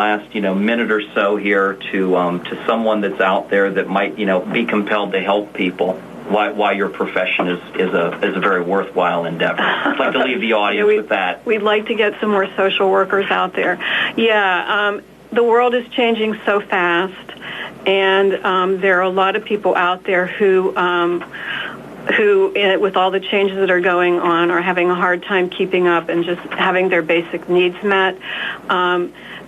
last minute or so here to someone that's out there that might be compelled to help people, why your profession is a very worthwhile endeavor. I'd like to leave the audience with that. We'd like to get some more social workers out there. Yeah, the world is changing so fast, and there are a lot of people out there who, with all the changes that are going on, are having a hard time keeping up and just having their basic needs met.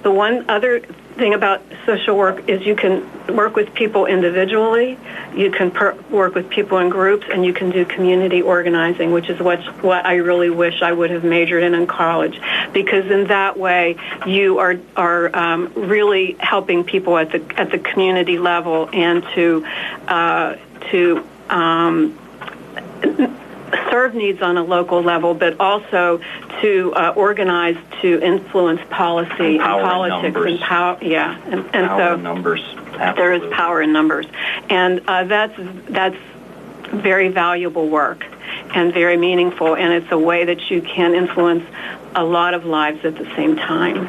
The one other thing about social work is you can work with people individually, you can work with people in groups, and you can do community organizing, which is what I really wish I would have majored in college, because in that way you are really helping people at the community level and to serve needs on a local level, but also to organize to influence policy and politics and power. Yeah, and power so in numbers. Absolutely. There is power in numbers, and that's very valuable work and very meaningful, and it's a way that you can influence a lot of lives at the same time.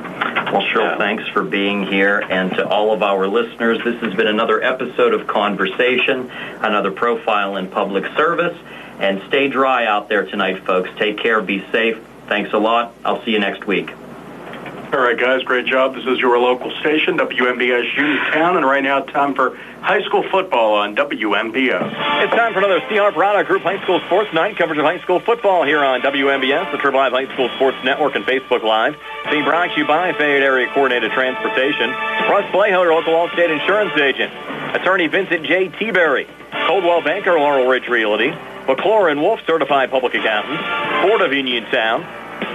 Well, Cheryl, thanks for being here, and to all of our listeners, this has been another episode of Conversation, another profile in public service. And stay dry out there tonight, folks. Take care. Be safe. Thanks a lot. I'll see you next week. All right, guys. Great job. This is your local station, WMBS Uniontown, and right now time for high school football on WMBS. It's time for another C. Harper Group High School Sports Night, coverage of high school football here on WMBS, the Triple Live High School Sports Network, and Facebook Live. Being brought to you by Fayette Area Coordinated Transportation, Russ Playho, your local Allstate insurance agent, Attorney Vincent J. Teaberry, Coldwell Banker, Laurel Ridge Realty, McClure and Wolf, Certified Public Accountants, Board of Uniontown,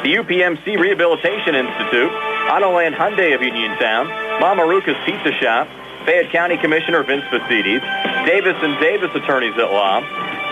the UPMC Rehabilitation Institute, Autoland Hyundai of Uniontown, Mama Ruca's Pizza Shop, Fayette County Commissioner Vince Facides, Davis & Davis Attorneys at Law,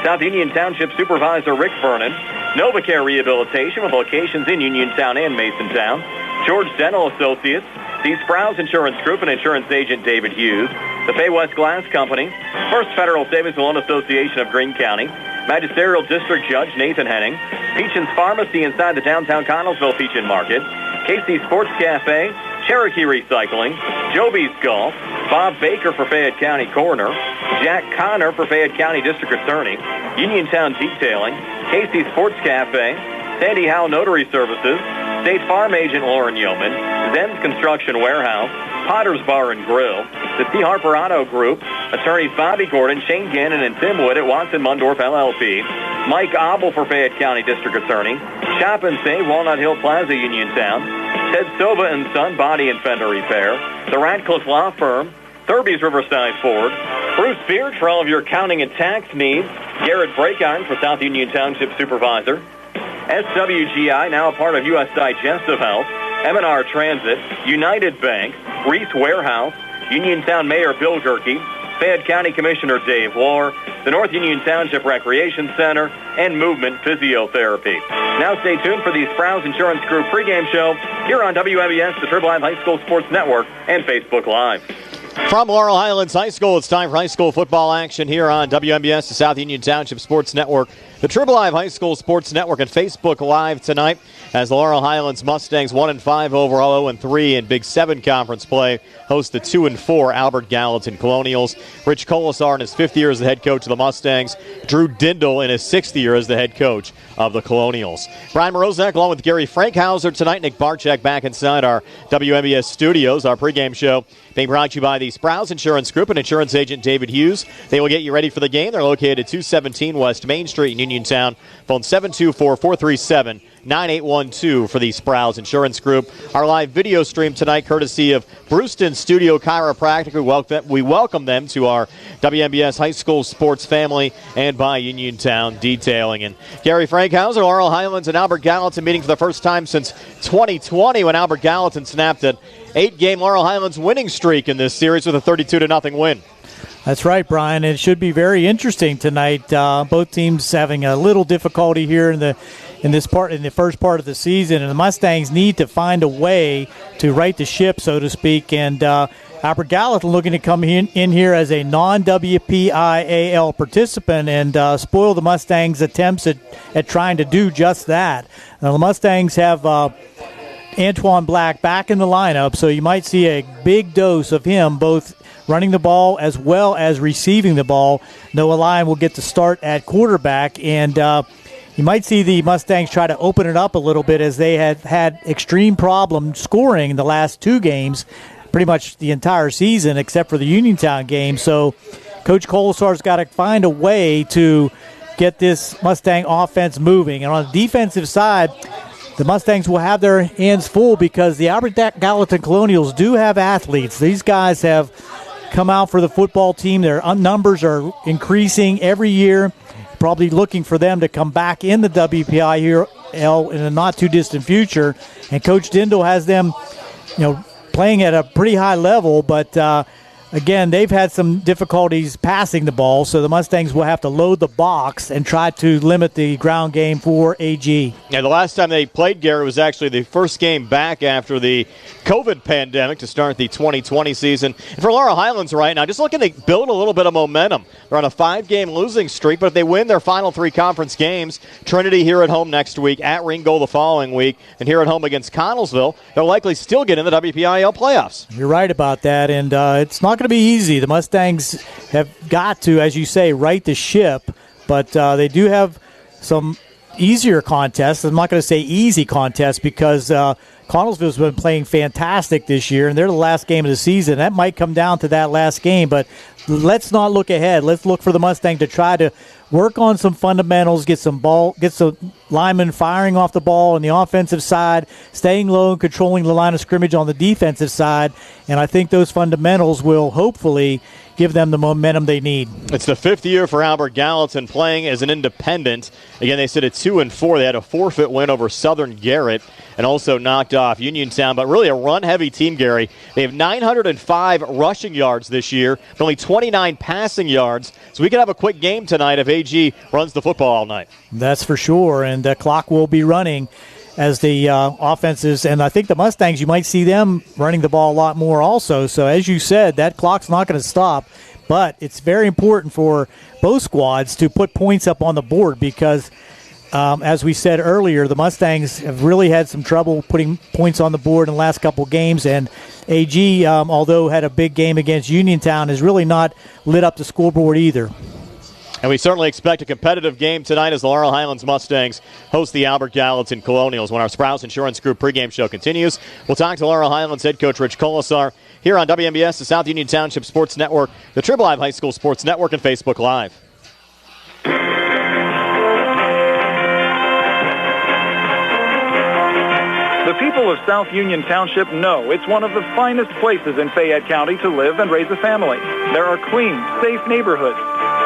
South Union Township Supervisor Rick Vernon, NovaCare Rehabilitation with locations in Uniontown and Masontown, George Dental Associates, the Sprouse Insurance Group and Insurance Agent David Hughes, the Fay West Glass Company, First Federal Savings and Loan Association of Greene County, Magisterial District Judge Nathan Henning, Peachin's Pharmacy inside the downtown Connellsville Peachin Market, KC Sports Cafe, Cherokee Recycling, Joby's Golf, Bob Baker for Fayette County Coroner, Jack Connor for Fayette County District Attorney, Uniontown Detailing, KC Sports Cafe, Sandy Howe Notary Services, State Farm Agent Lauren Yeoman, Zen's Construction Warehouse, Potter's Bar and Grill, the T. Harper Auto Group, attorneys Bobby Gordon, Shane Gannon, and Tim Wood at Watson Mundorf LLP, Mike Obel for Fayette County District Attorney, Shop and Save, Walnut Hill Plaza, Uniontown, Ted Soba and Son Body and Fender Repair, the Radcliffe Law Firm, Thurby's Riverside Ford, Bruce Beard for all of your accounting and tax needs, Garrett Breakiron for South Union Township Supervisor, SWGI, now a part of U.S. Digestive Health, M&R Transit, United Bank, Reese Warehouse, Uniontown Mayor Bill Gerke, Fayette County Commissioner Dave Lohr, the North Union Township Recreation Center, and Movement Physiotherapy. Now stay tuned for the Sprouse Insurance Group pregame show here on WMBS, the Triple Live High School Sports Network, and Facebook Live. From Laurel Highlands High School, it's time for high school football action here on WMBS, the South Union Township Sports Network, the Triple Live High School Sports Network, and Facebook Live tonight as the Laurel Highlands Mustangs 1-5 overall, 0-3 in Big 7 conference play host the 2-4 Albert Gallatin Colonials. Rich Colasar in his 5th year as the head coach of the Mustangs. Drew Dindal in his 6th year as the head coach of the Colonials. Brian Morozak along with Gary Frankhauser tonight. Nick Barczyk back inside our WMBS studios. Our pregame show being brought to you by the Sprouse Insurance Group and insurance agent David Hughes. They will get you ready for the game. They're located at 217 West Main Street in Uniontown. Phone 724-437-9812 for the Sprouse Insurance Group. Our live video stream tonight courtesy of Bruceton Studio Chiropractic. We welcome them to our WMBS High School sports family and by Uniontown Detailing. And Gary Frankhauser, Laurel Highlands and Albert Gallatin meeting for the first time since 2020 when Albert Gallatin snapped an 8-game Laurel Highlands winning streak in this series with a 32-0 win. That's right, Brian. It should be very interesting tonight. Both teams having a little difficulty here in the first part of the season, and the Mustangs need to find a way to right the ship, so to speak. And Albert Gallatin looking to come in here as a non-WPIAL participant and spoil the Mustangs' attempts at trying to do just that. Now, the Mustangs have Antoine Black back in the lineup, so you might see a big dose of him both running the ball as well as receiving the ball. Noah Lyon will get to start at quarterback, and you might see the Mustangs try to open it up a little bit as they had had extreme problems scoring in the last 2 games, pretty much the entire season except for the Uniontown game. So Coach Colasar's got to find a way to get this Mustang offense moving. And on the defensive side, the Mustangs will have their hands full because the Albert Gallatin Colonials do have athletes. These guys have come out for the football team. Their numbers are increasing every year, probably looking for them to come back in the WPIAL in a not-too-distant future. And Coach Dindal has them, playing at a pretty high level, but again, they've had some difficulties passing the ball, so the Mustangs will have to load the box and try to limit the ground game for AG. Yeah, the last time they played, Gary, was actually the first game back after the COVID pandemic to start the 2020 season. And for Laurel Highlands right now, just looking to build a little bit of momentum. They're on a 5-game losing streak, but if they win their final 3 conference games, Trinity here at home next week, at Ringgold the following week, and here at home against Connellsville, they'll likely still get in the WPIAL playoffs. You're right about that, and it's not going to be easy. The Mustangs have got to, as you say, right the ship, but they do have some easier contests. I'm not going to say easy contests because Connellsville's been playing fantastic this year, and they're the last game of the season. That might come down to that last game, but let's not look ahead. Let's look for the Mustang to try to work on some fundamentals, get some linemen firing off the ball on the offensive side, staying low and controlling the line of scrimmage on the defensive side, and I think those fundamentals will hopefully give them the momentum they need. It's the 5th year for Albert Gallatin playing as an independent. Again, they sit at 2-4. They had a forfeit win over Southern Garrett and also knocked off Uniontown, but really a run-heavy team, Gary. They have 905 rushing yards this year, but only 29 passing yards, so we could have a quick game tonight if AG runs the football all night. That's for sure, and the clock will be running as the offenses, and I think the Mustangs, you might see them running the ball a lot more also. So as you said, that clock's not going to stop, but it's very important for both squads to put points up on the board because, as we said earlier, the Mustangs have really had some trouble putting points on the board in the last couple games, and AG, although had a big game against Uniontown, has really not lit up the scoreboard either. And we certainly expect a competitive game tonight as the Laurel Highlands Mustangs host the Albert Gallatin Colonials. When our Sprouse Insurance Group pregame show continues, we'll talk to Laurel Highlands head coach Rich Colasar here on WMBS, the South Union Township Sports Network, the Tribal Live High School Sports Network, and Facebook Live. The people of South Union Township know it's one of the finest places in Fayette County to live and raise a family. There are clean, safe neighborhoods,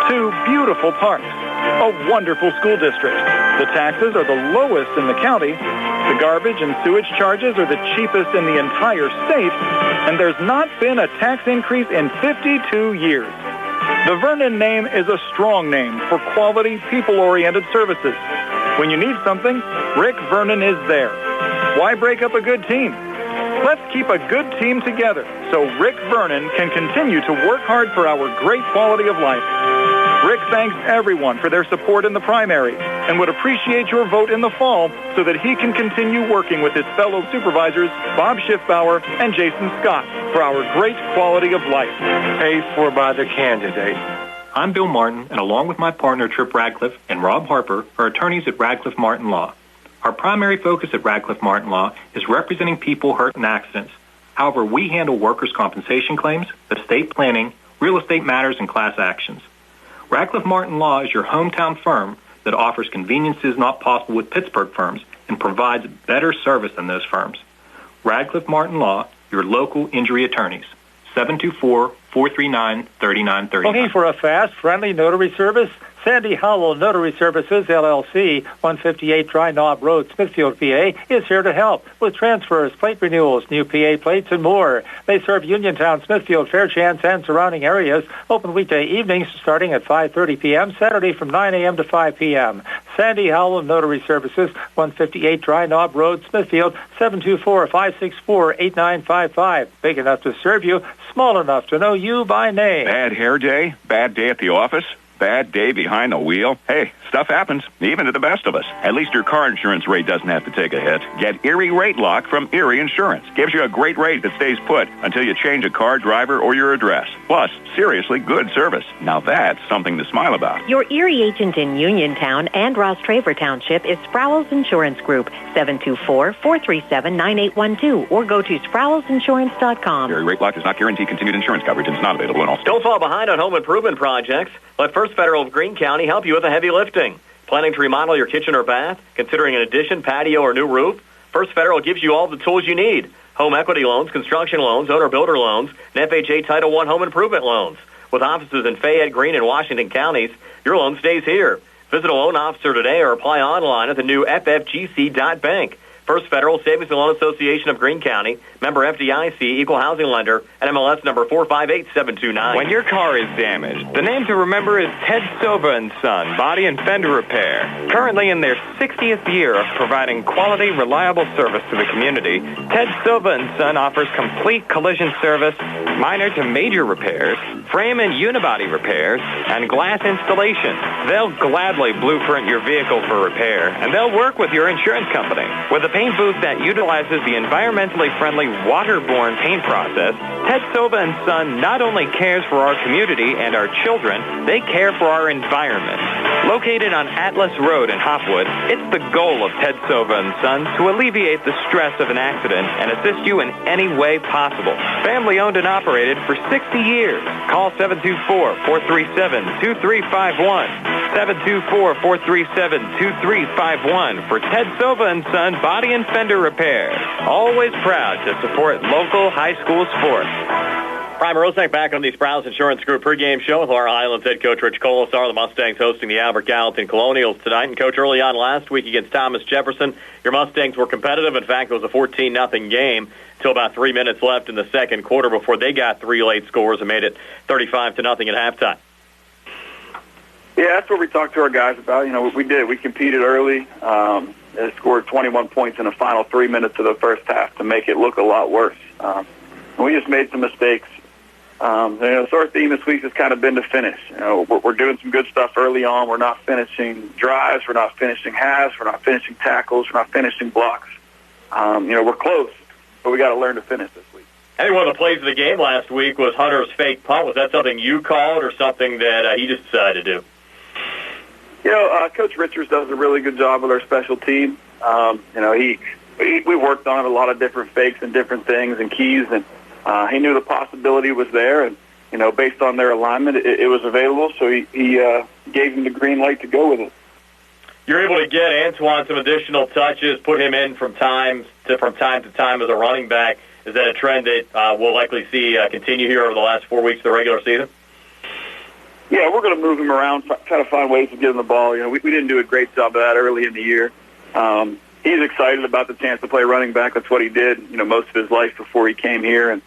2 beautiful parks, a wonderful school district. The taxes are the lowest in the county. The garbage and sewage charges are the cheapest in the entire state. And there's not been a tax increase in 52 years. The Vernon name is a strong name for quality, people-oriented services. When you need something, Rick Vernon is there. Why break up a good team? Let's keep a good team together so Rick Vernon can continue to work hard for our great quality of life. Rick thanks everyone for their support in the primary and would appreciate your vote in the fall so that he can continue working with his fellow supervisors, Bob Schiffbauer and Jason Scott, for our great quality of life. Paid for by the candidate. I'm Bill Martin, and along with my partner Trip Radcliffe and Rob Harper are attorneys at Radcliffe Martin Law. Our primary focus at Radcliffe Martin Law is representing people hurt in accidents. However, we handle workers' compensation claims, estate planning, real estate matters, and class actions. Radcliffe Martin Law is your hometown firm that offers conveniences not possible with Pittsburgh firms and provides better service than those firms. Radcliffe Martin Law, your local injury attorneys. 724-439-3939. Looking for a fast, friendly notary service? Sandy Howell Notary Services, LLC, 158 Dry Knob Road, Smithfield, PA, is here to help with transfers, plate renewals, new PA plates, and more. They serve Uniontown, Smithfield, Fairchance, and surrounding areas. Open weekday evenings starting at 5:30 p.m., Saturday from 9 a.m. to 5 p.m. Sandy Howell Notary Services, 158 Dry Knob Road, Smithfield, 724-564-8955. Big enough to serve you, small enough to know you by name. Bad hair day? Bad day at the office? bad day behind the wheel? Hey, stuff happens, even to the best of us. At least your car insurance rate doesn't have to take a hit. Get Erie Rate Lock from Erie Insurance. Gives you a great rate that stays put until you change a car, driver, or your address. Plus, seriously good service. Now that's something to smile about. Your Erie agent in Uniontown and Ross Traver Township is Sproul's Insurance Group, 724-437-9812, or go to SproulsInsurance.com. Erie Rate Lock does not guarantee continued insurance coverage and is not available in all states. Don't fall behind on home improvement projects. Let First Federal of Greene County help you with the heavy lifting. Planning to remodel your kitchen or bath? Considering an addition, patio, or new roof? First Federal gives you all the tools you need. Home equity loans, construction loans, owner-builder loans, and FHA Title I home improvement loans. With offices in Fayette, Greene, and Washington counties, your loan stays here. Visit a loan officer today or apply online at the new ffgc.bank. First Federal Savings and Loan Association of Greene County, member FDIC, equal housing lender, and MLS number 458729. When your car is damaged, the name to remember is Ted Silva & Son, Body and Fender Repair. Currently in their 60th year of providing quality, reliable service to the community, Ted Silva & Son offers complete collision service, minor to major repairs, frame and unibody repairs, and glass installation. They'll gladly blueprint your vehicle for repair, and they'll work with your insurance company. With a paint booth that utilizes the environmentally friendly waterborne paint process, Ted Silva & Son not only cares for our community and our children, they care for our environment. Located on Atlas Road in Hopwood, it's the goal of Ted Silva & Son to alleviate the stress of an accident and assist you in any way possible. Family owned and operated for 60 years. Call 724-437-2351. 724-437-2351 for Ted Silva & Son Body and Fender Repair. Always proud to support local high school sports. Brian Rosek back on the Sproul's Insurance Group pregame show with Laurel Highlands head coach Rich Colasar. The Mustangs hosting the Albert Gallatin Colonials tonight. And, Coach, early on last week against Thomas Jefferson, your Mustangs were competitive. In fact, it was a 14-0 game until about 3 minutes left in the second quarter before they got three late scores and made it 35-0 at halftime. Yeah, that's what we talked to our guys about. You know, we did. We competed early. They scored 21 points in the final 3 minutes of the first half to make it look a lot worse. And we just made some mistakes. So our theme this week has kind of been to finish. You know, we're doing some good stuff early on. We're not finishing drives. We're not finishing halves. We're not finishing tackles. We're not finishing blocks. We're close, but we got to learn to finish this week. I think one of the plays of the game last week was Hunter's fake punt. Was that something you called or something that he just decided to do? You know, Coach Richards does a really good job with our special team. We worked on a lot of different fakes and different things and keys, and he knew the possibility was there. And, you know, based on their alignment, it was available, so he gave him the green light to go with it. You're able to get Antoine some additional touches, put him in from time to time as a running back. Is that a trend that we'll likely see continue here over the last 4 weeks of the regular season? Yeah, we're going to move him around, try to find ways to get him the ball. You know, we didn't do a great job of that early in the year. He's excited about the chance to play running back. That's what he did, you know, most of his life before he came here. And,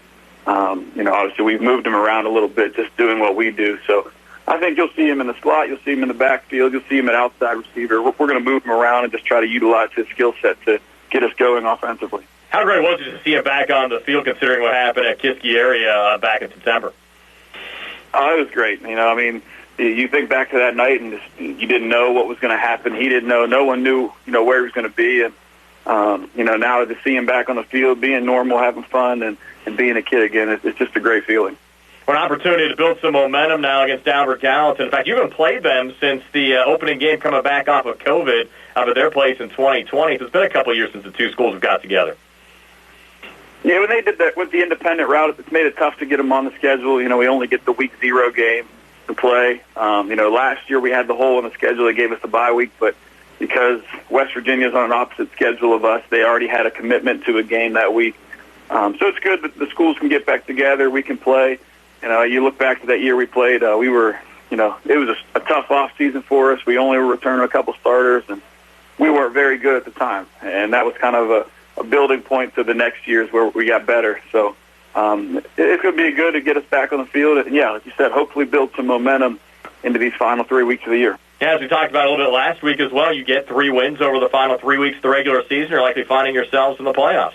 obviously we've moved him around a little bit just doing what we do. So I think you'll see him in the slot. You'll see him in the backfield. You'll see him at outside receiver. We're going to move him around and just try to utilize his skill set to get us going offensively. How great was it to see him back on the field considering what happened at Kiski area back in September? Oh, it was great. You know, I mean, you think back to that night and you didn't know what was going to happen. He didn't know. No one knew, where he was going to be. And, now to see him back on the field, being normal, having fun, and being a kid again, it's just a great feeling. An opportunity to build some momentum now against Albert Gallatin. In fact, you haven't played them since the opening game coming back off of COVID at their place in 2020. So it's been a couple of years since the two schools have got together. Yeah, when they did that with the independent route, it's made it tough to get them on the schedule. You know, we only get the week 0 game to play. Last year we had the hole in the schedule. They gave us the bye week, but because West Virginia's on an opposite schedule of us, they already had a commitment to a game that week. So it's good that the schools can get back together. We can play. You look back to that year we played, it was a tough off season for us. We only were returning a couple starters, and we weren't very good at the time. And that was kind of a building point to the next years where we got better. So it's going to be good to get us back on the field. And, yeah, like you said, hopefully build some momentum into these final 3 weeks of the year. Yeah, as we talked about a little bit last week as well, you get 3 wins over the final 3 weeks of the regular season. You're likely finding yourselves in the playoffs.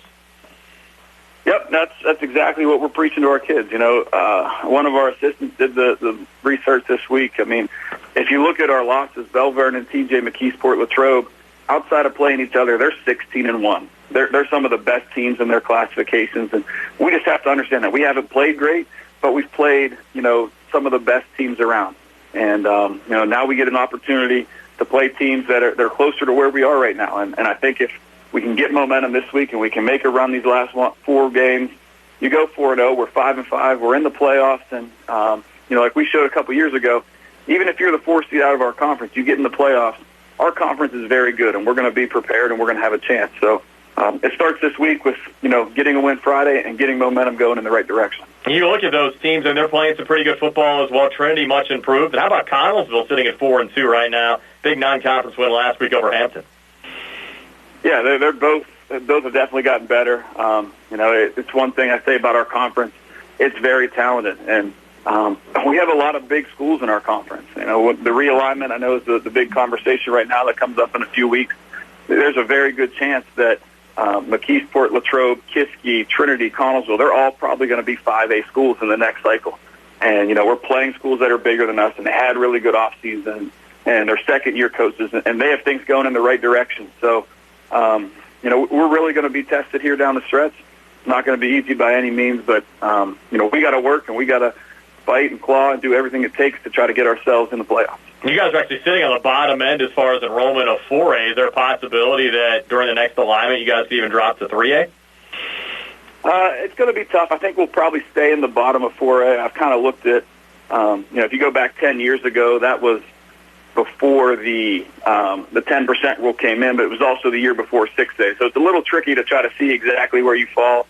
Yep, that's exactly what we're preaching to our kids. One of our assistants did the research this week. I mean, if you look at our losses, Belle Vernon, TJ, McKeesport, Latrobe, outside of playing each other, they're 16-1. They're some of the best teams in their classifications, and we just have to understand that we haven't played great, but we've played, some of the best teams around. And, now we get an opportunity to play teams they're closer to where we are right now. And I think if we can get momentum this week and we can make a run these last 4 games, you go 4-0, we're 5-5, we're in the playoffs, and, like we showed a couple years ago, even if you're the 4th seed out of our conference, you get in the playoffs, our conference is very good, and we're going to be prepared, and we're going to have a chance. So it starts this week with, getting a win Friday and getting momentum going in the right direction. You look at those teams, and they're playing some pretty good football as well. Trinity, much improved. And how about Connellsville sitting at 4-2 right now? Big non-conference win last week over Hampton. Yeah, they're both have definitely gotten better. It's one thing I say about our conference. It's very talented, and we have a lot of big schools in our conference. The realignment, I know, is the big conversation right now that comes up in a few weeks. There's a very good chance that McKeesport, Latrobe, Kiski, Trinity, Connellsville, they're all probably going to be 5A schools in the next cycle. And, we're playing schools that are bigger than us, and they had really good off-season, and they're second-year coaches, and they have things going in the right direction. So, we're really going to be tested here down the stretch. It's not going to be easy by any means, but, we got to work, and we got to fight and claw and do everything it takes to try to get ourselves in the playoffs. You guys are actually sitting on the bottom end as far as enrollment of 4A. Is there a possibility that during the next alignment you guys could even drop to 3A? It's going to be tough. I think we'll probably stay in the bottom of 4A. I've kind of looked at, if you go back 10 years ago, that was before the 10% rule came in, but it was also the year before 6A. So it's a little tricky to try to see exactly where you fall.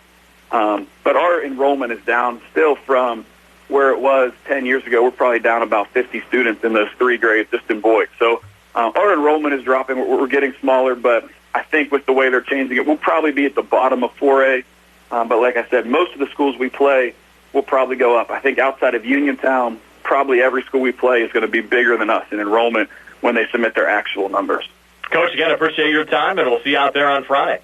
But our enrollment is down still from where it was 10 years ago. We're probably down about 50 students in those 3 grades just in boys. So our enrollment is dropping. We're getting smaller, but I think with the way they're changing it, we'll probably be at the bottom of 4A. But like I said, most of the schools we play will probably go up. I think outside of Uniontown, probably every school we play is going to be bigger than us in enrollment when they submit their actual numbers. Coach, again, I appreciate your time, and we'll see you out there on Friday.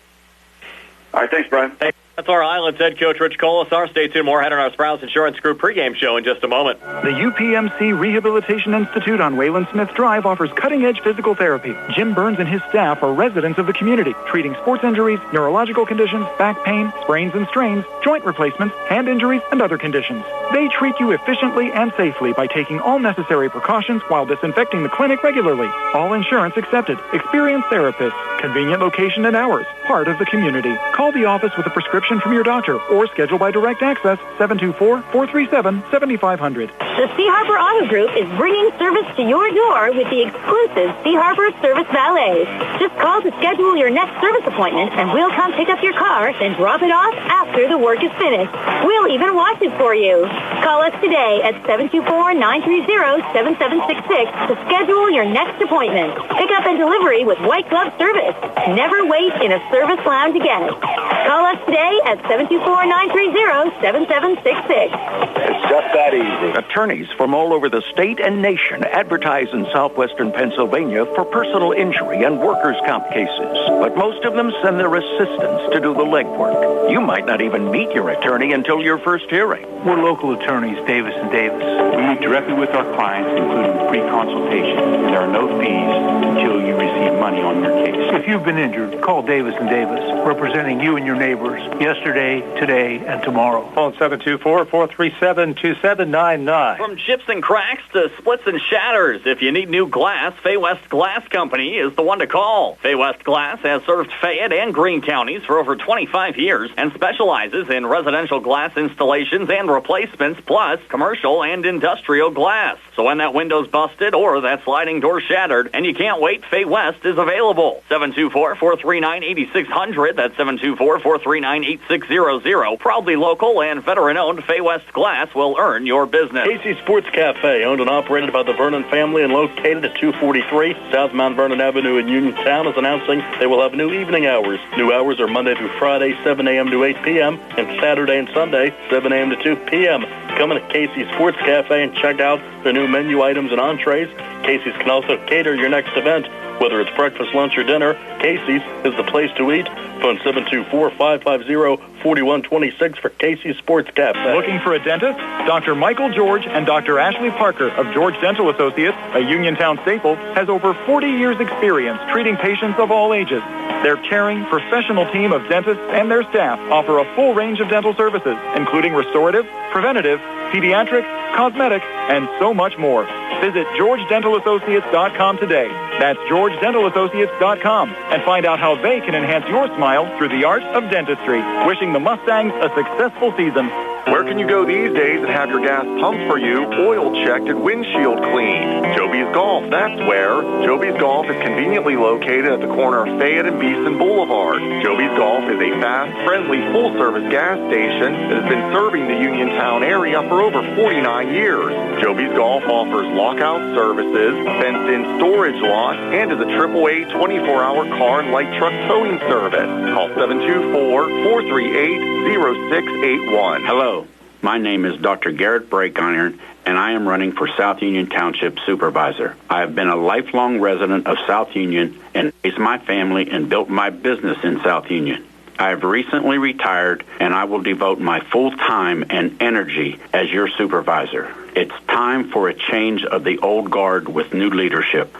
All right, thanks, Brian. Hey. That's our Highlands head coach, Rich Colasar. Stay tuned. More ahead on our Sprouse Insurance Group pregame show in just a moment. The UPMC Rehabilitation Institute on Wayland Smith Drive offers cutting-edge physical therapy. Jim Burns and his staff are residents of the community, treating sports injuries, neurological conditions, back pain, sprains and strains, joint replacements, hand injuries, and other conditions. They treat you efficiently and safely by taking all necessary precautions while disinfecting the clinic regularly. All insurance accepted. Experienced therapists. Convenient location and hours. Part of the community. Call the office with a prescription from your doctor or schedule by direct access 724-437-7500. The Sea Harbor Auto Group is bringing service to your door with the exclusive Sea Harbor Service Valet. Just call to schedule your next service appointment and we'll come pick up your car and drop it off after the work is finished. We'll even wash it for you. Call us today at 724-930-7766 to schedule your next appointment. Pickup and delivery with white glove service. Never wait in a service lounge again. Call us today at 724-930-7766. It's just that easy. Attorneys from all over the state and nation advertise in southwestern Pennsylvania for personal injury and workers' comp cases. But most of them send their assistants to do the legwork. You might not even meet your attorney until your first hearing. We're local attorneys, Davis & Davis. We meet directly with our clients, including free consultation, and there are no fees until you receive money on your case. If you've been injured, call Davis & Davis, representing you and your neighbors yesterday, today, and tomorrow. Phone 724-437-2799. From chips and cracks to splits and shatters, if you need new glass, Fay West Glass Company is the one to call. Fay West Glass has served Fayette and Greene counties for over 25 years and specializes in residential glass installations and replacements, plus commercial and industrial glass. So when that window's busted or that sliding door shattered and you can't wait, Fay West is available. 724-439-8600. That's 724-439-8600. Proudly local and veteran-owned, Fay West Glass will earn your business. Casey Sports Cafe, owned and operated by the Vernon family and located at 243 South Mount Vernon Avenue in Uniontown, is announcing they will have new evening hours. New hours are Monday through Friday, 7 a.m. to 8 p.m., and Saturday and Sunday, 7 a.m. to 2 p.m. Come in to Casey Sports Cafe and check out their new menu items and entrees. Casey's can also cater your next event. Whether it's breakfast, lunch, or dinner, Casey's is the place to eat. Phone 724-550-4126 for Casey's Sports Cafe. Looking for a dentist? Dr. Michael George and Dr. Ashley Parker of George Dental Associates, a Uniontown staple, has over 40 years' experience treating patients of all ages. Their caring, professional team of dentists and their staff offer a full range of dental services, including restorative, preventative, pediatric, cosmetic, and so much more. Visit GeorgeDentalAssociates.com today. That's GeorgeDentalAssociates.com, and find out how they can enhance your smile through the art of dentistry. Wishing the Mustangs a successful season. Where can you go these days and have your gas pumped for you, oil checked, and windshield cleaned? Joby's Golf, that's where. Joby's Golf is conveniently located at the corner of Fayette and Beeson Boulevard. Joby's Golf is a fast, friendly, full-service gas station that has been serving the Uniontown area for over 49 years. Joby's Golf offers lockout services, fenced-in storage lots, and is a AAA 24-hour car and light truck towing service. Call 724-438-0681. Hello. My name is Dr. Garrett Breakiron, and I am running for South Union Township Supervisor. I have been a lifelong resident of South Union and raised my family and built my business in South Union. I have recently retired, and I will devote my full time and energy as your supervisor. It's time for a change of the old guard with new leadership.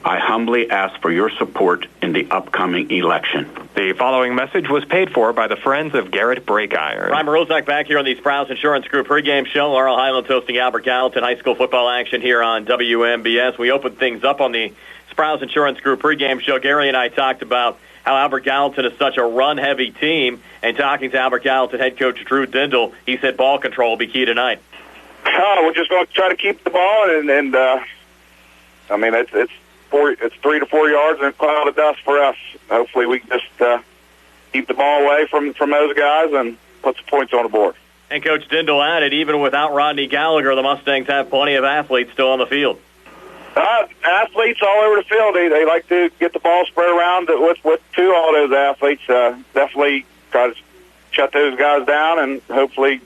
I humbly ask for your support in the upcoming election. The following message was paid for by the Friends of Garrett Breakiron. Ryan Morozak back here on the Sprouse Insurance Group pregame show. Laurel Highlands hosting Albert Gallatin high school football action here on WMBS. We opened things up on the Sprouse Insurance Group pregame show. Gary and I talked about how Albert Gallatin is such a run-heavy team, and talking to Albert Gallatin head coach Drew Dindle, he said ball control will be key tonight. We're just going to try to keep the ball, and I mean, it's 3 to 4 yards and a cloud of dust for us. Hopefully we can just keep the ball away from those guys and put some points on the board. And Coach Dindle added, even without Rodney Gallagher, the Mustangs have plenty of athletes still on the field. Athletes all over the field. They like to get the ball spread around to all those athletes. Definitely try to shut those guys down and hopefully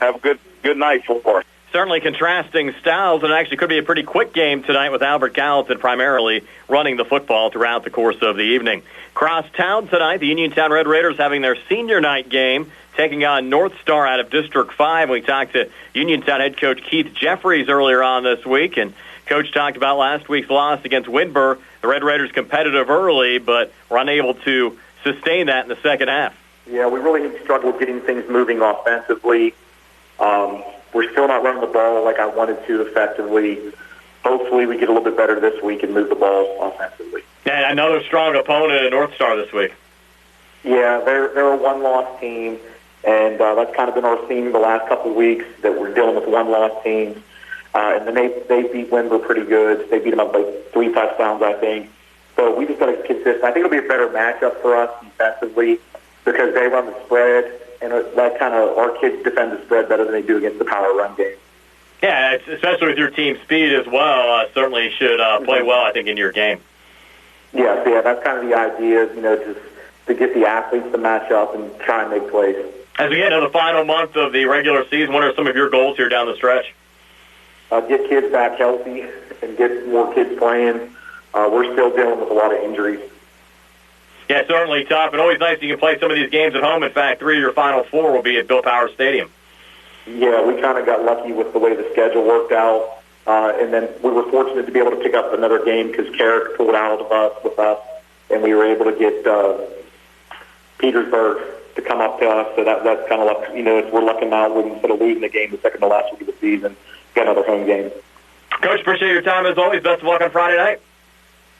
have a good night for us. Certainly contrasting styles, and it actually could be a pretty quick game tonight with Albert Gallatin primarily running the football throughout the course of the evening. Crosstown tonight, the Uniontown Red Raiders having their senior night game, taking on North Star out of District 5. We talked to Uniontown head coach Keith Jeffries earlier on this week, and Coach talked about last week's loss against Windber. The Red Raiders competitive early, but were unable to sustain that in the second half. Yeah, we really struggled getting things moving offensively. We're still not running the ball like I wanted to effectively. Hopefully we get a little bit better this week and move the ball offensively. And another strong opponent at North Star this week. Yeah, they're a one-loss team, and that's kind of been our theme the last couple of weeks, that we're dealing with one-loss teams. And then they beat Windber pretty good. They beat them up by 3 touchdowns, I think. So we just got to be consistent. I think it'll be a better matchup for us defensively because they run the spread, and that kind of, our kids defend the spread better than they do against the power run game. Yeah, especially with your team speed as well, certainly should play well, I think, in your game. Yeah, that's kind of the idea, just to get the athletes to match up and try and make plays. As we get into the final month of the regular season, what are some of your goals here down the stretch? Get kids back healthy and get more kids playing. We're still dealing with a lot of injuries. Yeah, certainly tough, and always nice you can play some of these games at home. In fact, 3 of your final 4 will be at Bill Power Stadium. Yeah, we kind of got lucky with the way the schedule worked out, and then we were fortunate to be able to pick up another game because Carrick pulled out of us with us, and we were able to get Petersburg to come up to us. So that's kind of luck. We're lucking out instead of losing the game the second to last week of the season, got another home game. Coach, appreciate your time as always. Best of luck on Friday night.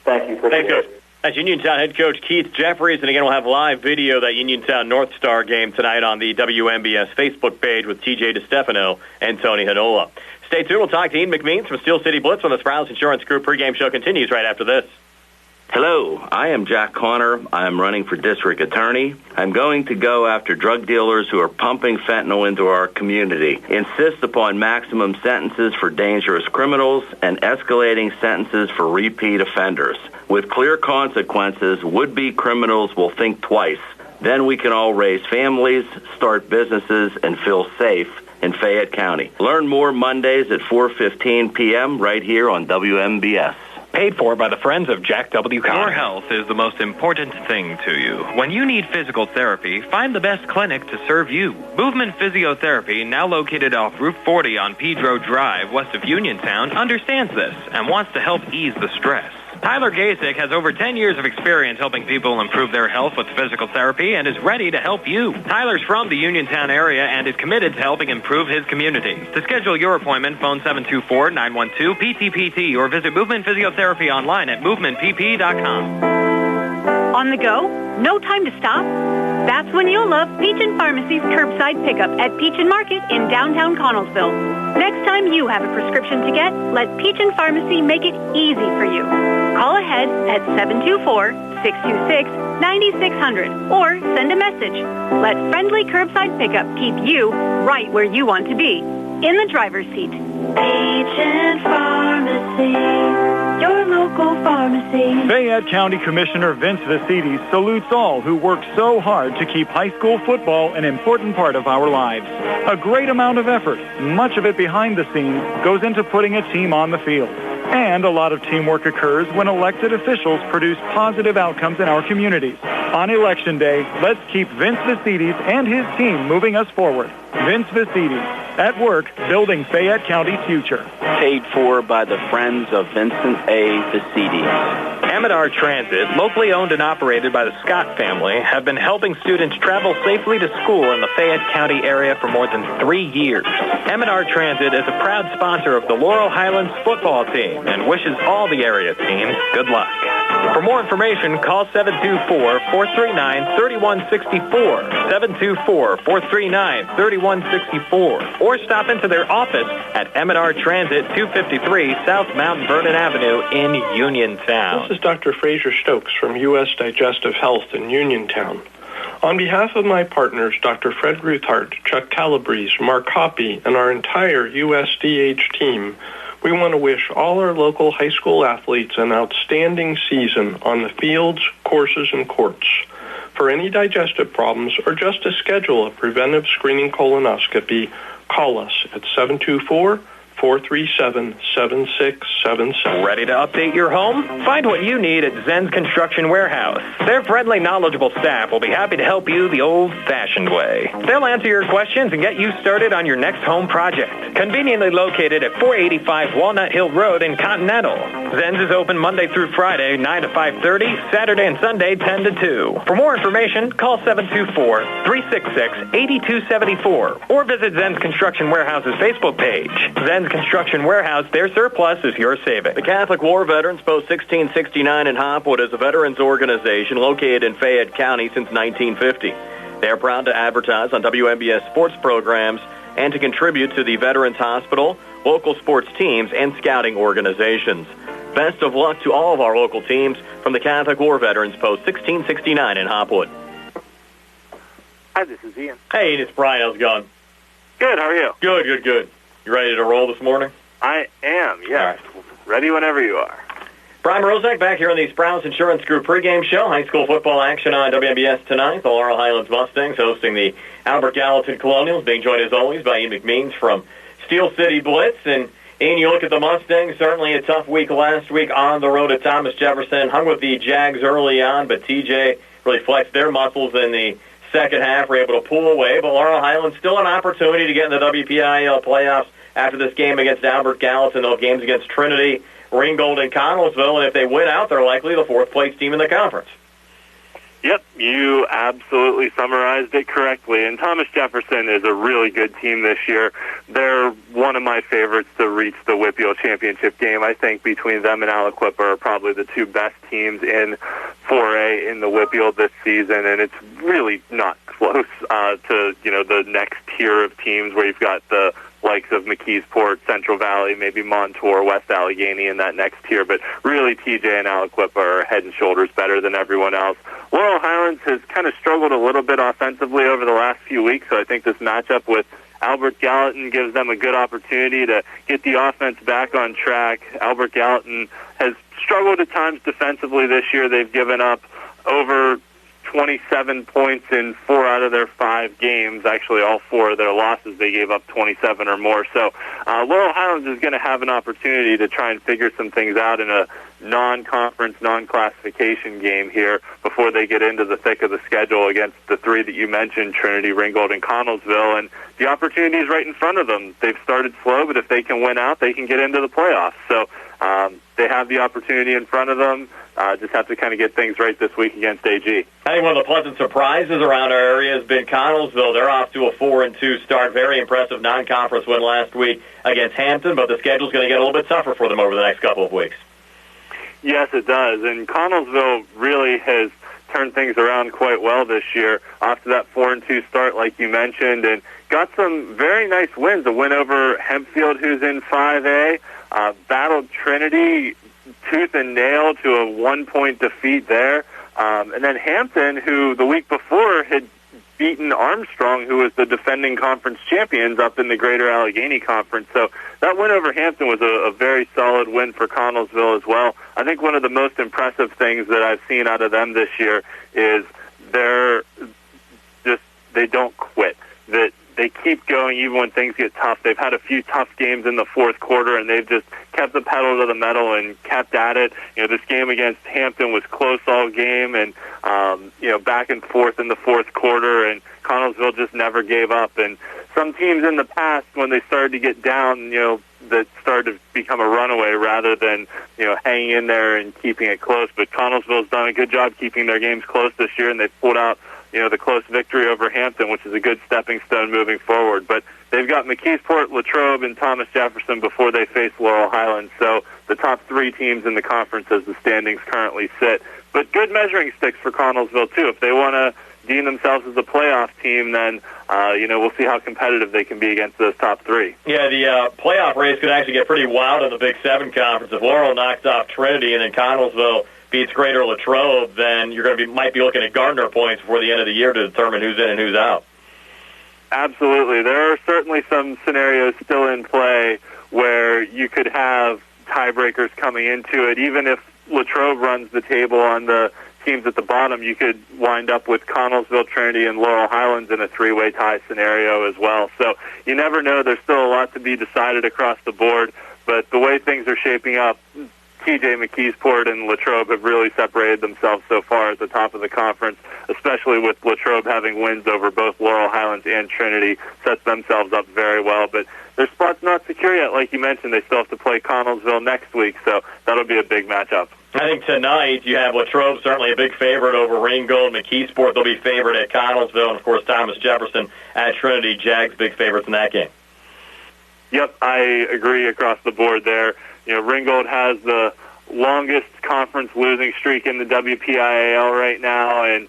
Thank you. Thanks, Coach. That's Uniontown head coach Keith Jeffries, and again, we'll have live video of that Uniontown North Star game tonight on the WMBS Facebook page with TJ DeStefano and Tony Hanola. Stay tuned. We'll talk to Ian McMeans from Steel City Blitz when the Sprouse Insurance Group pregame show continues right after this. Hello, I am Jack Connor. I am running for district attorney. I'm going to go after drug dealers who are pumping fentanyl into our community, insist upon maximum sentences for dangerous criminals, and escalating sentences for repeat offenders. With clear consequences, would-be criminals will think twice. Then we can all raise families, start businesses, and feel safe in Fayette County. Learn more Mondays at 4:15 p.m. right here on WMBS. Paid for by the Friends of Jack W. Conner. Your health is the most important thing to you. When you need physical therapy, find the best clinic to serve you. Movement Physiotherapy, now located off Route 40 on Pedro Drive, west of Uniontown, understands this and wants to help ease the stress. Tyler Gasick has over 10 years of experience helping people improve their health with physical therapy and is ready to help you. Tyler's from the Uniontown area and is committed to helping improve his community. To schedule your appointment, phone 724-912-PTPT or visit Movement Physiotherapy online at movementpp.com. On the go? No time to stop? That's when you'll love Peachin Pharmacy's curbside pickup at Peachin Market in downtown Connellsville. Next time you have a prescription to get, let Peachin Pharmacy make it easy for you. Call ahead at 724-626-9600 or send a message. Let friendly curbside pickup keep you right where you want to be, in the driver's seat. Peachin Pharmacy, your local pharmacy. Fayette County Commissioner Vince Vicitti salutes all who work so hard to keep high school football an important part of our lives. A great amount of effort, much of it behind the scenes, goes into putting a team on the field. And a lot of teamwork occurs when elected officials produce positive outcomes in our communities. On Election Day, let's keep Vince Vicitti and his team moving us forward. Vince Vicitti, at work building Fayette County's future. Paid for by the Friends of Vincent A. Vicitti. Amador Transit, locally owned and operated by the Scott family, have been helping students travel safely to school in the Fayette County area for more than 3 years. Amador Transit is a proud sponsor of the Laurel Highlands football team and wishes all the area teams good luck. For more information, call 724-439-3164, 724-439-3164, or stop into their office at Amador Transit, 253 South Mount Vernon Avenue in Uniontown. This is Dr. Fraser Stokes from U.S. Digestive Health in Uniontown. On behalf of my partners, Dr. Fred Ruthart, Chuck Calabrese, Mark Hoppy, and our entire USDH team, we want to wish all our local high school athletes an outstanding season on the fields, courses, and courts. For any digestive problems or just to schedule a preventive screening colonoscopy, call us at 724-437-7677. Ready to update your home? Find what you need at Zen's Construction Warehouse. Their friendly, knowledgeable staff will be happy to help you the old-fashioned way. They'll answer your questions and get you started on your next home project. Conveniently located at 485 Walnut Hill Road in Continental. Zen's is open Monday through Friday, 9 to 5:30, Saturday and Sunday, 10 to 2. For more information, call 724-366-8274 or visit Zen's Construction Warehouse's Facebook page. Zen's Construction Warehouse, their surplus is your saving. The Catholic War Veterans Post 1669 in Hopwood is a veterans organization located in Fayette County since 1950. They are proud to advertise on WMBS sports programs and to contribute to the Veterans Hospital, local sports teams, and scouting organizations. Best of luck to all of our local teams from the Catholic War Veterans Post 1669 in Hopwood. Hi, this is Ian. Hey, it's Brian. How's it going? Good, how are you? Good. You ready to roll this morning? I am, yes. Right. Ready whenever you are. Brian Rozak back here on the Sprouse Insurance Group pregame show. High school football action on WMBS tonight. The Laurel Highlands Mustangs hosting the Albert Gallatin Colonials, being joined as always by Ian McMeans from Steel City Blitz. And Ian, you look at the Mustangs, certainly a tough week last week on the road at Thomas Jefferson. Hung with the Jags early on, but TJ really flexed their muscles in the second half, were able to pull away. But Laurel Highlands still an opportunity to get in the WPIAL playoffs after this game against Albert Gallatin. Those games against Trinity, Ringgold, and Connellsville. And if they win out, they're likely the fourth-place team in the conference. Yep, you absolutely summarized it correctly. And Thomas Jefferson is a really good team this year. They're one of my favorites to reach the WPIAL championship game. I think between them and Aliquippa are probably the two best teams in 4A in the WPIAL this season, and it's really not close to the next tier of teams where you've got the likes of McKeesport, Central Valley, maybe Montour, West Allegheny in that next tier. But really, TJ and Aliquippa are head and shoulders better than everyone else. Laurel Highlands has kind of struggled a little bit offensively over the last few weeks, so I think this matchup with Albert Gallatin gives them a good opportunity to get the offense back on track. Albert Gallatin has struggled at times defensively this year. They've given up over 27 points in 4 out of their 5 games. Actually, all 4 of their losses, they gave up 27 or more. So Laurel Highlands is going to have an opportunity to try and figure some things out in a non-conference, non-classification game here before they get into the thick of the schedule against the 3 that you mentioned, Trinity, Ringgold, and Connellsville. And the opportunity is right in front of them. They've started slow, but if they can win out, they can get into the playoffs. So they have the opportunity in front of them. Just have to kind of get things right this week against AG. I think one of the pleasant surprises around our area has been Connellsville. They're off to a 4-2 start. Very impressive non-conference win last week against Hampton, but the schedule's going to get a little bit tougher for them over the next couple of weeks. Yes, it does. And Connellsville really has turned things around quite well this year after that 4-2 start, like you mentioned, and got some very nice wins. A win over Hempfield, who's in 5A, battled Trinity tooth and nail to a 1-point defeat there. And then Hampton, who the week before had beaten Armstrong, who was the defending conference champions up in the Greater Allegheny Conference. So that win over Hampton was a very solid win for Connellsville as well. I think one of the most impressive things that I've seen out of them this year is they don't quit. That they keep going even when things get tough. They've had a few tough games in the fourth quarter, and they've just kept the pedal to the metal and kept at it. This game against Hampton was close all game, and back and forth in the fourth quarter, and Connellsville just never gave up. And some teams in the past, when they started to get down, that started to become a runaway rather than hanging in there and keeping it close. But Connellsville's done a good job keeping their games close this year, and they've pulled out the close victory over Hampton, which is a good stepping stone moving forward. But they've got McKeesport, Latrobe, and Thomas Jefferson before they face Laurel Highlands. So the top 3 teams in the conference as the standings currently sit. But good measuring sticks for Connellsville, too. If they want to deem themselves as a playoff team, then, we'll see how competitive they can be against those top 3. Yeah, the playoff race could actually get pretty wild in the Big 7 conference. If Laurel knocks off Trinity and then Connellsville beats Greater Latrobe, then you're going to might be looking at Gardner points before the end of the year to determine who's in and who's out. Absolutely. There are certainly some scenarios still in play where you could have tiebreakers coming into it. Even if Latrobe runs the table on the teams at the bottom, you could wind up with Connellsville, Trinity, and Laurel Highlands in a 3-way tie scenario as well. So you never know. There's still a lot to be decided across the board, but the way things are shaping up, TJ McKeesport and Latrobe have really separated themselves so far at the top of the conference, especially with Latrobe having wins over both Laurel Highlands and Trinity, sets themselves up very well. But their spot's not secure yet. Like you mentioned, they still have to play Connellsville next week, so that'll be a big matchup. I think tonight you have Latrobe, certainly a big favorite over Ringgold. McKeesport, they'll be favored at Connellsville, and, of course, Thomas Jefferson at Trinity. Jags big favorites in that game. Yep, I agree across the board there. Ringgold has the longest conference losing streak in the WPIAL right now, and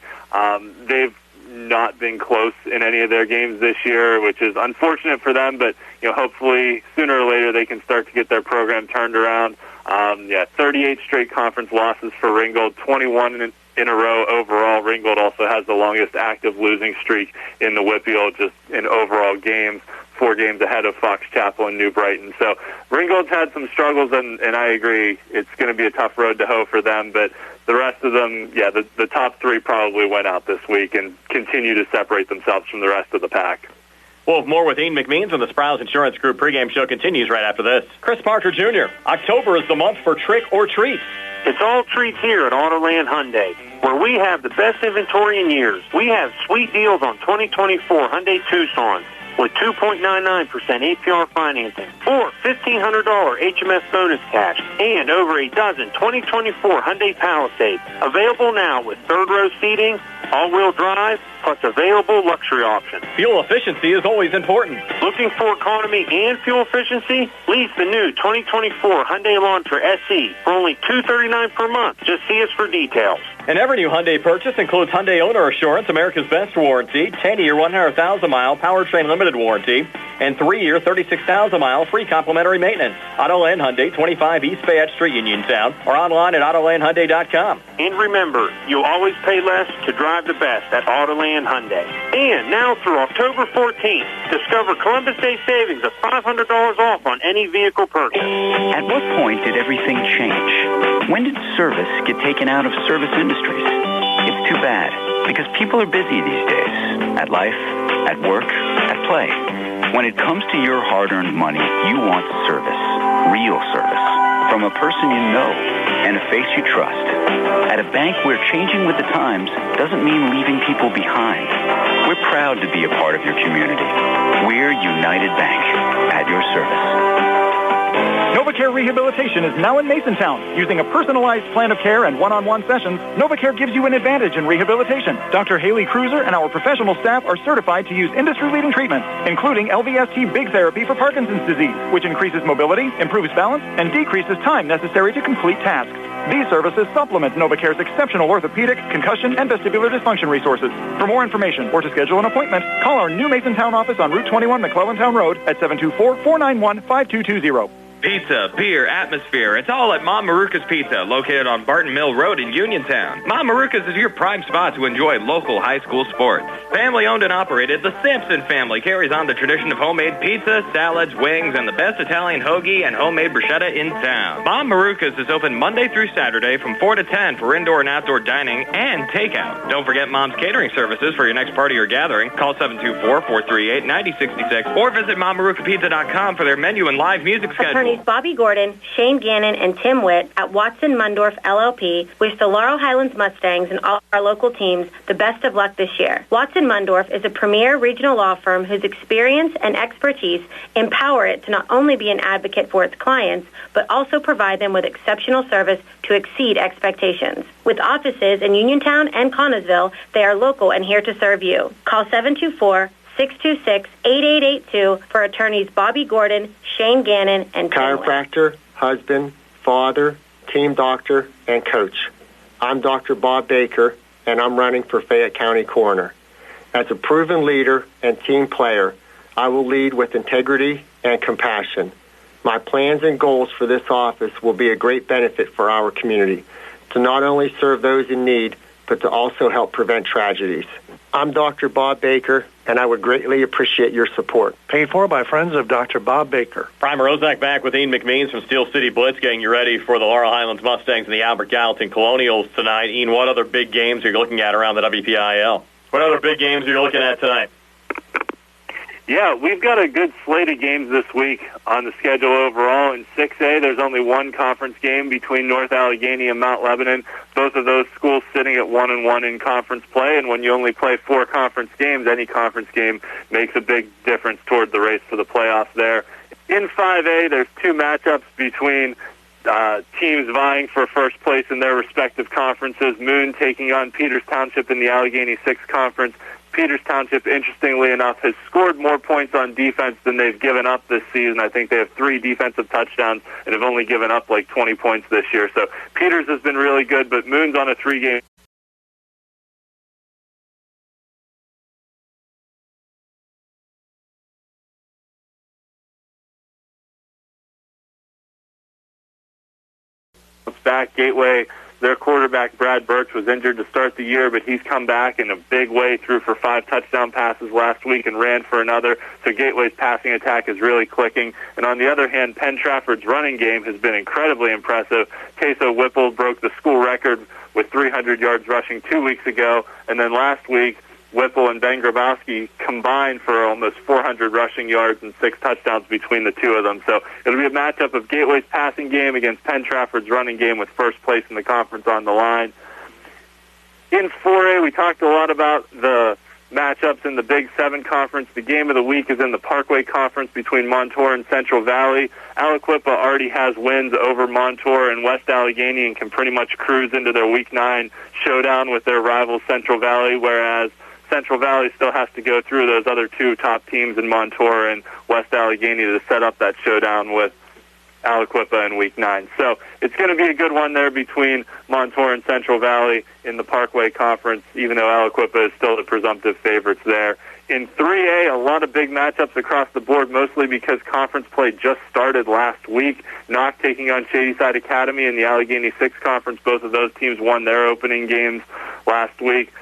they've not been close in any of their games this year, which is unfortunate for them, but hopefully sooner or later they can start to get their program turned around. 38 straight conference losses for Ringgold, 21 in a row overall. Ringgold also has the longest active losing streak in the WPIAL, just in overall games. 4 games ahead of Fox Chapel and New Brighton. So Ringgold's had some struggles, and I agree it's going to be a tough road to hoe for them, but the rest of them, the top 3 probably went out this week and continue to separate themselves from the rest of the pack. We'll have more with Ian McMeans on the Sprouse Insurance Group pregame show continues right after this. Chris Parker Jr., October is the month for trick or treat. It's all treats here at Autoland Hyundai, where we have the best inventory in years. We have sweet deals on 2024 Hyundai Tucsons with 2.99% APR financing or $1,500 HMS bonus cash and over a dozen 2024 Hyundai Palisades available now with third-row seating, all-wheel drive, plus available luxury options. Fuel efficiency is always important. Looking for economy and fuel efficiency? Lease the new 2024 Hyundai Elantra SE for only $239 per month. Just see us for details. And every new Hyundai purchase includes Hyundai Owner Assurance, America's Best Warranty, 10-year, 100,000-mile powertrain limited warranty, and 3-year, 36,000-mile free complimentary maintenance. Autoland Hyundai, 25 East Fayette Street, Uniontown, or online at AutolandHyundai.com. And remember, you'll always pay less to drive the best at Autoland Hyundai. And now through October 14th, discover Columbus Day savings of $500 off on any vehicle purchase. At what point did everything change? When did service get taken out of service industries? It's too bad, because people are busy these days. At life, at work, at play. When it comes to your hard-earned money, you want service. Real service. From a person you know and a face you trust. At a bank where changing with the times doesn't mean leaving people behind. We're proud to be a part of your community. We're United Bank, at your service. NovaCare Rehabilitation is now in Masontown. Using a personalized plan of care and one-on-one sessions, NovaCare gives you an advantage in rehabilitation. Dr. Haley Cruiser and our professional staff are certified to use industry-leading treatments, including LVST Big Therapy for Parkinson's disease, which increases mobility, improves balance, and decreases time necessary to complete tasks. These services supplement NovaCare's exceptional orthopedic, concussion, and vestibular dysfunction resources. For more information or to schedule an appointment, call our new Masontown office on Route 21 McClellantown Road at 724-491-5220. Pizza, beer, atmosphere, it's all at Mom Maruka's Pizza, located on Barton Mill Road in Uniontown. Mom Maruka's is your prime spot to enjoy local high school sports. Family owned and operated, the Sampson family carries on the tradition of homemade pizza, salads, wings, and the best Italian hoagie and homemade bruschetta in town. Mom Maruka's is open Monday through Saturday from 4 to 10 for indoor and outdoor dining and takeout. Don't forget Mom's catering services for your next party or gathering. Call 724-438-9066 or visit MomMarukaPizza.com for their menu and live music schedule. Bobby Gordon, Shane Gannon, and Tim Witt at Watson Mundorf LLP wish the Laurel Highlands Mustangs and all our local teams the best of luck this year. Watson Mundorf is a premier regional law firm whose experience and expertise empower it to not only be an advocate for its clients, but also provide them with exceptional service to exceed expectations. With offices in Uniontown and Connellsville, they are local and here to serve you. Call 724-626-8882 for attorneys Bobby Gordon, Shane Gannon, and Tim Witt. Chiropractor, husband, father, team doctor, and coach. I'm Dr. Bob Baker, and I'm running for Fayette County Coroner. As a proven leader and team player, I will lead with integrity and compassion. My plans and goals for this office will be a great benefit for our community, to not only serve those in need, but to also help prevent tragedies. I'm Dr. Bob Baker, and I would greatly appreciate your support. Paid for by friends of Dr. Bob Baker. Primer Rozak back with Ian McMeans from Steel City Blitz, getting you ready for the Laurel Highlands Mustangs and the Albert Gallatin Colonials tonight. Ian, what other big games are you looking at around the WPIAL? What other big games are you looking at tonight? Yeah, we've got a good slate of games this week on the schedule overall. In 6A, there's only one conference game between North Allegheny and Mount Lebanon. Both of those schools sitting at 1-1 in conference play, and when you only play 4 conference games, any conference game makes a big difference toward the race for the playoffs there. In 5A, there's 2 matchups between teams vying for first place in their respective conferences. Moon taking on Peters Township in the Allegheny 6 Conference. Peters Township, interestingly enough, has scored more points on defense than they've given up this season. I think they have 3 defensive touchdowns and have only given up like 20 points this year. So Peters has been really good, but Moon's on a 3-game back. Gateway, their quarterback, Brad Birch, was injured to start the year, but he's come back in a big way, threw for 5 touchdown passes last week and ran for another. So Gateway's passing attack is really clicking. And on the other hand, Penn Trafford's running game has been incredibly impressive. Tayso Whipple broke the school record with 300 yards rushing 2 weeks ago. And then last week, Whipple and Ben Grabowski combined for almost 400 rushing yards and 6 touchdowns between the two of them. So it'll be a matchup of Gateway's passing game against Penn Trafford's running game with first place in the conference on the line. In 4A, we talked a lot about the matchups in the Big 7 Conference. The game of the week is in the Parkway Conference between Montour and Central Valley. Aliquippa already has wins over Montour and West Allegheny and can pretty much cruise into their Week 9 showdown with their rival Central Valley, whereas Central Valley still has to go through those other 2 top teams in Montour and West Allegheny to set up that showdown with Aliquippa in Week 9. So it's going to be a good one there between Montour and Central Valley in the Parkway Conference, even though Aliquippa is still the presumptive favorites there. In 3A, a lot of big matchups across the board, mostly because conference play just started last week. Knock taking on Shadyside Academy in the Allegheny 6 Conference. Both of those teams won their opening games last week.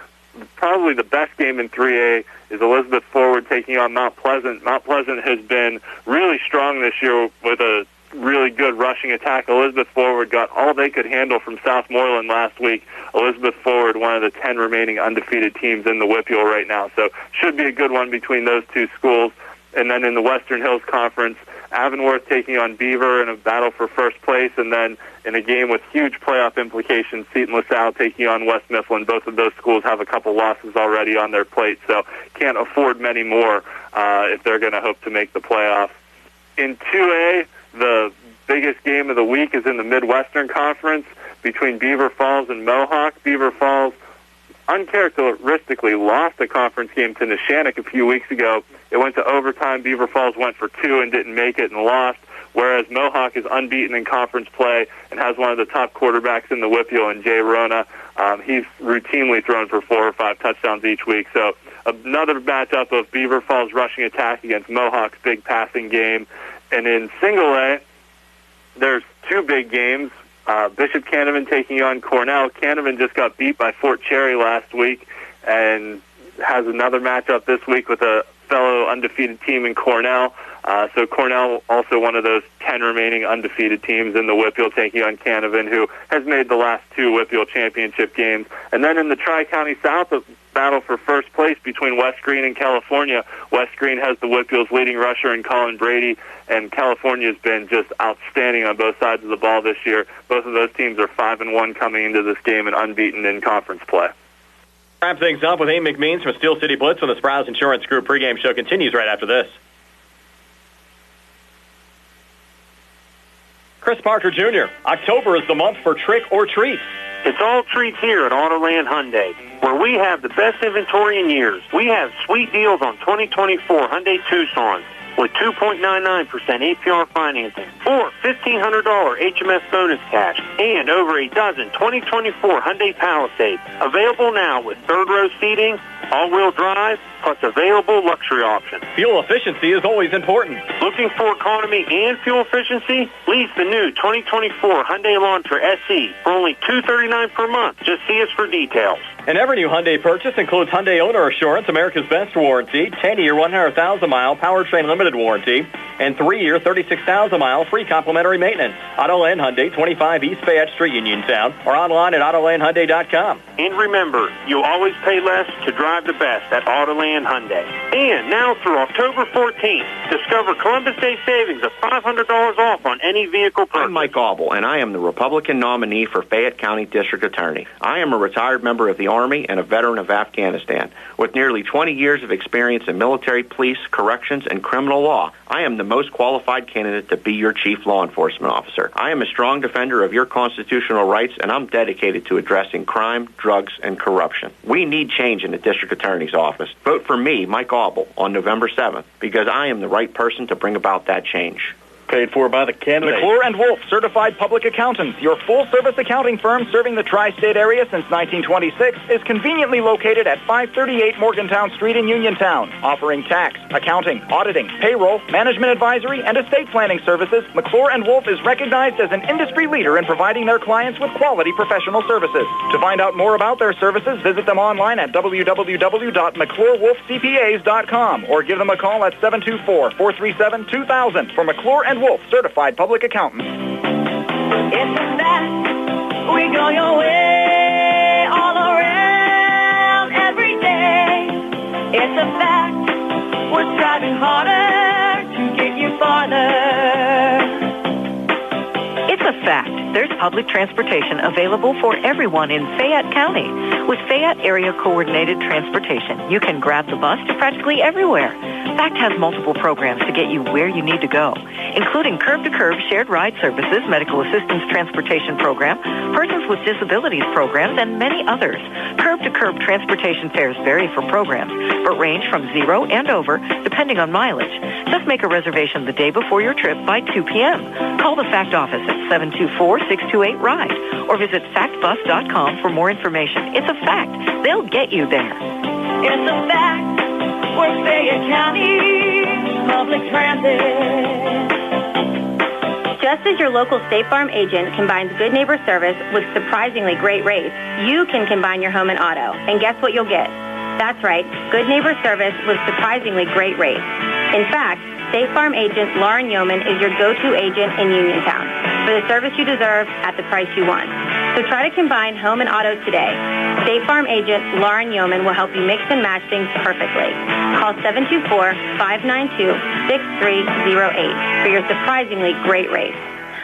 Probably the best game in 3A is Elizabeth Forward taking on Mount Pleasant. Mount Pleasant has been really strong this year with a really good rushing attack. Elizabeth Forward got all they could handle from Southmoreland last week. Elizabeth Forward, one of the 10 remaining undefeated teams in the WPIAL right now. So should be a good one between those two schools. And then in the Western Hills Conference, Avonworth taking on Beaver in a battle for first place, and then in a game with huge playoff implications, Seton LaSalle taking on West Mifflin. Both of those schools have a couple losses already on their plate, so can't afford many more if they're going to hope to make the playoffs. In 2A, the biggest game of the week is in the Midwestern Conference between Beaver Falls and Mohawk. Beaver Falls uncharacteristically lost a conference game to Neshannock a few weeks ago. It went to overtime. Beaver Falls went for 2 and didn't make it and lost, whereas Mohawk is unbeaten in conference play and has one of the top quarterbacks in the WPIAL in Jay Rona. He's routinely thrown for 4 or 5 touchdowns each week. So another matchup of Beaver Falls rushing attack against Mohawk's big passing game. And in single A, there's 2 big games. Bishop Canevin taking on Cornell. Canevin just got beat by Fort Cherry last week and has another matchup this week with a fellow undefeated team in Cornell. So Cornell, also one of those 10 remaining undefeated teams in the WPIAL, taking on Canevin, who has made the last 2 WPIAL championship games. And then in the Tri-County South, a battle for first place between West Green and California. West Green has the WPIAL's leading rusher in Colin Brady, and California's been just outstanding on both sides of the ball this year. Both of those teams are 5-1 coming into this game and unbeaten in conference play. Wrap things up with Amy McMeans from Steel City Blitz on the Sprouse Insurance Group pregame show. Continues right after this. Chris Parker Jr., October is the month for trick or treats. It's all treats here at Autoland Hyundai, where we have the best inventory in years. We have sweet deals on 2024 Hyundai Tucsons with 2.99% APR financing or $1,500 HMS bonus cash and over a dozen 2024 Hyundai Palisades available now with third-row seating, all-wheel drive, plus available luxury options. Fuel efficiency is always important. Looking for economy and fuel efficiency? Lease the new 2024 Hyundai Elantra SE for only $239 per month. Just see us for details. And every new Hyundai purchase includes Hyundai Owner Assurance, America's Best Warranty, 10-year, 100,000-mile powertrain limited warranty, and 3-year, 36,000-mile free complimentary maintenance. Autoland Hyundai, 25 East Fayette Street, Uniontown, or online at AutolandHyundai.com. And remember, you'll always pay less to drive the best at Autoland Hyundai. And now through October 14th, discover Columbus Day savings of $500 off on any vehicle purchase. I'm Mike Auble, and I am the Republican nominee for Fayette County District Attorney. I am a retired member of the Army and a veteran of Afghanistan. With nearly 20 years of experience in military, police, corrections, and criminal law, I am the most qualified candidate to be your chief law enforcement officer. I am a strong defender of your constitutional rights, and I'm dedicated to addressing crime, drugs, and corruption. We need change in the district attorney's office. Vote for me, Mike Auble, on November 7th, because I am the right person to bring about that change. Paid for by the candidate. McClure and Wolf, certified public accountants, your full-service accounting firm serving the tri-state area since 1926, is conveniently located at 538 Morgantown Street in Uniontown. Offering tax, accounting, auditing, payroll, management advisory, and estate planning services, McClure and Wolf is recognized as an industry leader in providing their clients with quality professional services. To find out more about their services, visit them online at www.McClureWolfCPAs.com or give them a call at 724-437-2000 for McClure and Wolf, certified public accountants. It's a fact, we go your way all around every day. It's a fact, we're striving harder to get you farther. It's a fact. There's public transportation available for everyone in Fayette County. With Fayette Area Coordinated Transportation, you can grab the bus to practically everywhere. FACT has multiple programs to get you where you need to go, including curb-to-curb shared ride services, medical assistance transportation program, persons with disabilities programs, and many others. Curb-to-curb transportation fares vary for programs, but range from 0 and over, depending on mileage. Just make a reservation the day before your trip by 2 p.m. Call the FACT office at 724-628-RIDE or visit factbus.com for more information. It's a fact. They'll get you there. It's a fact. We're Fayette County Public Transit. Just as your local State Farm agent combines good neighbor service with surprisingly great rates, you can combine your home and auto. And guess what you'll get? That's right, good neighbor service with surprisingly great rates. In fact, State Farm agent Lauren Yeoman is your go-to agent in Uniontown for the service you deserve at the price you want. So try to combine home and auto today. State Farm agent Lauren Yeoman will help you mix and match things perfectly. Call 724-592-6308 for your surprisingly great race.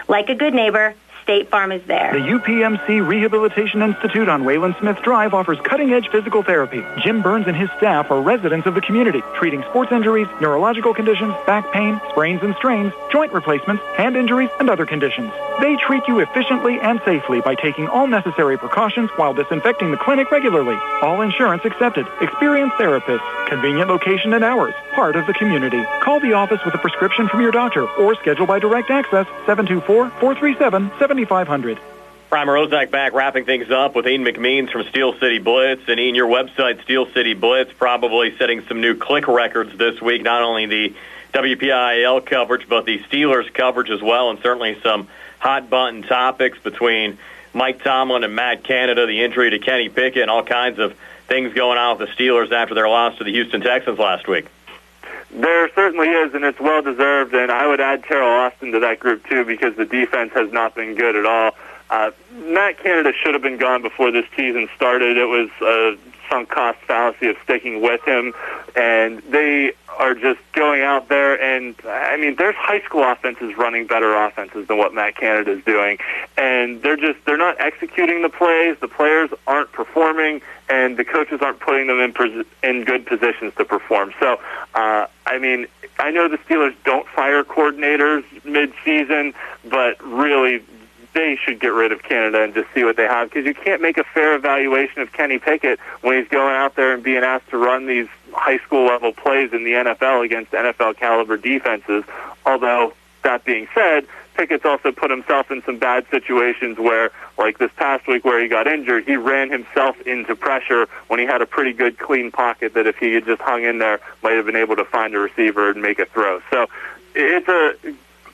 Like a good neighbor, State Farm is there. The UPMC Rehabilitation Institute on Wayland Smith Drive offers cutting-edge physical therapy. Jim Burns and his staff are residents of the community, treating sports injuries, neurological conditions, back pain, sprains and strains, joint replacements, hand injuries, and other conditions. They treat you efficiently and safely by taking all necessary precautions while disinfecting the clinic regularly. All insurance accepted. Experienced therapists. Convenient location and hours. Part of the community. Call the office with a prescription from your doctor or schedule by direct access 724-437-7500. Primer Ozak back wrapping things up with Ian McMeans from Steel City Blitz. And Ian, your website, Steel City Blitz, probably setting some new click records this week. Not only the WPIAL coverage, but the Steelers coverage as well, and certainly some hot-button topics between Mike Tomlin and Matt Canada, the injury to Kenny Pickett, and all kinds of things going on with the Steelers after their loss to the Houston Texans last week. There certainly is, and it's well-deserved, and I would add Terrell Austin to that group, too, because the defense has not been good at all. Matt Canada should have been gone before this season started. It was a sunk cost fallacy of sticking with him, and they are just going out there, and, I mean, there's high school offenses running better offenses than what Matt Canada is doing, and they're not executing the plays, the players aren't performing, and the coaches aren't putting them in good positions to perform. So, I mean, I know the Steelers don't fire coordinators mid-season, but really they should get rid of Canada and just see what they have, because you can't make a fair evaluation of Kenny Pickett when he's going out there and being asked to run these high school level plays in the NFL against NFL caliber defenses. Although, that being said, Pickett's also put himself in some bad situations where, like this past week where he got injured, he ran himself into pressure when he had a pretty good clean pocket that if he had just hung in there, might have been able to find a receiver and make a throw. So it's a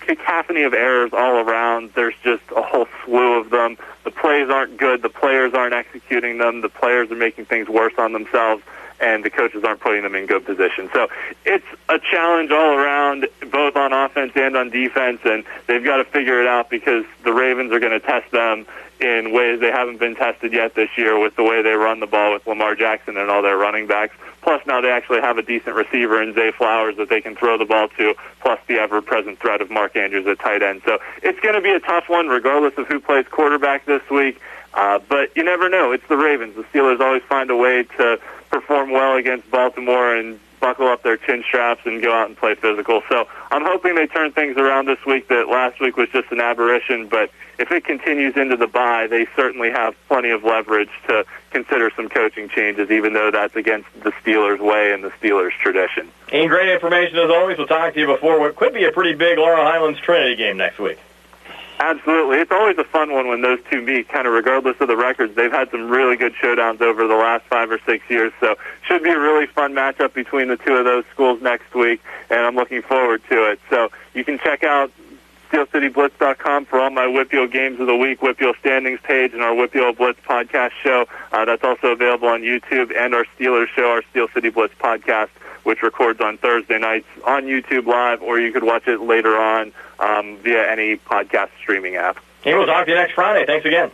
cacophony of errors all around. There's just a whole slew of them. The plays aren't good. The players aren't executing them. The players are making things worse on themselves, and the coaches aren't putting them in good position. So it's a challenge all around, both on offense and on defense, and they've got to figure it out because the Ravens are going to test them in ways they haven't been tested yet this year with the way they run the ball with Lamar Jackson and all their running backs. Plus now they actually have a decent receiver in Zay Flowers that they can throw the ball to, plus the ever-present threat of Mark Andrews at tight end. So it's going to be a tough one regardless of who plays quarterback this week. But you never know. It's the Ravens. The Steelers always find a way to perform well against Baltimore and buckle up their chin straps and go out and play physical. So I'm hoping they turn things around this week. That last week was just an aberration, but if it continues into the bye, they certainly have plenty of leverage to consider some coaching changes, even though that's against the Steelers' way and the Steelers' tradition. And great information as always. We'll talk to you before what could be a pretty big Laurel Highlands Trinity game next week. Absolutely. It's always a fun one when those two meet, kind of regardless of the records. They've had some really good showdowns over the last 5 or 6 years, so should be a really fun matchup between the two of those schools next week, and I'm looking forward to it. So you can check out SteelCityBlitz.com for all my WPIAL games of the week, WPIAL standings page, and our WPIAL Blitz podcast show. That's also available on YouTube, and our Steelers show, our Steel City Blitz podcast, which records on Thursday nights on YouTube Live, or you could watch it later on via any podcast streaming app. Hey, we'll talk to you next Friday. Thanks again.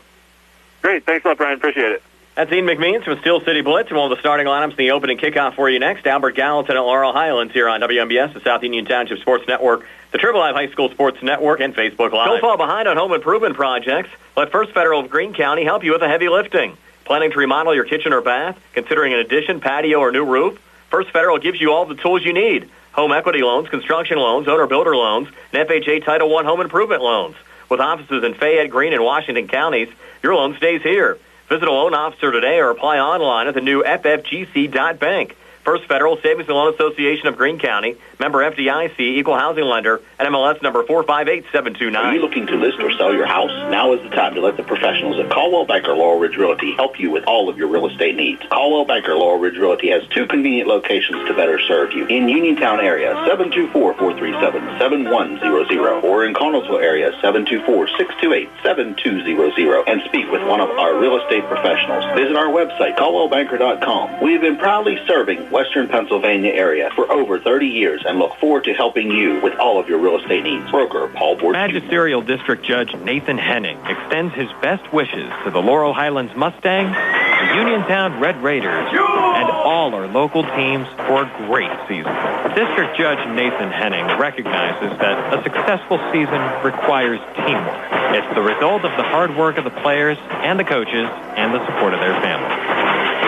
Great. Thanks a lot, Brian. Appreciate it. That's Ian McMeans from Steel City Blitz. One of the starting lineups in the opening kickoff for you next. Albert Gallatin at Laurel Highlands here on WMBS, the South Union Township Sports Network, the Triple Live High School Sports Network, and Facebook Live. Don't fall behind on home improvement projects. Let First Federal of Greene County help you with the heavy lifting. Planning to remodel your kitchen or bath? Considering an addition, patio, or new roof? First Federal gives you all the tools you need. Home equity loans, construction loans, owner-builder loans, and FHA Title I home improvement loans. With offices in Fayette, Greene, and Washington counties, your loan stays here. Visit a loan officer today or apply online at the new ffgc.bank. First Federal Savings and Loan Association of Greene County, member FDIC, equal housing lender, and MLS number 458729. Are you looking to list or sell your house? Now is the time to let the professionals at Caldwell Banker Laurel Ridge Realty help you with all of your real estate needs. Caldwell Banker Laurel Ridge Realty has 2 convenient locations to better serve you. In Uniontown area, 724-437-7100, or in Connellsville area, 724-628-7200, and speak with one of our real estate professionals. Visit our website, caldwellbanker.com. We have been proudly serving Western Pennsylvania area for over 30 years and look forward to helping you with all of your real estate needs. Broker Paul Borges. Magisterial District Judge Nathan Henning extends his best wishes to the Laurel Highlands Mustangs, the Uniontown Red Raiders, and all our local teams for a great season. District Judge Nathan Henning recognizes that a successful season requires teamwork. It's the result of the hard work of the players and the coaches and the support of their families.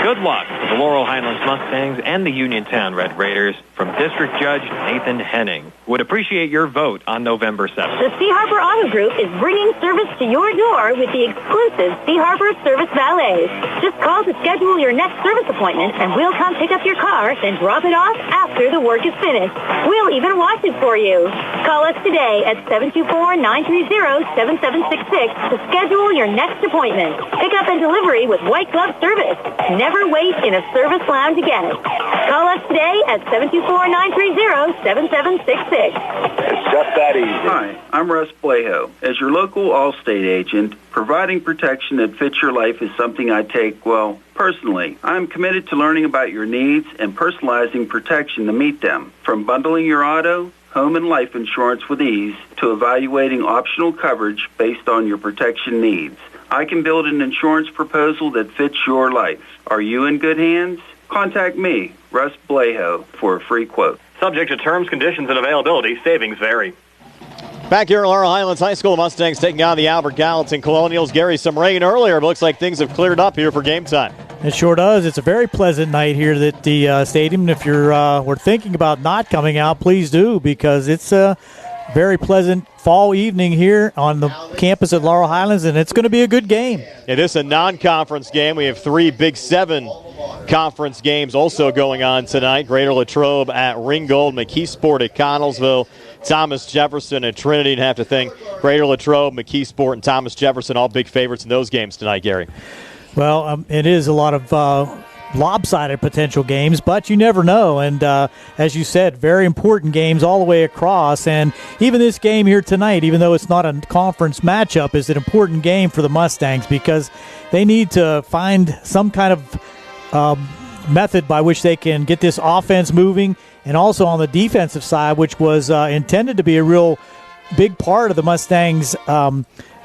Good luck to the Laurel Highlands Mustangs and the Uniontown Red Raiders from District Judge Nathan Henning. Would appreciate your vote on November 7th. The Sea Harbor Auto Group is bringing service to your door with the exclusive Sea Harbor Service Valets. Just call to schedule your next service appointment, and we'll come pick up your car, then drop it off after the work is finished. We'll even wash it for you. Call us today at 724-930-7766 to schedule your next appointment. Pick up and delivery with white glove service. Never wait in a service lounge again. Call us today at 724-930-7766. It's just that easy. Hi, I'm Russ Blejo. As your local Allstate agent, providing protection that fits your life is something I take, personally. I'm committed to learning about your needs and personalizing protection to meet them. From bundling your auto, home, and life insurance with ease to evaluating optional coverage based on your protection needs. I can build an insurance proposal that fits your life. Are you in good hands? Contact me, Russ Blejo, for a free quote. Subject to terms, conditions, and availability. Savings vary. Back here at Laurel Highlands High School, Mustangs taking on the Albert Gallatin Colonials. Gary, some rain earlier, but looks like things have cleared up here for game time. It sure does. It's a very pleasant night here at the stadium. If you're were thinking about not coming out, please do, because it's a very pleasant fall evening here on the campus at Laurel Highlands, and it's going to be a good game. It is a non-conference game. We have 3 Big 7 conference games also going on tonight. Greater Latrobe at Ringgold, McKeesport at Connellsville, Thomas Jefferson at Trinity. And have to think Greater Latrobe, McKeesport, and Thomas Jefferson, all big favorites in those games tonight, Gary. Well, it is a lot of lopsided potential games, but you never know. And as you said, very important games all the way across. And even this game here tonight, even though it's not a conference matchup, is an important game for the Mustangs because they need to find some kind of method by which they can get this offense moving, and also on the defensive side, which was intended to be a real big part of the Mustangs'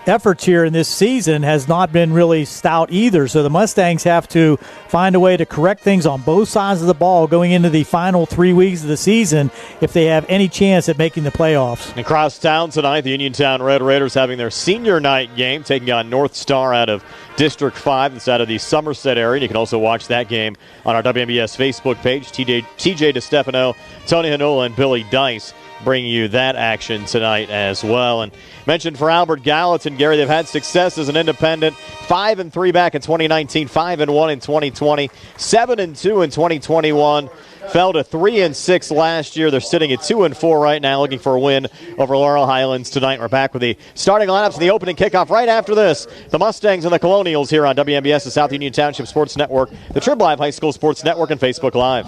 efforts here in this season, has not been really stout either. So the Mustangs have to find a way to correct things on both sides of the ball going into the final 3 weeks of the season if they have any chance at making the playoffs. Across town tonight, the Uniontown Red Raiders having their senior night game, taking on North Star out of District 5 inside of the Somerset area. And you can also watch that game on our WMBS Facebook page. TJ DeStefano, Tony Hanola, and Billy Dice bringing you that action tonight as well. And mentioned for Albert Gallatin, Gary, they've had success as an independent. 5-3 back in 2019, 5-1 in 2020, 7-2 in 2021. Fell to 3-6 last year. They're sitting at 2-4 right now, looking for a win over Laurel Highlands tonight. We're back with the starting lineups and the opening kickoff right after this. The Mustangs and the Colonials here on WMBS, the South Union Township Sports Network, the Trib Live High School Sports Network, and Facebook Live.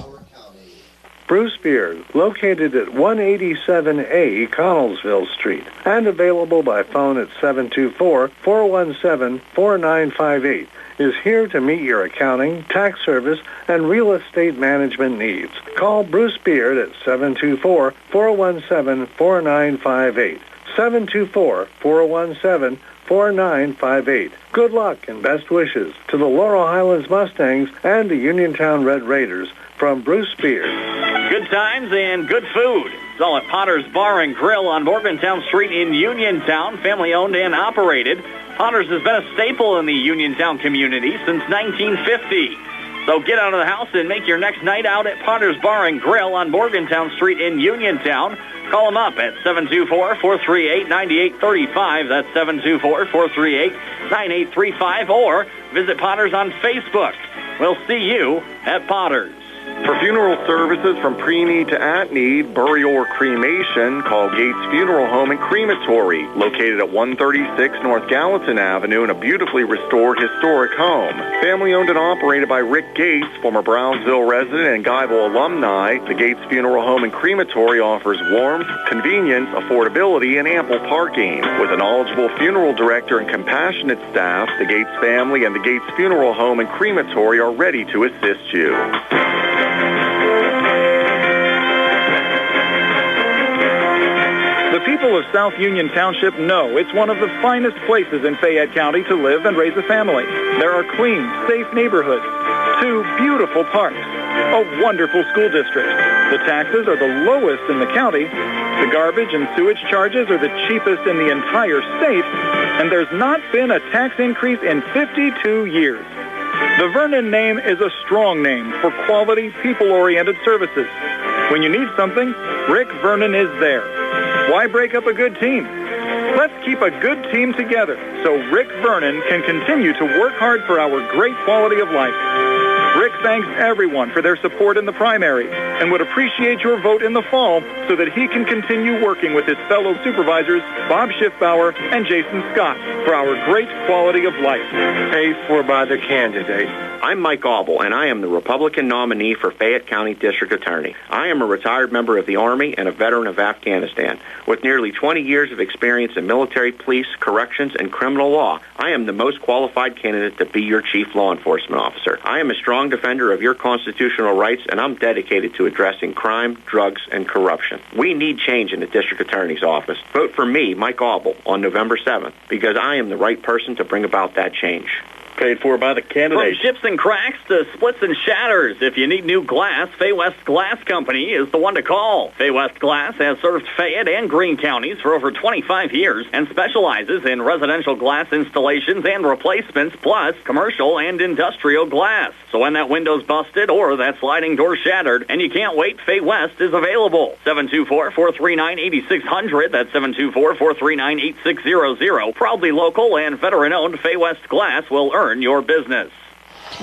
Bruce Beer, located at 187A Connellsville Street, and available by phone at 724-417-4958, is here to meet your accounting, tax service, and real estate management needs. Call Bruce Beard at 724-417-4958. 724-417-4958. Good luck and best wishes to the Laurel Highlands Mustangs and the Uniontown Red Raiders from Bruce Beard. Good times and good food. It's all at Potter's Bar and Grill on Morgantown Street in Uniontown, family-owned and operated. Potter's has been a staple in the Uniontown community since 1950. So get out of the house and make your next night out at Potter's Bar and Grill on Morgantown Street in Uniontown. Call them up at 724-438-9835. That's 724-438-9835. Or visit Potter's on Facebook. We'll see you at Potter's. For funeral services from pre-need to at-need, burial or cremation, call Gates Funeral Home and Crematory, located at 136 North Gallatin Avenue in a beautifully restored historic home. Family-owned and operated by Rick Gates, former Brownsville resident and Guyville alumni, the Gates Funeral Home and Crematory offers warmth, convenience, affordability, and ample parking. With a knowledgeable funeral director and compassionate staff, the Gates family and the Gates Funeral Home and Crematory are ready to assist you. The people of South Union Township know it's one of the finest places in Fayette County to live and raise a family. There are clean, safe neighborhoods, 2 beautiful parks, a wonderful school district. The taxes are the lowest in the county. The garbage and sewage charges are the cheapest in the entire state. And there's not been a tax increase in 52 years. The Vernon name is a strong name for quality, people-oriented services. When you need something, Rick Vernon is there. Why break up a good team? Let's keep a good team together so Rick Vernon can continue to work hard for our great quality of life. Rick thanks everyone for their support in the primary and would appreciate your vote in the fall so that he can continue working with his fellow supervisors, Bob Schiffbauer and Jason Scott, for our great quality of life. Paid for by the candidate. I'm Mike Auble, and I am the Republican nominee for Fayette County District Attorney. I am a retired member of the Army and a veteran of Afghanistan. With nearly 20 years of experience in military, police, corrections, and criminal law, I am the most qualified candidate to be your chief law enforcement officer. I am a strong defender of your constitutional rights, and I'm dedicated to addressing crime, drugs, and corruption. We need change in the district attorney's office. Vote for me, Mike Auble, on November 7th, because I am the right person to bring about that change. Paid for by the candidate. From chips and cracks to splits and shatters, if you need new glass, Fay West Glass Company is the one to call. Fay West Glass has served Fayette and Greene counties for over 25 years and specializes in residential glass installations and replacements, plus commercial and industrial glass. So when that window's busted or that sliding door shattered and you can't wait, Fay West is available. 724-439-8600. That's 724-439-8600. Proudly local and veteran-owned, Fay West Glass will earn your business.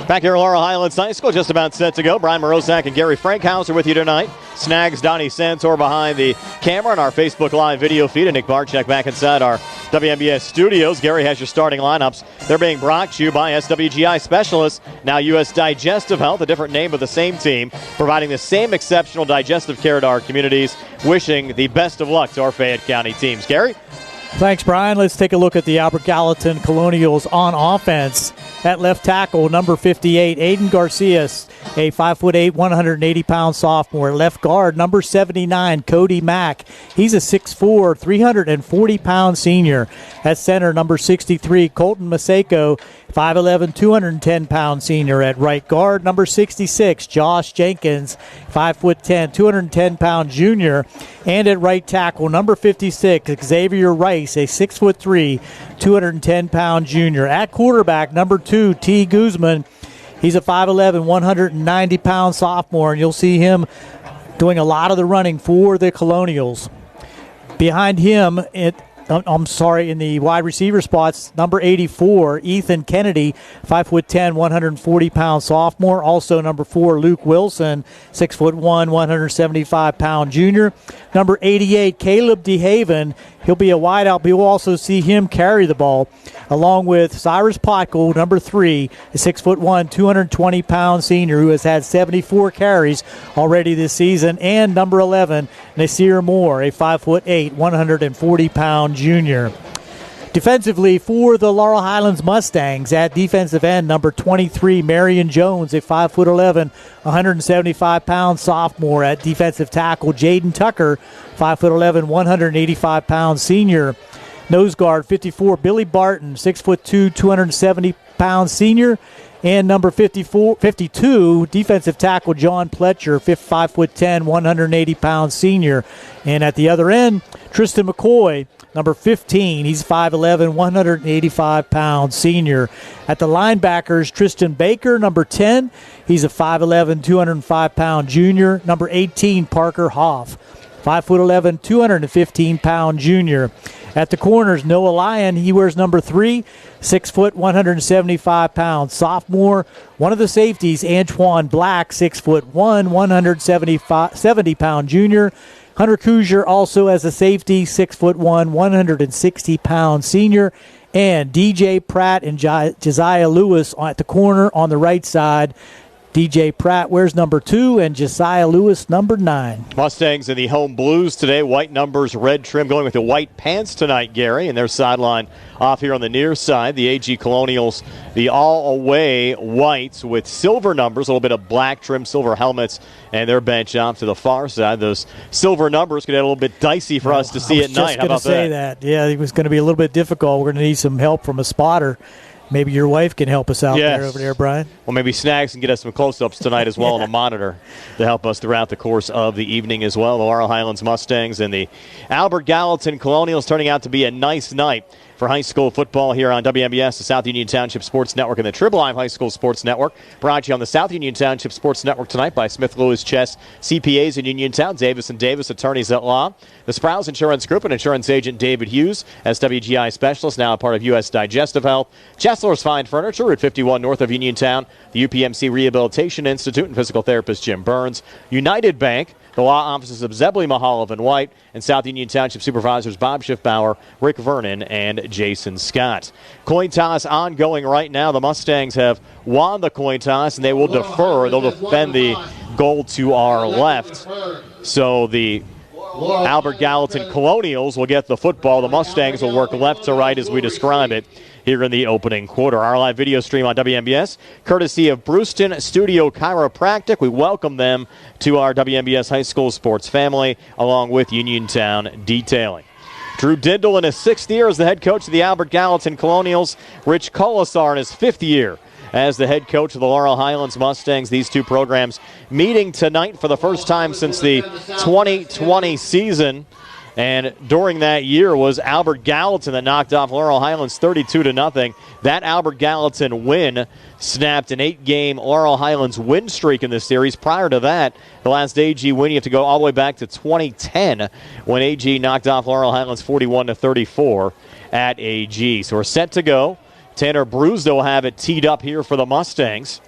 Back here at Laurel Highlands High School, just about set to go. Brian Morozak and Gary Frankhauser with you tonight. Snags, Donnie Santor behind the camera on our Facebook Live video feed, and Nick Barczyk back inside our WMBS studios. Gary has your starting lineups. They're being brought to you by SWGI Specialists, now U.S. Digestive Health, a different name of the same team, providing the same exceptional digestive care to our communities. Wishing the best of luck to our Fayette County teams. Gary? Thanks, Brian. Let's take a look at the Albert Gallatin Colonials on offense. At left tackle, number 58, Aiden Garcia, a 5'8", 180-pound sophomore. At left guard, number 79, Cody Mack. He's a 6'4", 340-pound senior. At center, number 63, Colton Maseko, 5'11", 210-pound senior. At right guard, number 66, Josh Jenkins, 5'10", 210-pound junior. And at right tackle, number 56, Xavier Rice, a 6'3", 210-pound junior. At quarterback, number 2, T. Guzman. He's a 5'11", 190-pound sophomore, and you'll see him doing a lot of the running for the Colonials. Behind him, in the wide receiver spots, number 84, Ethan Kennedy, 5'10", 140-pound sophomore. Also number 4, Luke Wilson, 6'1", 175-pound junior. Number 88, Caleb DeHaven. He'll be a wideout, but you'll also see him carry the ball, along with Cyrus Potkel, number 3, a 6'1", 220-pound senior who has had 74 carries already this season, and number 11, Nasir Moore, a 5'8", 140-pound junior. Defensively for the Laurel Highlands Mustangs, at defensive end, number 23, Marion Jones, a 5'11", 175-pound sophomore. At defensive tackle, Jaden Tucker, 5'11", 185-pound senior. Nose guard, 54, Billy Barton, 6'2", 270-pound senior. And number 52, defensive tackle, John Pletcher, 5'10", 180-pound senior. And at the other end, Tristan McCoy, number 15. He's 5'11", 185-pound senior. At the linebackers, Tristan Baker, number 10. He's a 5'11", 205-pound junior. Number 18, Parker Hoff, 5'11", 215-pound junior. At the corners, Noah Lyon, he wears number 3, 6 foot, 175-pound sophomore. One of the safeties, Antoine Black, 6'1", 170-pound junior. Hunter Kuzier also as a safety, 6'1", 160-pound senior. And DJ Pratt and Josiah Lewis at the corner on the right side. DJ Pratt wears number 2, and Josiah Lewis number 9. Mustangs in the home blues today. White numbers, red trim, going with the white pants tonight, Gary. And their sideline off here on the near side. The AG Colonials, the all-away whites with silver numbers, a little bit of black trim, silver helmets, and their bench off to the far side. Those silver numbers could get a little bit dicey for us to see at night. How about that? I was just going to say that. Yeah, it was going to be a little bit difficult. We're going to need some help from a spotter. Maybe your wife can help us out there over there, Brian. Well, maybe Snags can get us some close-ups tonight as well on a monitor to help us throughout the course of the evening as well. The Laurel Highlands Mustangs and the Albert Gallatin Colonials turning out to be a nice night for high school football here on WMBS, the South Union Township Sports Network, and the Trib Live High School Sports Network. Brought to you on the South Union Township Sports Network tonight by Smith Lewis Chess CPAs in Uniontown, Davis & Davis Attorneys at Law, the Sprouse Insurance Group and insurance agent David Hughes, SWGI Specialist, now a part of U.S. Digestive Health, Chesler's Fine Furniture at 51 north of Uniontown, the UPMC Rehabilitation Institute and physical therapist Jim Burns, United Bank, the law offices of Zebley, Mahaloff, and White, and South Union Township Supervisors Bob Schiffbauer, Rick Vernon, and Jason Scott. Coin toss ongoing right now. The Mustangs have won the coin toss, and they will defer. They'll defend the goal to our left. So the Albert Gallatin Colonials will get the football. The Mustangs will work left to right as we describe it here in the opening quarter. Our live video stream on WMBS, courtesy of Bruceton Studio Chiropractic. We welcome them to our WMBS High School sports family, along with Uniontown Detailing. Drew Dindle in his 6th year as the head coach of the Albert Gallatin Colonials. Rich Colasar in his 5th year as the head coach of the Laurel Highlands Mustangs. These two programs meeting tonight for the first time since the 2020 season. And during that year was Albert Gallatin that knocked off Laurel Highlands 32-0. That Albert Gallatin win snapped an 8-game Laurel Highlands win streak in this series. Prior to that, the last AG win, you have to go all the way back to 2010 when AG knocked off Laurel Highlands 41-34 at AG. So we're set to go. Tanner Bruceton will have it teed up here for the Mustangs.